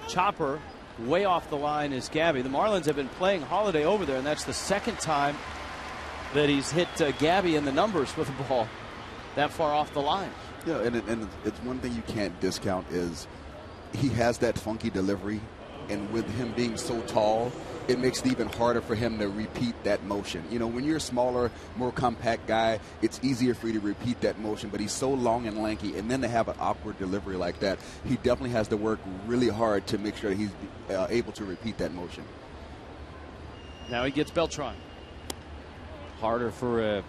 Chopper way off the line is Gabby. The Marlins have been playing Holliday over there, and that's the 2nd time that he's hit Gabby in the numbers with the ball that far off the line. Yeah, and it's one thing you can't discount is he has that funky delivery, and with him being so tall, it makes it even harder for him to repeat that motion. When you're a smaller, more compact guy, it's easier for you to repeat that motion, but he's so long and lanky, and then to have an awkward delivery like that, he definitely has to work really hard to make sure he's able to repeat that motion. Now he gets Beltran. Harder for a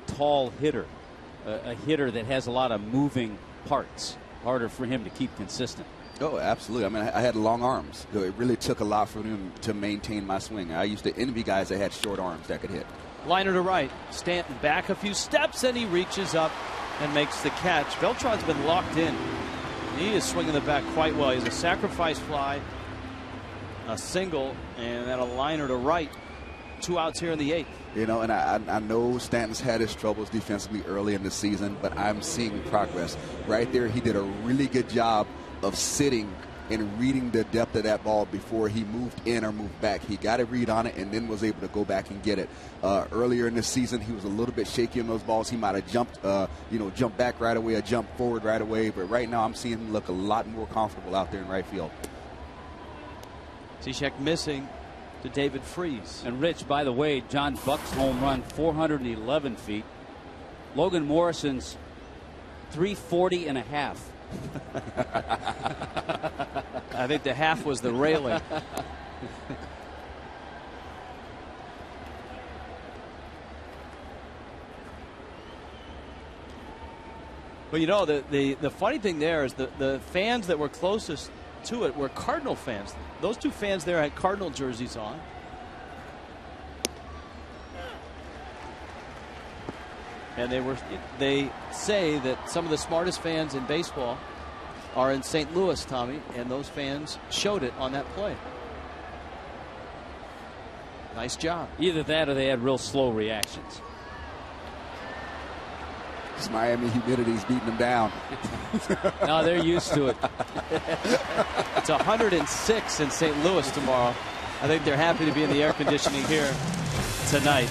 tall hitter, a hitter that has a lot of moving parts. Harder for him to keep consistent. Oh, absolutely. I mean, I had long arms. So it really took a lot for him to maintain my swing. I used to envy guys that had short arms that could hit. Liner to right. Stanton back a few steps, and he reaches up and makes the catch. Beltran's been locked in. He is swinging the bat quite well. He's a sacrifice fly, a single, and then a liner to right. 2 outs here in the 8th. And I know Stanton's had his troubles defensively early in the season, but I'm seeing progress. Right there, he did a really good job of sitting and reading the depth of that ball before he moved in or moved back. He got a read on it and then was able to go back and get it. Earlier in the season, he was a little bit shaky on those balls. He might have jumped back right away or jumped forward right away. But right now, I'm seeing him look a lot more comfortable out there in right field. Cishek missing to David Freese. And Rich, by the way, John Buck's home run, 411 feet. Logan Morrison's 340 and a half. I think the half was the railing. But the funny thing there is the fans that were closest to it were Cardinal fans. Those 2 fans there had Cardinal jerseys on. And they say that some of the smartest fans in baseball are in St. Louis, Tommy, and those fans showed it on that play. Nice job. Either that or they had real slow reactions. This Miami humidity's beating them down. No, they're used to it. It's 106 in St. Louis tomorrow. I think they're happy to be in the air conditioning here tonight.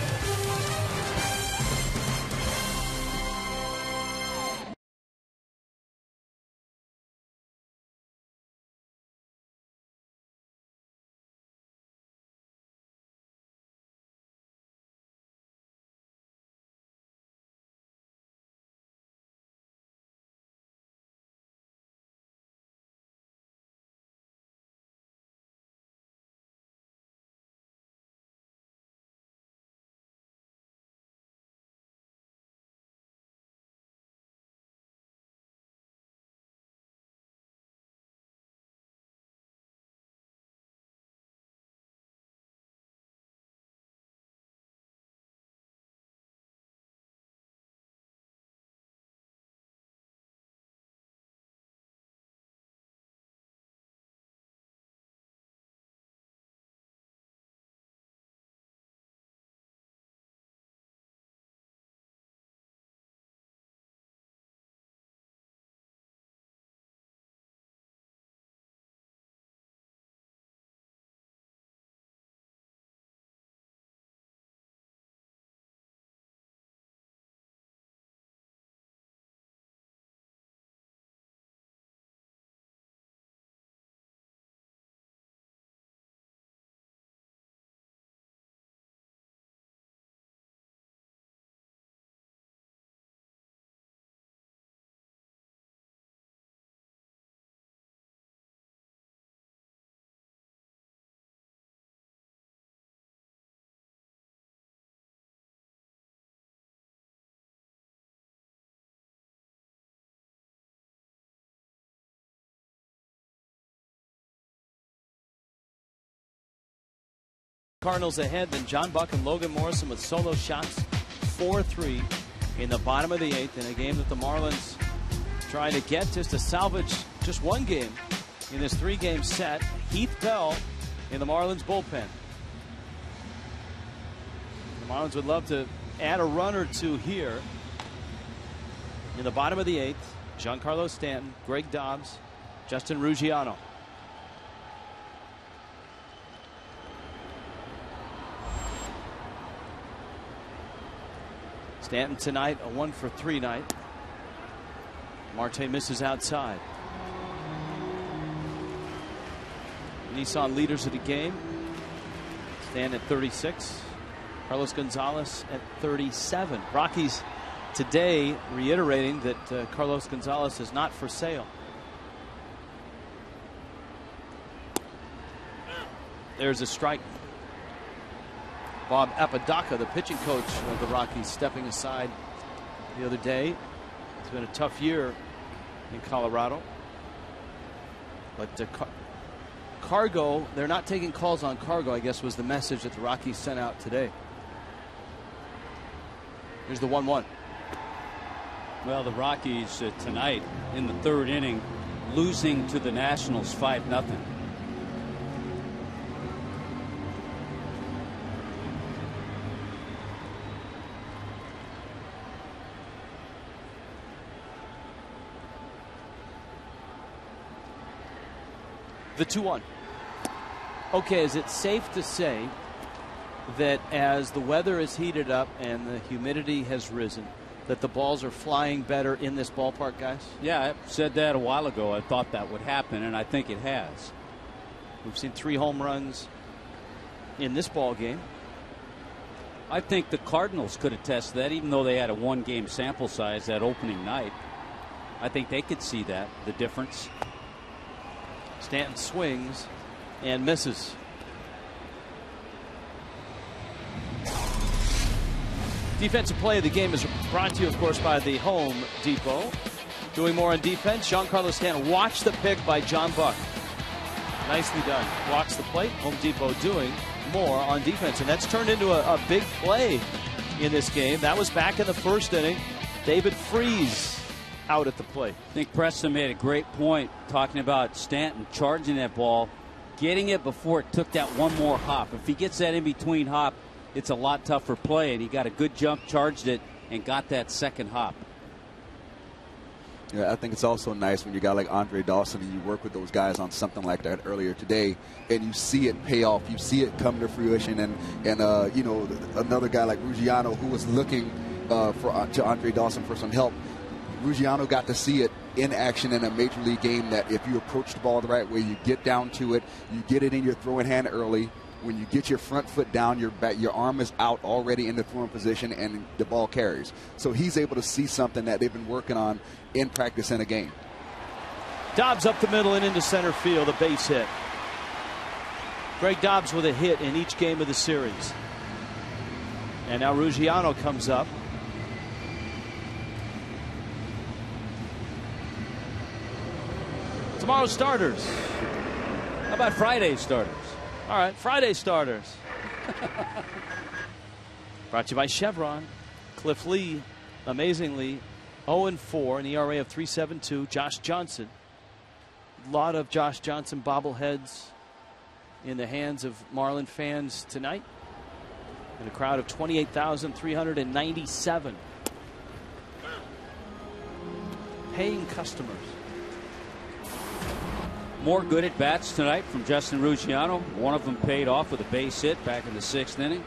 Cardinals ahead, then John Buck and Logan Morrison with solo shots, 4-3 in the bottom of the 8th in a game that the Marlins trying to get just to salvage just one game in this 3-game set. Heath Bell in the Marlins bullpen. The Marlins would love to add a run or two here in the bottom of the 8th. Giancarlo Stanton, Greg Dobbs, Justin Ruggiano. Stanton tonight, a 1-for-3 night. Marte misses outside. Nissan leaders of the game. Stanton at 36. Carlos Gonzalez at 37. Rockies today reiterating that Carlos Gonzalez is not for sale. There's a strike. Bob Apodaca, the pitching coach of the Rockies, stepping aside the other day. It's been a tough year in Colorado. But Cargo, they're not taking calls on Cargo, I guess was the message that the Rockies sent out today. Here's the 1-1. Well, the Rockies tonight in the 3rd inning losing to the Nationals 5-0. The 2-1. Okay, is it safe to say that as the weather is heated up and the humidity has risen, that the balls are flying better in this ballpark, guys? Yeah, I said that a while ago. I thought that would happen, and I think it has. We've seen 3 home runs in this ball game. I think the Cardinals could attest that, even though they had a 1-game sample size that opening night. I think they could see that, the difference. Stanton swings and misses. Defensive play of the game is brought to you, of course, by the Home Depot. Doing more on defense, Giancarlo Stanton. Watch the pick by John Buck. Nicely done. Walks the plate. Home Depot doing more on defense. And that's turned into a big play in this game. That was back in the 1st inning. David Freese out at the plate. I think Preston made a great point talking about Stanton charging that ball, getting it before it took that one more hop. If he gets that in between hop, it's a lot tougher play, and he got a good jump, charged it, and got that second hop. Yeah, I think it's also nice when you got like Andre Dawson and you work with those guys on something like that earlier today, and you see it pay off. You see it come to fruition, and you know, another guy like Ruggiano who was looking to Andre Dawson for some help. Ruggiano got to see it in action in a major league game, that if you approach the ball the right way, you get down to it, you get it in your throwing hand early. When you get your front foot down, your arm is out already in the throwing position, and the ball carries. So he's able to see something that they've been working on in practice in a game. Dobbs up the middle and into center field, a base hit. Greg Dobbs with a hit in each game of the series. And now Ruggiano comes up. Tomorrow's starters. How about Friday's starters? All right, Friday starters. Brought to you by Chevron. Cliff Lee, amazingly, 0-4, an ERA of 3.72. Josh Johnson. A lot of Josh Johnson bobbleheads in the hands of Marlin fans tonight. And a crowd of 28,397 paying customers. More good at bats tonight from Justin Ruggiano. One of them paid off with a base hit back in the 6th inning.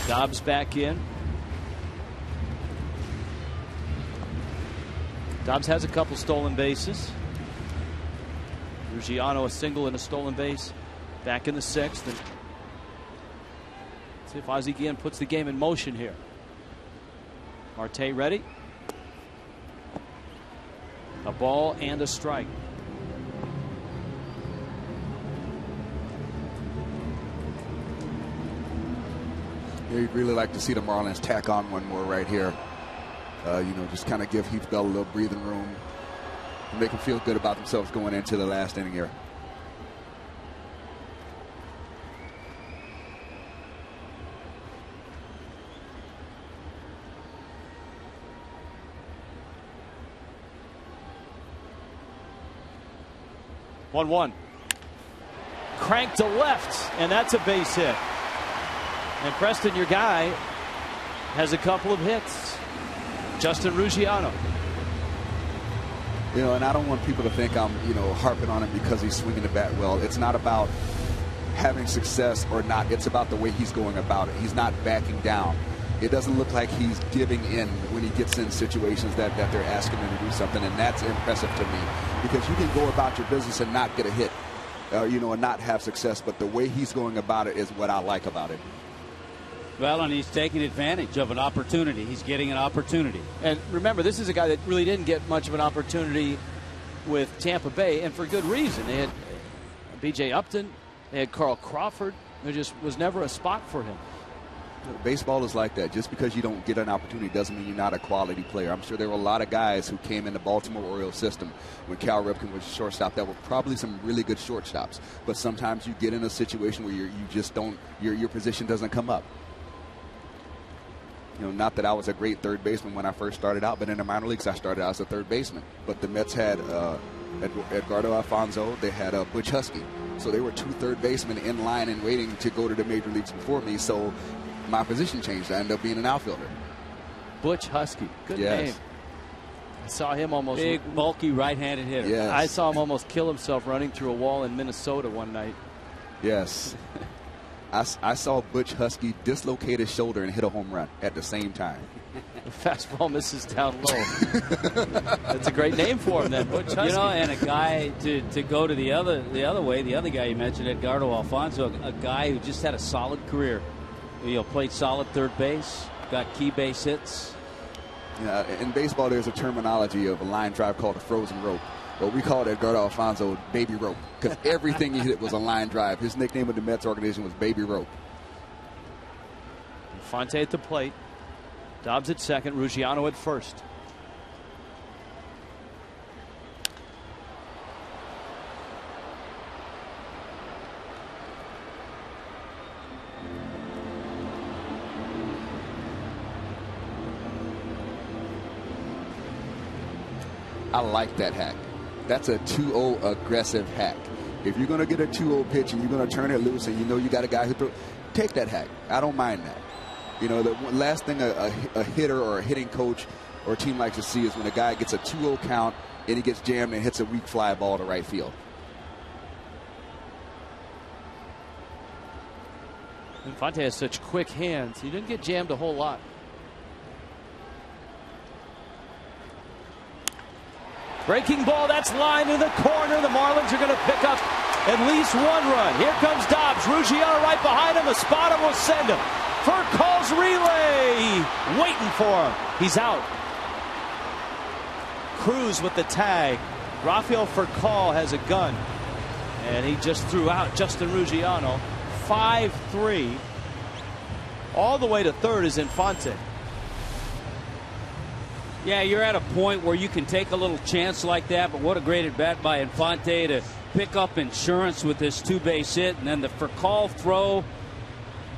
Dobbs back in. Dobbs has a couple stolen bases. Ruggiano a single and a stolen base back in the 6th. And see if Ozzie Guillen puts the game in motion here. Marte ready. A ball and a strike. You'd really like to see the Marlins tack on one more right here. Just kind of give Heath Bell a little breathing room and make them feel good about themselves going into the last inning here. One. Cranked to left, and that's a base hit. And Preston, your guy, has a couple of hits. Justin Ruggiano. And I don't want people to think I'm, harping on him because he's swinging the bat well. It's not about having success or not. It's about the way he's going about it. He's not backing down. It doesn't look like he's giving in when he gets in situations that they're asking him to do something, and that's impressive to me because you can go about your business and not get a hit, and not have success, but the way he's going about it is what I like about it. Well, and he's taking advantage of an opportunity. He's getting an opportunity. And remember, this is a guy that really didn't get much of an opportunity with Tampa Bay, and for good reason. They had B.J. Upton, they had Carl Crawford. There just was never a spot for him. Baseball is like that. Just because you don't get an opportunity doesn't mean you're not a quality player. I'm sure there were a lot of guys who came in the Baltimore Orioles system when Cal Ripken was shortstop that were probably some really good shortstops. But sometimes you get in a situation where you just don't, your position doesn't come up. Not that I was a great third baseman when I first started out, but in the minor leagues I started out as a third baseman. But the Mets had Edgardo Alfonso, they had Butch Husky. So they were 2 third basemen in line and waiting to go to the major leagues before me. So my position changed. I ended up being an outfielder. Butch Husky. Good name. I saw him almost. Big, bulky right-handed hitter. Yes. I saw him almost kill himself running through a wall in Minnesota one night. Yes. I saw Butch Husky dislocate his shoulder and hit a home run at the same time. The fastball misses down low. That's a great name for him then, Butch Husky. And a guy to go to the other way, the other guy you mentioned, Edgardo Alfonso, a guy who just had a solid career. Played solid third base, got key base hits. In baseball, there's a terminology of a line drive called a frozen rope. But we called Edgardo Alfonso Baby Rope because everything he hit was a line drive. His nickname with the Mets organization was Baby Rope. Fonte at the plate. Dobbs at second. Ruggiano at first. I like that hack. That's a 2-0 aggressive hack. If you're going to get a 2-0 pitch and you're going to turn it loose and you got a guy who throws, take that hack. I don't mind that. The last thing a hitter or a hitting coach or a team likes to see is when a guy gets a 2-0 count and he gets jammed and hits a weak fly ball to right field. Infante has such quick hands. He didn't get jammed a whole lot. Breaking ball, that's lined in the corner. The Marlins are going to pick up at least 1 run. Here comes Dobbs. Ruggiano right behind him. The spotter will send him. Furcall's relay. Waiting for him. He's out. Cruz with the tag. Rafael Furcal has a gun. And he just threw out Justin Ruggiano. 5-3. All the way to third is Infante. Yeah, you're at a point where you can take a little chance like that, but what a great at bat by Infante to pick up insurance with this 2-base hit, and then the Furcal throw.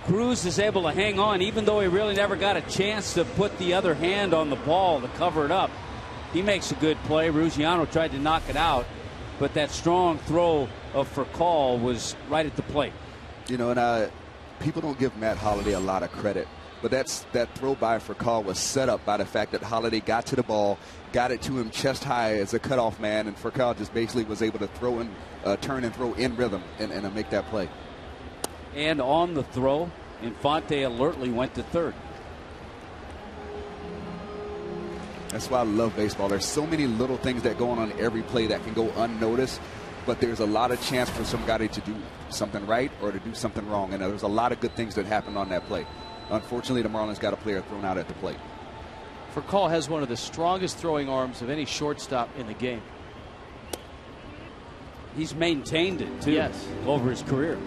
Cruz is able to hang on, even though he really never got a chance to put the other hand on the ball to cover it up. He makes a good play. Ruggiano tried to knock it out, but that strong throw of Furcal was right at the plate. And people don't give Matt Holliday a lot of credit. But that throw by Furcal was set up by the fact that Holliday got to the ball, got it to him chest high as a cutoff man, and Furcal just basically was able to throw in, turn and throw in rhythm and make that play. And on the throw, Infante alertly went to third. That's why I love baseball. There's so many little things that go on every play that can go unnoticed, but there's a lot of chance for somebody to do something right or to do something wrong, and there's a lot of good things that happen on that play. Unfortunately, the Marlins got a player thrown out at the plate. Furcal has one of the strongest throwing arms of any shortstop in the game. He's maintained it, too, yes, over his career.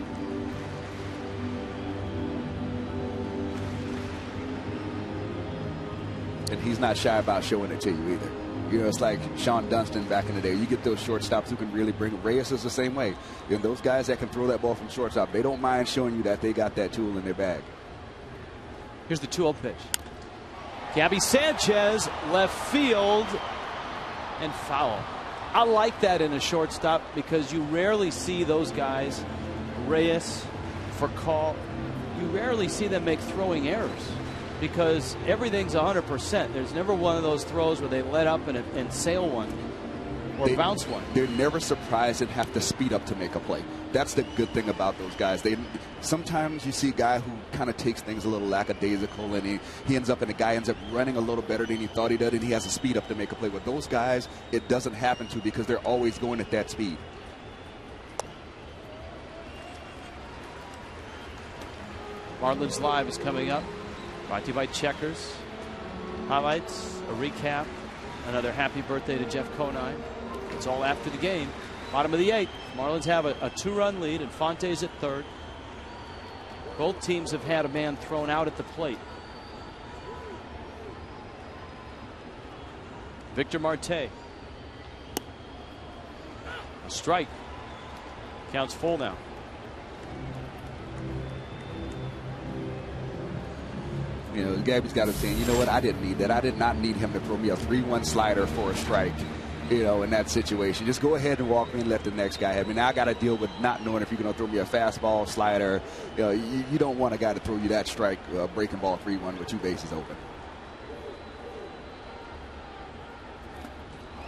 And he's not shy about showing it to you either. You know, it's like Sean Dunston back in the day. You get those shortstops who can really bring. Reyes is the same way. And those guys that can throw that ball from shortstop, they don't mind showing you that they got that tool in their bag. Here's the 2-0 pitch. Gabby Sanchez, left field, and foul. I like that in a shortstop because you rarely see those guys, Reyes, Furcal, you rarely see them make throwing errors because everything's 100%. There's never one of those throws where they let up and sail one or bounce one. They're never surprised and have to speed up to make a play. That's the good thing about those guys. Sometimes you see a guy who kind of takes things a little lackadaisical and he ends up and the guy ends up running a little better than he thought he did and he has to speed up to make a play. With those guys, it doesn't happen to because they're always going at that speed. Marlins Live is coming up. Brought to you by Checkers. Highlights, a recap, another happy birthday to Jeff Conine. It's all after the game. Bottom of the 8th. Marlins have a 2-run lead, and Fonte's at third. Both teams have had a man thrown out at the plate. Victor Marte. A strike. Counts full now. You know, Gabby's got to say, you know what, I didn't need that. I did not need him to throw me a 3-1 slider for a strike, you know, in that situation. Just go ahead and walk me and let the next guy have me. Now I got to deal with not knowing if you're going to throw me a fastball, slider. You know, you don't want a guy to throw you that strike, breaking ball 3-1 with 2 bases open.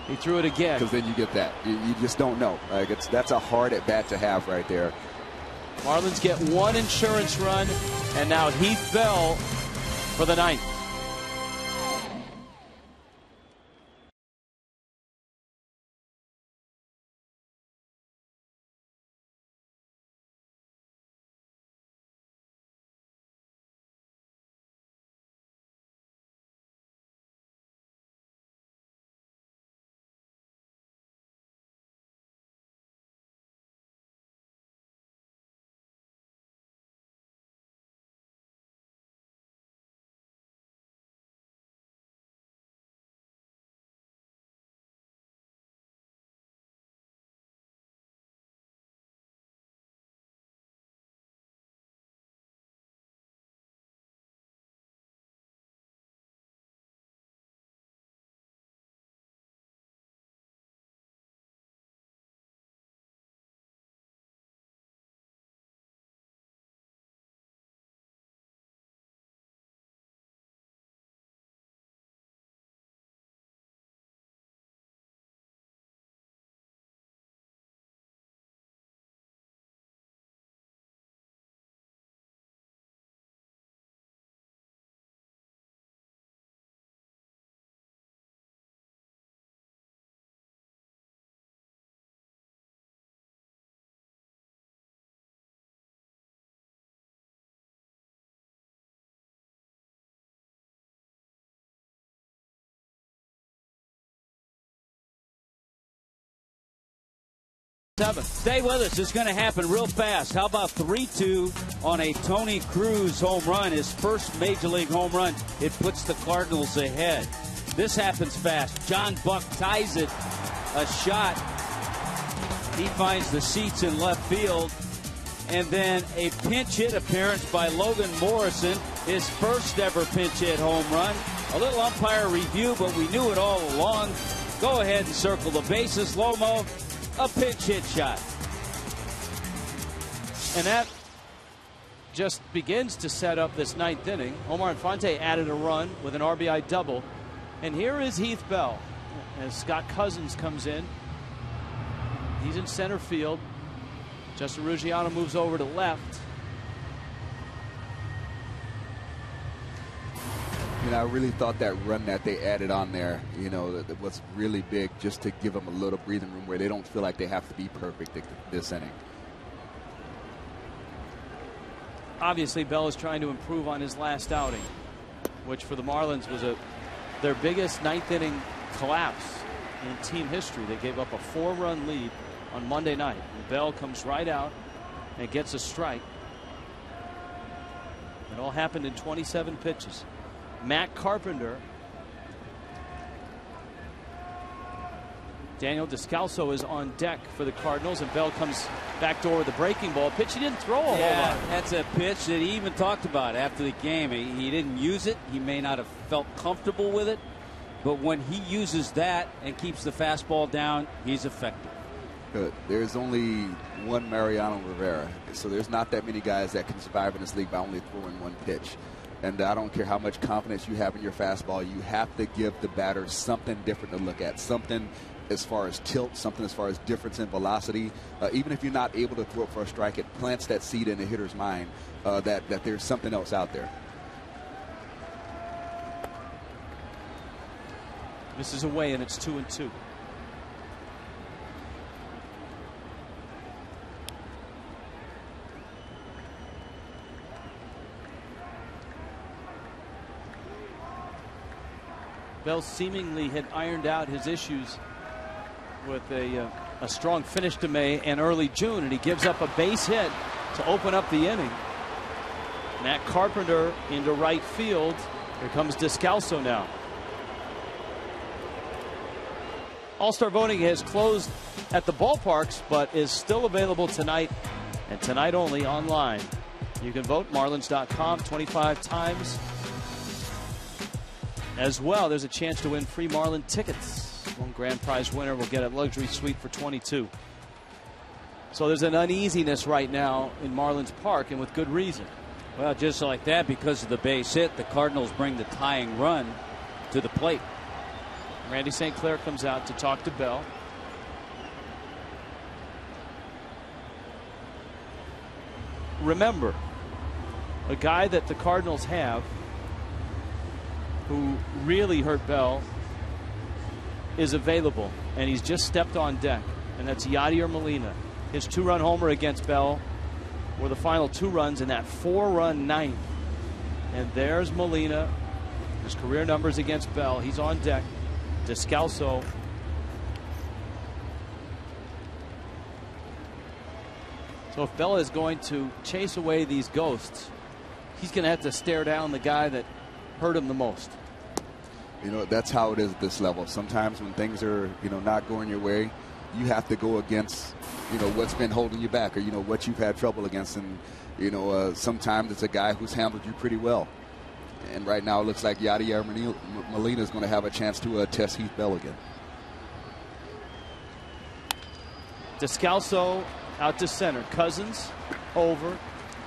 He threw it again. Because then you get that. You just don't know. Like that's a hard at bat to have right there. Marlins get 1 insurance run, and now Heath Bell for the 9th. Stay with us. It's going to happen real fast. How about 3-2 on a Tony Cruz home run, his first major league home run. It puts the Cardinals ahead. This happens fast. John Buck ties it. A shot. He finds the seats in left field. And then a pinch hit appearance by Logan Morrison, his first ever pinch hit home run. A little umpire review, but we knew it all along. Go ahead and circle the bases, Lomo. A pinch hit shot. And that just begins to set up this 9th inning. Omar Infante added a run with an RBI double. And here is Heath Bell as Scott Cousins comes in. He's in center field. Justin Ruggiano moves over to left. You know, I really thought that run that they added on there, you know, that was really big just to give them a little breathing room where they don't feel like they have to be perfect this inning. Obviously, Bell is trying to improve on his last outing, which for the Marlins was a their biggest ninth inning collapse in team history. They gave up a 4-run lead on Monday night. And Bell comes right out and gets a strike. It all happened in 27 pitches. Matt Carpenter. Daniel Descalso is on deck for the Cardinals, and Bell comes back door with a breaking ball. Pitch he didn't throw a whole lot. That's a pitch that he even talked about after the game. He didn't use it. He may not have felt comfortable with it, but when he uses that and keeps the fastball down, he's effective. There's only one Mariano Rivera, so there's not that many guys that can survive in this league by only throwing one pitch. And I don't care how much confidence you have in your fastball, you have to give the batter something different to look at, something as far as tilt, something as far as difference in velocity. Even if you're not able to throw it for a strike, it plants that seed in the hitter's mind that there's something else out there. This is away, and it's 2-2. Bell seemingly had ironed out his issues with a strong finish to May and early June, and he gives up a base hit to open up the inning. Matt Carpenter into right field. Here comes Descalso now. All-Star voting has closed at the ballparks, but is still available tonight, and tonight only online. You can vote Marlins.com 25 times. As well, there's a chance to win free Marlin tickets. One grand prize winner will get a luxury suite for 22. So there's an uneasiness right now in Marlins Park, and with good reason. Well, just like that, because of the base hit, the Cardinals bring the tying run to the plate. Randy St. Clair comes out to talk to Bell. Remember, a guy that the Cardinals have who really hurt Bell is available, and he's just stepped on deck, and that's Yadier Molina. His 2-run homer against Bell were the final 2 runs in that 4-run ninth. And there's Molina, his career numbers against Bell. He's on deck. Descalso. So if Bell is going to chase away these ghosts, he's going to have to stare down the guy that hurt him the most. You know, that's how it is at this level. Sometimes when things are, not going your way, you have to go against, what's been holding you back, or, what you've had trouble against. And, sometimes it's a guy who's handled you pretty well. And right now it looks like Yadier Molina is going to have a chance to test Heath Bell again. Descalso out to center. Cousins over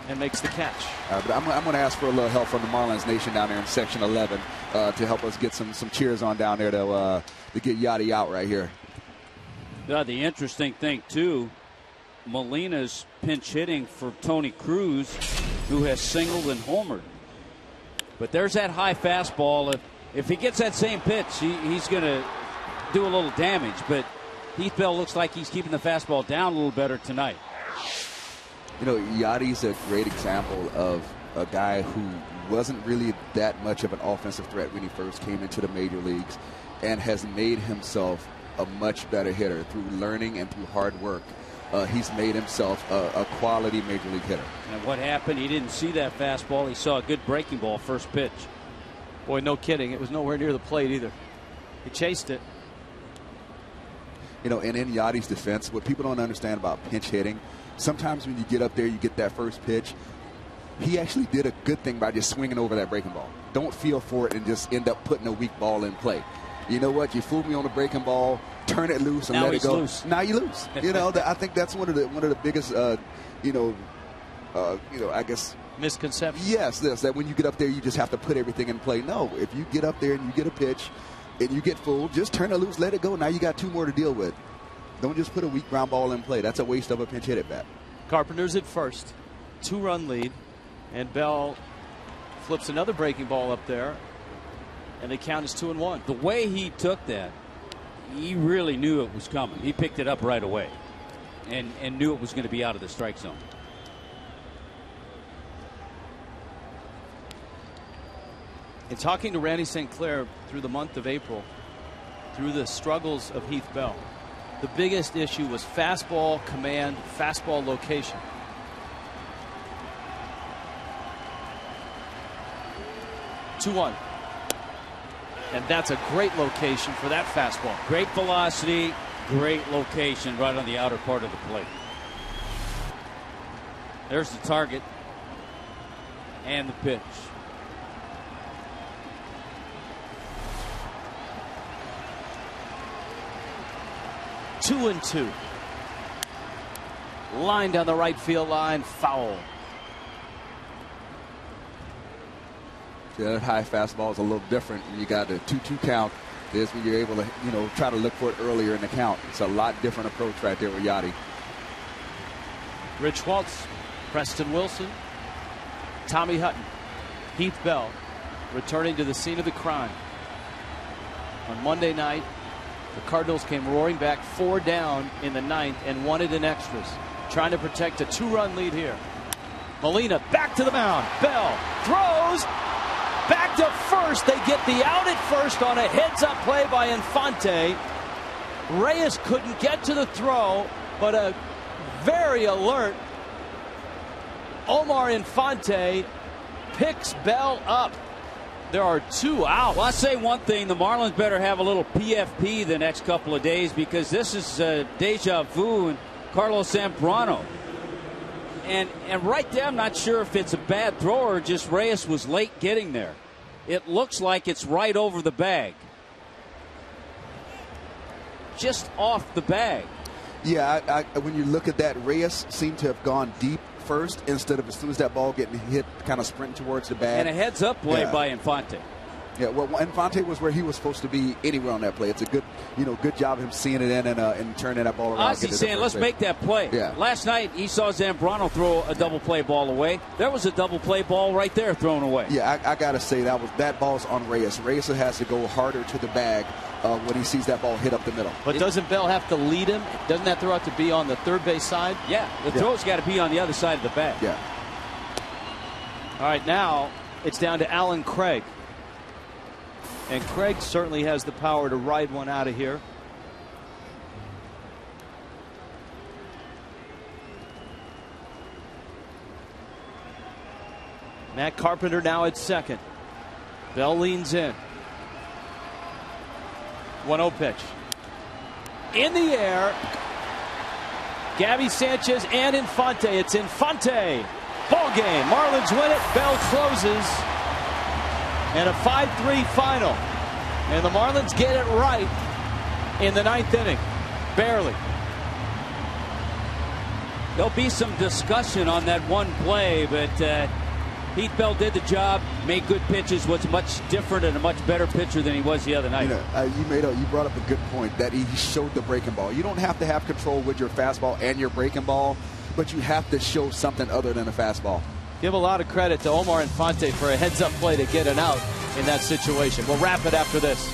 and makes the catch. But I'm going to ask for a little help from the Marlins Nation down there in Section 11 to help us get some cheers on down there to get Yachty out right here. The interesting thing, too, Molina's pinch hitting for Tony Cruz, who has singled and homered. But there's that high fastball. If he gets that same pitch, he's going to do a little damage. But Heath Bell looks like he's keeping the fastball down a little better tonight. Yachty's a great example of a guy who wasn't really that much of an offensive threat when he first came into the major leagues, and has made himself a much better hitter through learning and through hard work. He's made himself a quality major league hitter. And what happened? He didn't see that fastball. He saw a good breaking ball first pitch. Boy, no kidding. It was nowhere near the plate either. He chased it. And in Yachty's defense, what people don't understand about pinch hitting, sometimes when you get up there, you get that first pitch. He actually did a good thing by just swinging over that breaking ball. Don't feel for it and just end up putting a weak ball in play. You know what? You fooled me on the breaking ball. Turn it loose and let it go. Loose. Now you lose. I think that's one of the biggest, I guess, misconceptions. Yes, that when you get up there, you just have to put everything in play. No, if you get up there and you get a pitch and you get fooled, just turn it loose, let it go. Now you got 2 more to deal with. Don't just put a weak ground ball in play. That's a waste of a pinch hit at bat. Carpenter's at first, 2-run lead, and Bell flips another breaking ball up there, and the count is 2-1. The way he took that, he really knew it was coming. He picked it up right away and knew it was going to be out of the strike zone. In talking to Randy St. Clair through the month of April, through the struggles of Heath Bell, the biggest issue was fastball command, fastball location. Two-one. And that's a great location for that fastball. Great velocity, great location right on the outer part of the plate. There's the target and the pitch. 2-2. Line down the right field line, foul. Yeah, that high fastball is a little different. You got the 2-2 count. Is when you're able to, try to look for it earlier in the count. It's a lot different approach right there with Yachty. Rich Waltz, Preston Wilson, Tommy Hutton, Heath Bell returning to the scene of the crime. On Monday night, the Cardinals came roaring back 4 down in the 9th and wanted in extras, trying to protect a 2-run lead here. Molina back to the mound. Bell throws back to first. They get the out at first on a heads-up play by Infante. Reyes couldn't get to the throw, but a very alert Omar Infante picks Bell up. There are 2 outs. Well, I'll say one thing. The Marlins better have a little PFP the next couple of days, because this is deja vu and Carlos Zambrano. And right there, I'm not sure if it's a bad throw or just Reyes was late getting there. It looks like it's right over the bag. Just off the bag. Yeah, when you look at that, Reyes seemed to have gone deep first instead of as soon as that ball getting hit, kind of sprinting towards the bag. And a heads-up play by Infante. Yeah, well, Infante was where he was supposed to be anywhere on that play. It's a good, good job of him seeing it in and turning that ball around. Ozzy's saying, let's make that play. Yeah. Last night, he saw Zambrano throw a double play ball away. There was a double play ball right there thrown away. Yeah, I got to say that ball's on Reyes. Reyes has to go harder to the bag when he sees that ball hit up the middle. But doesn't Bell have to lead him? Doesn't that throw have to be on the third base side? Yeah, the throw's got to be on the other side of the bag. Yeah. All right, now it's down to Alan Craig. And Craig certainly has the power to ride one out of here. Matt Carpenter now at second. Bell leans in. 1-0 pitch. In the air. Gabby Sanchez and Infante. It's Infante. Ball game. Marlins win it. Bell closes. And a 5-3 final. And the Marlins get it right in the 9th inning. Barely. There'll be some discussion on that one play, but Heath Bell did the job, made good pitches, was much different and a much better pitcher than he was the other night. You brought up a good point that he showed the breaking ball. You don't have to have control with your fastball and your breaking ball, but you have to show something other than a fastball. Give a lot of credit to Omar Infante for a heads-up play to get an out in that situation. We'll wrap it after this.